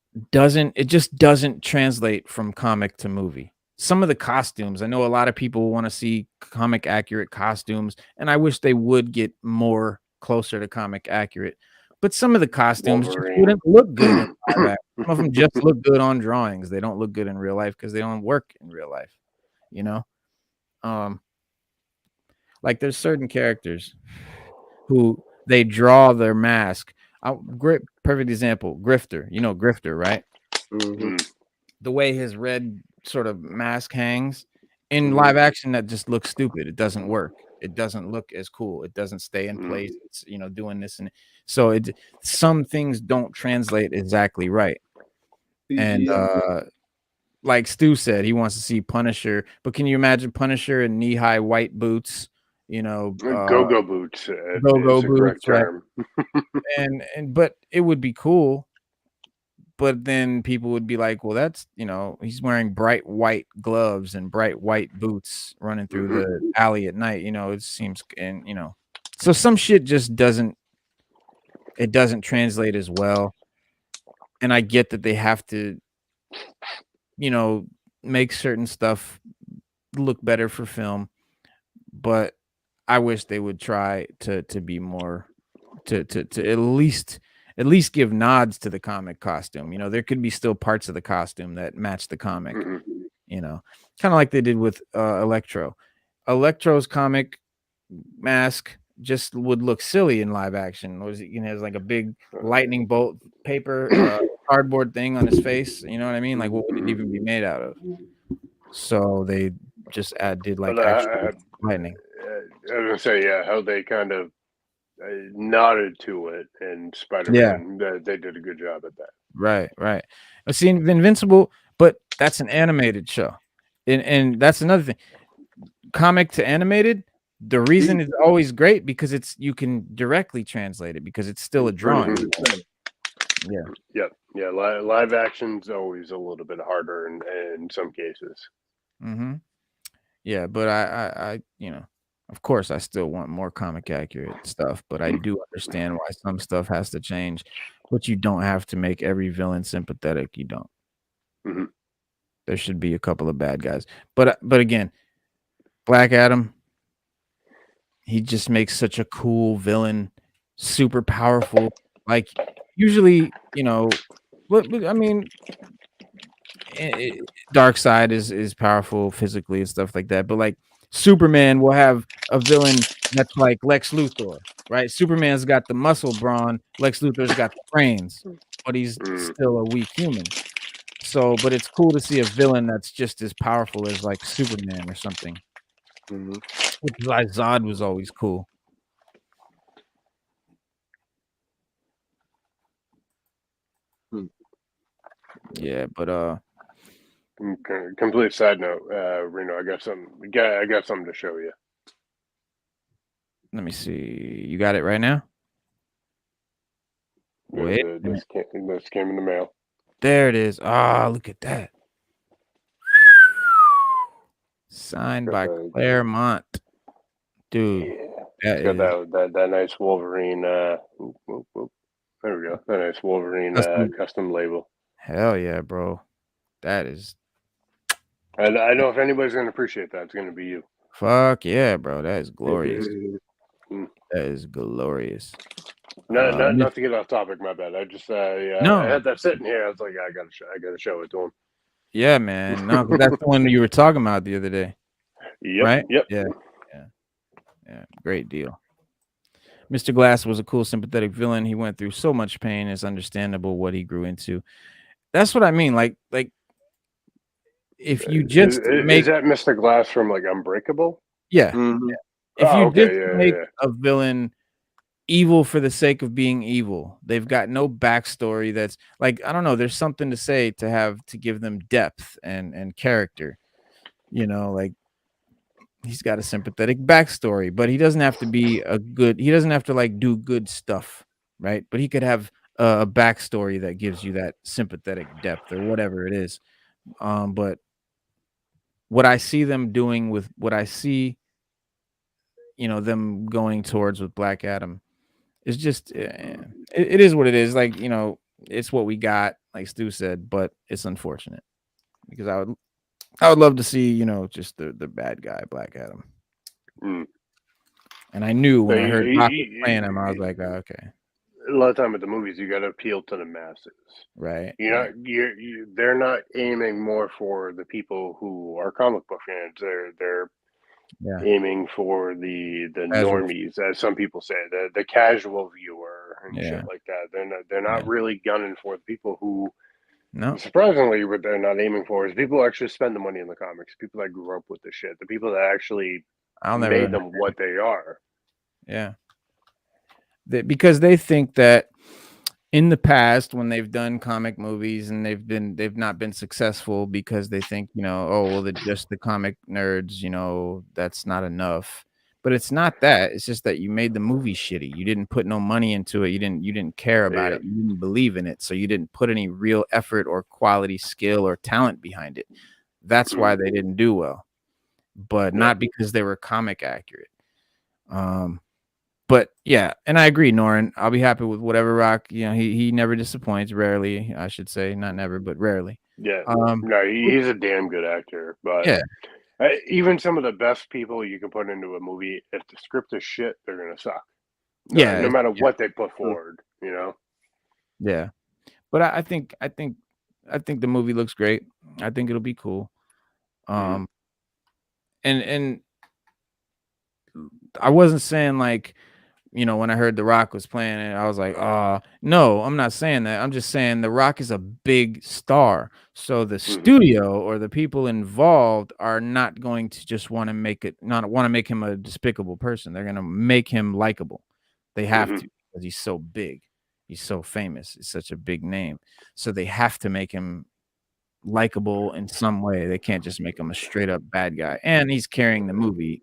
just doesn't translate from comic to movie. Some of the costumes, I know a lot of people want to see comic accurate costumes, and I wish they would get more closer to comic accurate. But some of the costumes just wouldn't look good in live action. Some of them just look good on drawings. They don't look good in real life because they don't work in real life. Like there's certain characters who they draw their mask. Great, perfect example, Grifter. Grifter, right? Mm-hmm. The way his red sort of mask hangs in live action, that just looks stupid. It doesn't work. It doesn't look as cool. It doesn't stay in place. It's doing this, and so some things don't translate exactly right. And like Stu said, he wants to see Punisher, but can you imagine Punisher in knee-high white boots? Go-go boots. Go-go Is the boots, correct right? term. But it would be cool. But then people would be like, well, that's, he's wearing bright white gloves and bright white boots running through the alley at night. It seems, and, so some shit just doesn't translate as well. And I get that they have to, make certain stuff look better for film, but I wish they would try to be more, to at least give nods to the comic costume. There could be still parts of the costume that match the comic, kind of like they did with Electro. Electro's comic mask just would look silly in live action. He has like a big lightning bolt paper cardboard thing on his face. You know what I mean? Like, what would it even be made out of? So they just did like actual lightning. I was gonna say, how they kind of nodded to it in Spider-Man. They did a good job at that. Right. I've seen Invincible, but that's an animated show, and that's another thing. Comic to animated, the reason it's always great because you can directly translate it because it's still a drawing. Yeah. Live action's always a little bit harder in some cases. Yeah, but I of course I still want more comic accurate stuff, but I do understand why some stuff has to change. But you don't have to make every villain sympathetic. You don't. There should be a couple of bad guys, but again, Black Adam, he just makes such a cool villain, super powerful. Like usually, I mean, Darkseid is powerful physically and stuff like that, but like Superman will have a villain that's like Lex Luthor, right? Superman's got the muscle brawn, Lex Luthor's got the brains, but he's still a weak human. So, but it's cool to see a villain that's just as powerful as like Superman or something. Which is why Zod was always cool. Yeah, but Complete side note, Reno. I got something to show you. Let me see. You got it right now? Wait. This came in the mail. There it is. Ah, look at that. Signed by Claremont. Dude. Yeah. It's got that nice Wolverine. There we go. That nice Wolverine custom label. Hell yeah, bro. That is. And I know if anybody's going to appreciate that, it's going to be you. Fuck yeah, bro. That is glorious. That is glorious. Not to get off topic, my bad. I just I had that sitting here. I was like, I gotta show it to him. Yeah, man. No, that's the one you were talking about the other day. Yep. Right? Yep. Yeah. Great deal. Mr. Glass was a cool, sympathetic villain. He went through so much pain. It's understandable what he grew into. That's what I mean. Like if you just is that Mr. Glass from like Unbreakable? Yeah. Mm-hmm. Yeah. If you make a villain evil for the sake of being evil, they've got no backstory. That's like, I don't know. There's something to say to give them depth and character. You know, like he's got a sympathetic backstory, but he doesn't have to be he doesn't have to like do good stuff, right? But he could have a backstory that gives you that sympathetic depth or whatever it is. But what I see them doing with what I see, them going towards with Black Adam is just, it is what it is. Like, it's what we got, like Stu said, but it's unfortunate because I would love to see, just the bad guy, Black Adam. And I knew when I heard Rock was playing him, I was like, oh, okay. A lot of time at the movies, you got to appeal to the masses, right? They're not aiming more for the people who are comic book fans. They're aiming for the normies, as some people say, the casual viewer and shit like that. They're not really gunning for the people who. No. Surprisingly, what they're not aiming for is people who actually spend the money in the comics, people that grew up with the shit, the people that actually made them what they are. Yeah. Because they think that in the past, when they've done comic movies and they've not been successful because they think, just the comic nerds, that's not enough. But it's not that. It's just that you made the movie shitty. You didn't put no money into it. You didn't care about it. You didn't believe in it. So you didn't put any real effort or quality skill or talent behind it. That's why they didn't do well. But not because they were comic accurate. But yeah, and I agree, Norin. I'll be happy with whatever Rock. He never disappoints. Rarely, I should say, not never, but rarely. Yeah. No, he's a damn good actor. But even some of the best people you can put into a movie, if the script is shit, they're gonna suck. No matter what they put forward, Yeah, but I think the movie looks great. I think it'll be cool. And I wasn't saying like, when I heard The Rock was playing it, I was like, no, I'm not saying that. I'm just saying The Rock is a big star. So the studio or the people involved are not going to just want to make him a despicable person. They're going to make him likable. They have to, because he's so big. He's so famous. It's such a big name. So they have to make him likable in some way. They can't just make him a straight up bad guy. And he's carrying the movie.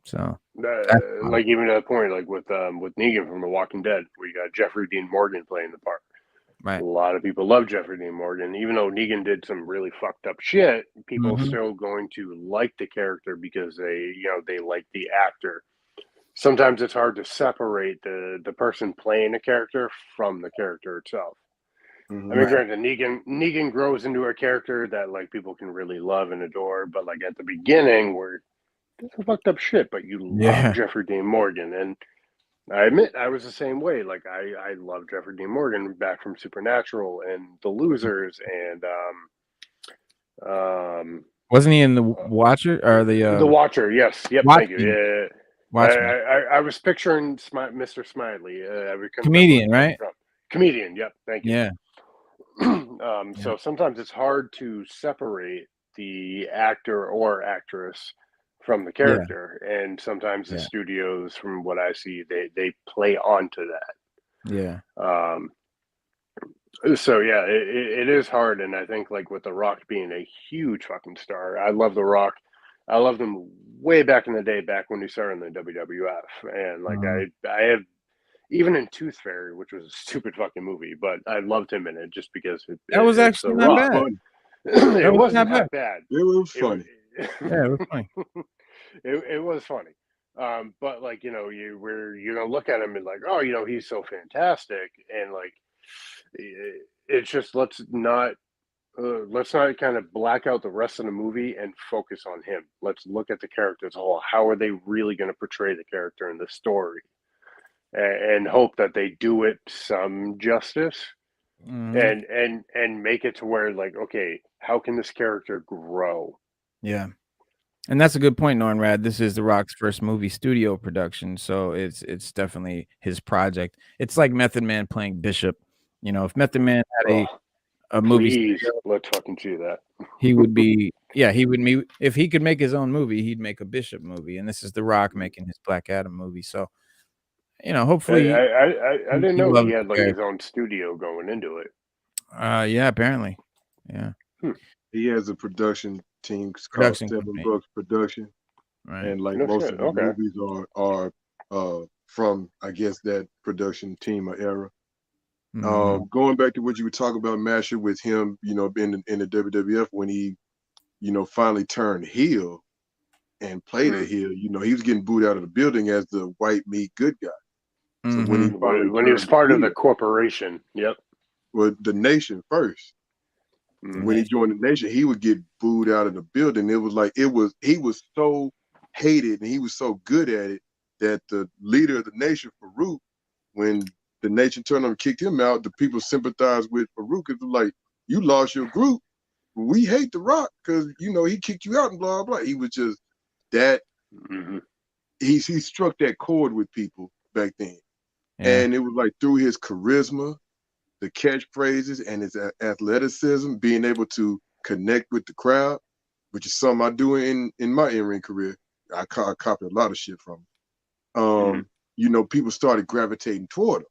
So like even to the point, like with Negan from The Walking Dead, where you got Jeffrey Dean Morgan playing the part. Right. A lot of people love Jeffrey Dean Morgan, even though Negan did some really fucked up shit. People are still going to like the character because they like the actor. Sometimes it's hard to separate the person playing a character from the character itself. I mean, granted, Negan grows into a character that like people can really love and adore, but like at the beginning, where it's fucked up shit, but you love Jeffrey Dean Morgan, and I admit I was the same way. Like I love Jeffrey Dean Morgan back from Supernatural and The Losers, and wasn't he in The Watcher or The Watcher? Yes, yep. Watching. Thank you. Yeah. I was picturing Mr. Smiley. Comedian, right? Comedian. Yep. Thank you. Yeah. So sometimes it's hard to separate the actor or actress from the character, and sometimes the studios, from what I see, they play onto that. So yeah, it is hard, and I think like with The Rock being a huge fucking star, I love The Rock. I loved him way back in the day, back when he started in the WWF, and like I have even in Tooth Fairy, which was a stupid fucking movie, but I loved him in it just because That was it's The actually not Rock. bad. It That was wasn't not that bad. bad. It was funny. Yeah, it was funny. It was funny. But like, you know, you're gonna look at him and like, oh, you know, he's so fantastic, and like, it's just let's not kind of black out the rest of the movie and focus on him. Let's look at the character as a whole. How are they really going to portray the character in the story, and hope that they do it some justice, and make it to where like, okay, how can this character grow? Yeah. And that's a good point, Nornrad. This is The Rock's first movie studio production, so it's definitely his project. It's like Method Man playing Bishop. You know, if Method Man had a movie Please, studio, let's fucking see that. he would be he would be if he could make his own movie, he'd make a Bishop movie, and this is The Rock making his Black Adam movie. So, you know, hopefully I didn't know he loves had the like his own studio going into it. yeah, apparently. Yeah. He has a production team called Production Seven company. Bucks Production, Right. and like No most shit, of the okay. movies are from, I guess, that production team or era. Going back to what you were talking about, Masher, with him, you know, being in the WWF when he, you know, finally turned heel and played a heel. You know, he was getting booed out of the building as the white meat good guy. So when he finally When he was turned part of the heel, corporation, yep. well, the Nation first. When he joined the Nation, he would get booed out of the building. It was like he was so hated and he was so good at it that the leader of the Nation, Farouk, when the Nation turned on and kicked him out, the people sympathized with Farouk. It's like, you lost your group. We hate The Rock because, you know, he kicked you out and blah, blah. He was just that. He struck that chord with people back then. Yeah. And it was like through his charisma, the catchphrases, and his athleticism, being able to connect with the crowd, which is something I do in my in-ring career. I copied a lot of shit from him. You know, people started gravitating toward him.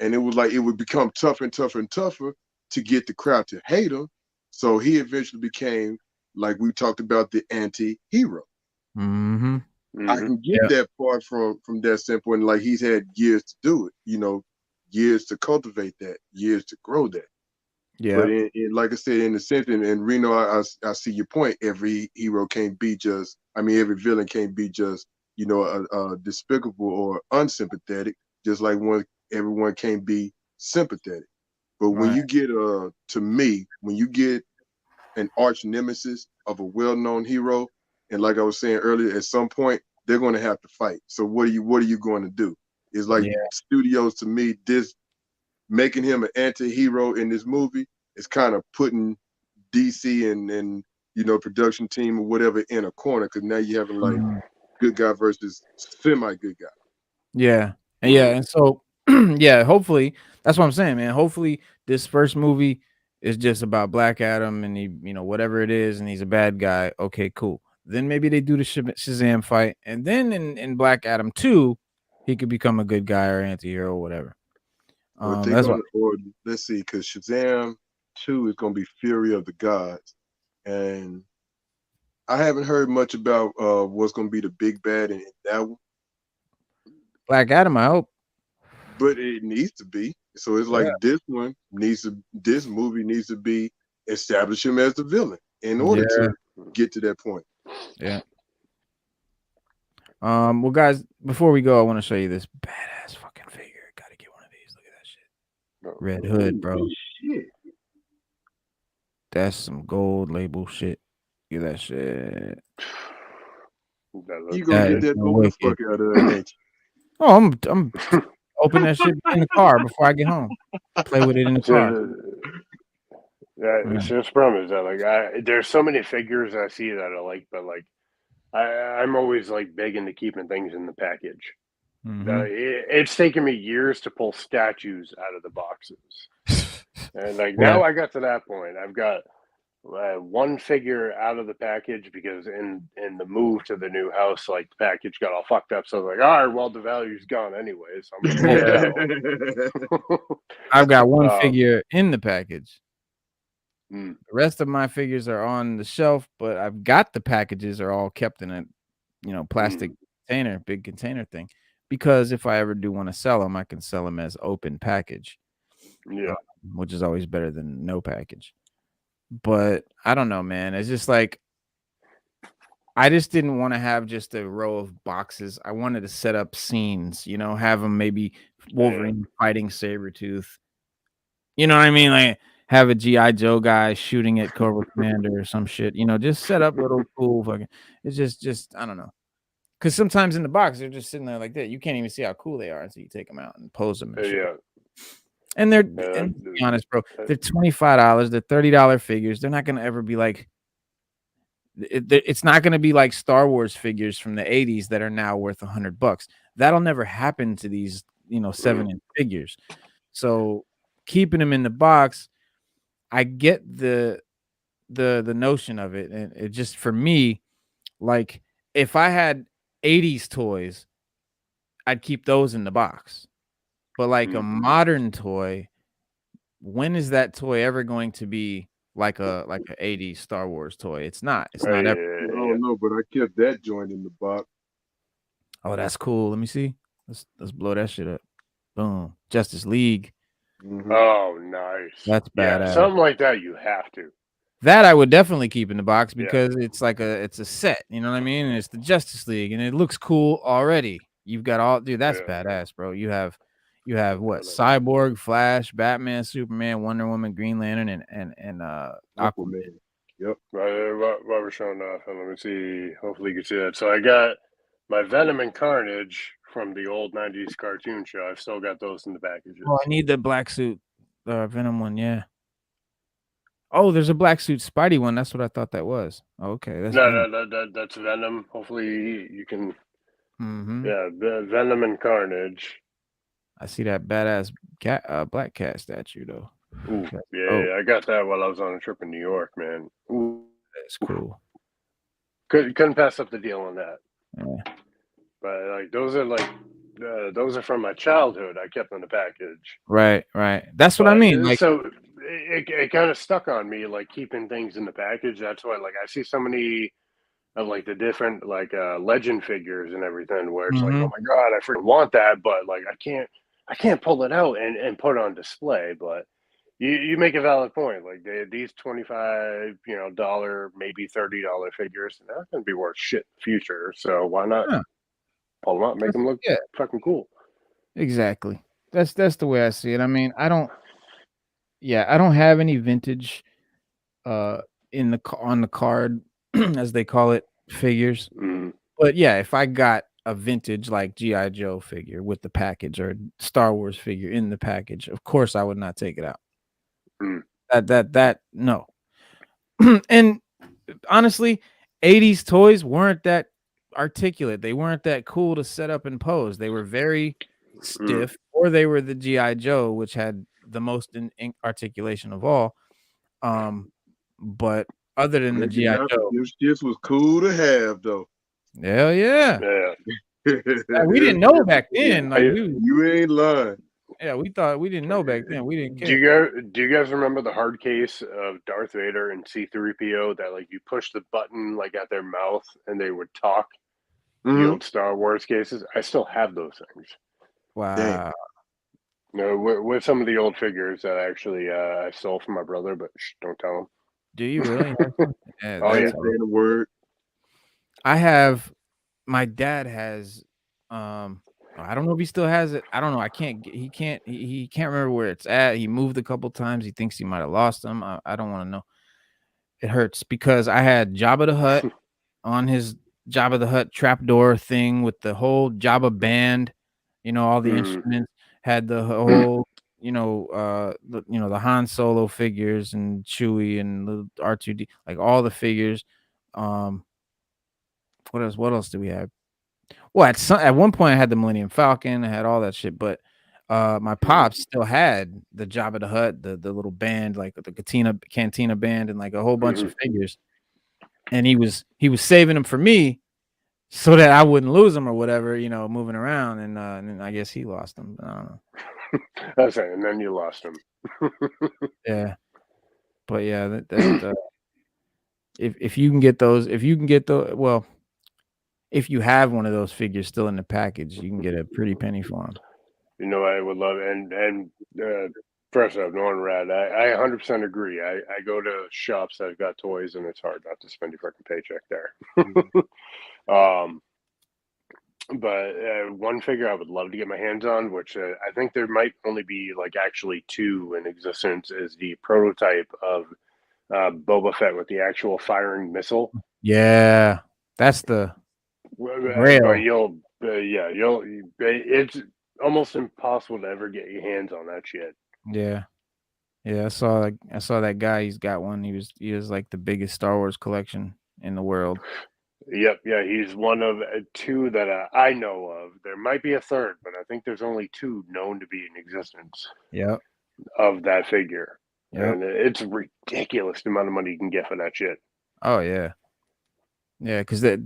And it was like it would become tougher and tougher and tougher to get the crowd to hate him. So he eventually became, like we talked about, the anti-hero. I can get that part from that standpoint. Like, he's had years to do it, you know, years to cultivate that, years to grow that. Yeah. But like I said, in the sense, and Reno, I see your point. Every hero can't be just, every villain can't be just, you know, despicable or unsympathetic, just like everyone can't be sympathetic. But when you get, to me, when you get an arch nemesis of a well-known hero, and like I was saying earlier, at some point they're going to have to fight. So what are you going to do? It's like studios, to me, this making him an anti-hero in this movie is kind of putting DC and you know, production team or whatever in a corner, because now you're having like good guy versus semi-good guy. Yeah. And so yeah, hopefully that's what I'm saying, man. Hopefully this first movie is just about Black Adam and he, you know, whatever it is, and he's a bad guy. Okay, cool. Then maybe they do the Shazam fight, and then in Black Adam 2, he could become a good guy or anti-hero or whatever. That's what. Let's see, because Shazam 2 is going to be Fury of the Gods, and I haven't heard much about what's going to be the big bad in that one. Black Adam, I hope. But it needs to be. So it's like this movie needs to be establish him as the villain in order to get to that point. Yeah. Well, guys, before we go, I want to show you this badass fucking figure. Gotta get one of these. Look at that shit. Red Hood, bro. Shit. That's some gold label shit. Look at that shit. You gonna get that old fuck out of there, ain't you? Oh, I'm open that shit in the car before I get home. Play with it in the car. It's just problem is that like there's so many figures I see that I like, but like I'm always like big into keeping things in the package. It's taken me years to pull statues out of the boxes, and like now I got to that point. I've got one figure out of the package because in the move to the new house, like the package got all fucked up. So I was like, all right, well the value's gone anyways. So I'm gonna pull it out. I've got one figure in the package. The rest of my figures are on the shelf, but I've got the packages are all kept in a plastic container, big container thing. Because if I ever do want to sell them, I can sell them as open package. Yeah. Which is always better than no package. But I don't know, man. It's just like I just didn't want to have just a row of boxes. I wanted to set up scenes, have them maybe Wolverine fighting Sabretooth. You know what I mean? Like have a G.I. Joe guy shooting at Cobra Commander or some shit. Just set up little cool fucking. It's just I don't know. Because sometimes in the box they're just sitting there like that. You can't even see how cool they are until you take them out and pose them. And shit. And they're, and to be honest, bro, they're $25. They're $30 figures. They're not gonna ever be like. It's not gonna be like Star Wars figures from the '80s that are now worth $100. That'll never happen to these, 7-inch figures. So keeping them in the box, I get the notion of it, and it just for me, like if I had '80s toys, I'd keep those in the box. But like a modern toy, when is that toy ever going to be like a '80s Star Wars toy? It's not. It's not ever. I don't know, but I kept that joint in the box. Oh, that's cool. Let me see. Let's blow that shit up. Boom. Justice League. Oh, nice. That's badass. Something like that you have to. That I would definitely keep in the box because it's like it's a set, you know what I mean? And it's the Justice League and it looks cool already. You've got all that's badass, bro. You have what? Cyborg, Flash, Batman, Superman, Wonder Woman, Green Lantern, and Aquaman. Yep. While we're showing off, let me see. Hopefully you can see that. So I got my Venom and Carnage from the old 90s cartoon show. I've still got those in the packages. Oh, I need the black suit Venom one, yeah. Oh, there's a black suit Spidey one. That's what I thought that was. Okay, that's that's Venom. Hopefully you can. Mm-hmm. Yeah, Venom and Carnage. I see that badass black cat statue though. Ooh, yeah, I got that while I was on a trip in New York, man. Ooh, that's cool. Couldn't pass up the deal on that. Yeah. But like those are from my childhood. I kept in the package. Right. That's what I mean. Like, so it kind of stuck on me, like keeping things in the package. That's why, like, I see so many of like the different like legend figures and everything, where it's like, oh my god, I freaking want that, but like I can't pull it out and put it on display. But you make a valid point. Like these $25, maybe $30 figures, they're not going to be worth shit in the future. So why not pull them out, make them look fucking cool? Exactly. That's the way I see it. I mean, I don't have any vintage on the card as they call it figures. But yeah, if I got a vintage like G.I. Joe figure with the package or Star Wars figure in the package, of course I would not take it out. That no. And honestly, 80s toys weren't that articulate. They weren't that cool to set up and pose. They were very stiff, or they were the G.I. Joe, which had the most in articulation of all. But other than the G.I. Joe, this was cool to have, though. Hell yeah. We didn't know back then. Like you ain't lying. Yeah, we didn't know back then. We didn't care. Do you guys remember the hard case of Darth Vader and C-3PO that like you push the button like at their mouth and they would talk? The old Star Wars cases. I still have those things. Wow. No, with some of the old figures that actually I stole from my brother, but don't tell him. Do you really? Yeah, the word. I have. My dad has. I don't know if he still has it. I don't know. He can't remember where it's at. He moved a couple times. He thinks he might have lost them. I don't want to know. It hurts because I had Jabba the Hutt on his Jabba the Hutt trapdoor thing with the whole Jabba band. All the instruments. Had the whole, the Han Solo figures and Chewie and the R2D, like all the figures. What else do we have? Well, at one point I had the Millennium Falcon. I had all that shit, but my pops still had the Jabba the Hutt, the little band, like the Cantina band, and like a whole bunch of figures. And he was saving them for me so that I wouldn't lose them or whatever, moving around. And then I guess he lost them. I don't know. That's it. And then you lost him. Yeah. But yeah, if you can get those, if you have one of those figures still in the package, you can get a pretty penny for them. You know, I would love it. And first off, Norman Rad, I 100% agree. I go to shops that have got toys, and it's hard not to spend your fucking paycheck there. But one figure I would love to get my hands on, which I think there might only be like actually 2 in existence, is the prototype of Boba Fett with the actual firing missile. Yeah, that's the grail. It's almost impossible to ever get your hands on that shit. Yeah. I saw that guy. He's got one. He has like the biggest Star Wars collection in the world. Yep. Yeah, he's one of 2 that I know of. There might be a third, but I think there's only 2 known to be in existence. Yep. Of that figure. Yep. And it's a ridiculous amount of money you can get for that shit. Oh yeah. Yeah, because they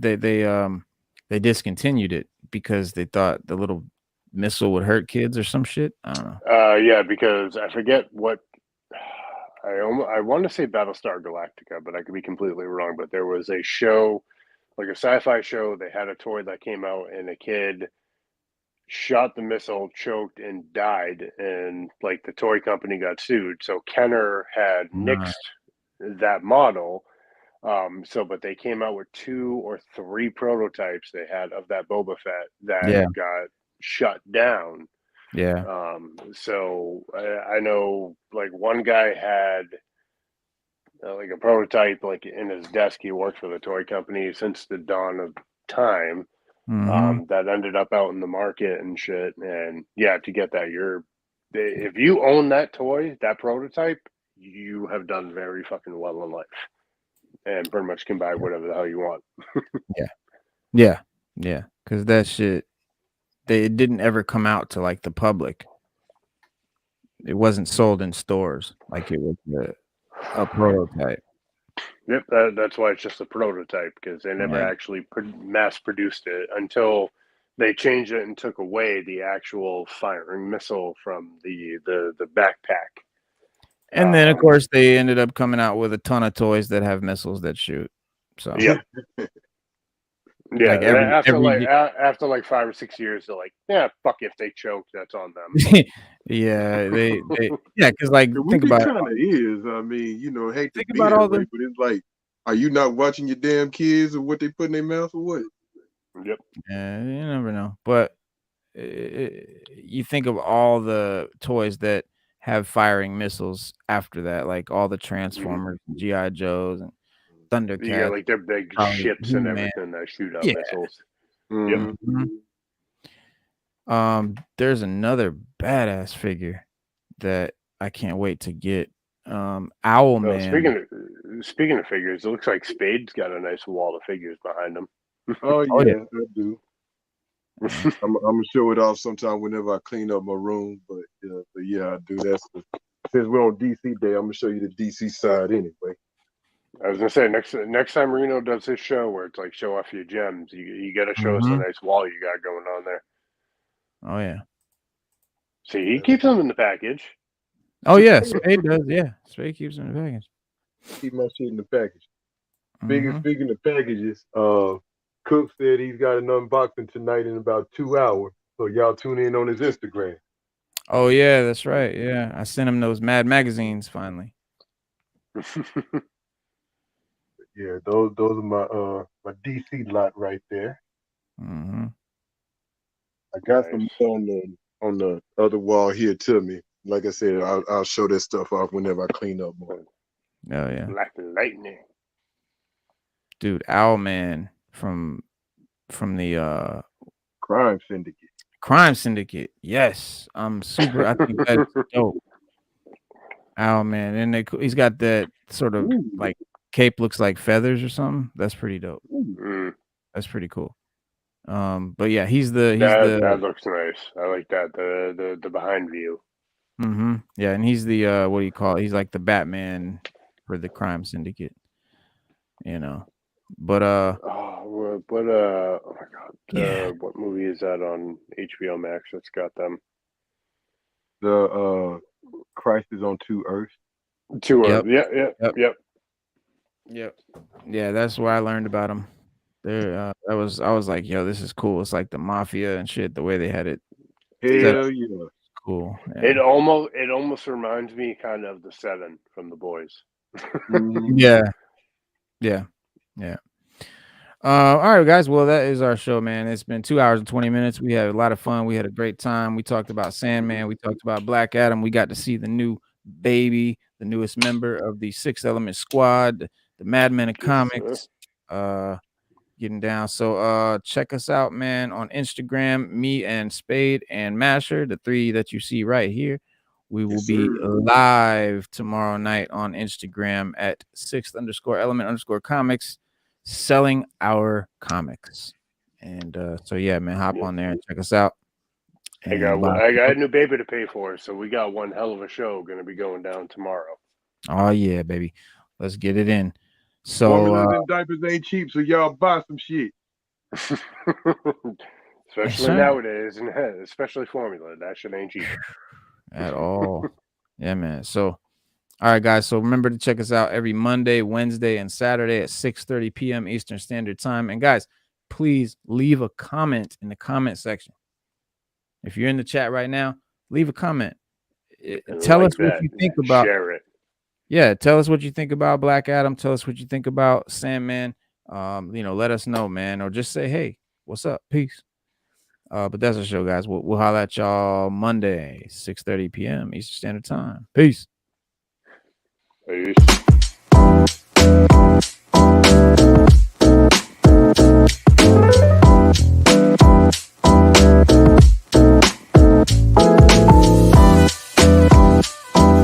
discontinued it because they thought the little missile would hurt kids or some shit. I don't know. Yeah, because I forget what I want to say Battlestar Galactica, but I could be completely wrong. But there was a show, like a sci-fi show. They had a toy that came out, and a kid shot the missile, choked, and died, and like the toy company got sued. So Kenner had nixed that model. But they came out with 2 or 3 prototypes they had of that Boba Fett that got shut down. Yeah. So I know like one guy had like a prototype like in his desk. He worked for the toy company since the dawn of time. That ended up out in the market and shit. And yeah, to get that, if you own that toy, that prototype, you have done very fucking well in life. And pretty much can buy whatever the hell you want. Yeah. Because that shit, it didn't ever come out to like the public. It wasn't sold in stores like it was a prototype. Yep, that's why it's just a prototype, because they never actually mass produced it until they changed it and took away the actual firing missile from the backpack. And then, of course, they ended up coming out with a ton of toys that have missiles that shoot. So yeah, like after like 5 or 6 years, they're like, yeah, fuck, if they choke, that's on them. Yeah, they because like think about it. Kind of is. I mean, hate to think about all but it's like, are you not watching your damn kids or what they put in their mouth or what? Yep. Yeah, you never know. But you think of all the toys that have firing missiles after that, like all the Transformers, G.I. Joes, and Thundercats. Yeah, like they're big ships and everything that shoot out missiles. There's another badass figure that I can't wait to get. Owlman. Speaking of figures, it looks like Spade's got a nice wall of figures behind him. Oh yeah, I do. I'm gonna show it off sometime whenever I clean up my room. But yeah, I do. Since we're on DC Day, I'm gonna show you the DC side anyway. I was gonna say next time Reno does his show where it's like show off your gems, you got to show us a nice wall you got going on there. Oh yeah. See, he keeps them in the package. Oh yeah, Spade does. Yeah, Spade keeps them in the package. Keep my shit in the package. Speaking of packages, Cook said he's got an unboxing tonight in about 2 hours. So y'all tune in on his Instagram. Oh yeah, that's right. Yeah, I sent him those Mad magazines finally. Yeah, those are my DC lot right there. I got some on the other wall here to me. Like I said, I'll show this stuff off whenever I clean up more. Oh yeah, like lightning, dude. Owlman from the Crime Syndicate. Crime Syndicate. Yes, I'm super. I think that's dope. Owlman, and he's got that sort of like cape looks like feathers or something. That's pretty dope. That's pretty cool. But yeah, that looks nice. I like that the behind view. Yeah, and he's the what do you call it? He's like the Batman for the crime syndicate. But oh my god, yeah. what movie is that on HBO Max that's got them? The Crisis on Two Earths. Yep. Yeah, that's where I learned about him. There, I was like, yo, this is cool. It's like the mafia and shit. The way they had it. Hell yeah. Cool. Yeah. It almost reminds me kind of the Seven from The Boys. Yeah. All right, guys. Well, that is our show, man. It's been 2 hours and 20 minutes. We had a lot of fun. We had a great time. We talked about Sandman. We talked about Black Adam. We got to see the new baby, the newest member of the Sixth Element Squad, the Madmen of Comics. Getting down. So check us out, man, on Instagram, me and Spade and Masher, the three that you see right here. We will be live tomorrow night on Instagram at 6th_element_comics, selling our comics. And so yeah, man, hop on there and check us out. I got a new baby to pay for, so we got one hell of a show going to be going down tomorrow. Oh yeah, baby, let's get it in. So formulas and diapers ain't cheap, so y'all buy some shit. Especially nowadays, and especially formula. That shit ain't cheap at all. Yeah, man. So all right, guys. So remember to check us out every Monday, Wednesday, and Saturday at 6:30 p.m. Eastern Standard Time. And guys, please leave a comment in the comment section. If you're in the chat right now, leave a comment. Tell us what you think about. Share it. Yeah, tell us what you think about Black Adam. Tell us what you think about Sandman. Let us know, man, or just say, hey, what's up? Peace. But that's the show, guys. We'll holler at y'all Monday, 6:30 p.m. Eastern Standard Time. Peace. Peace.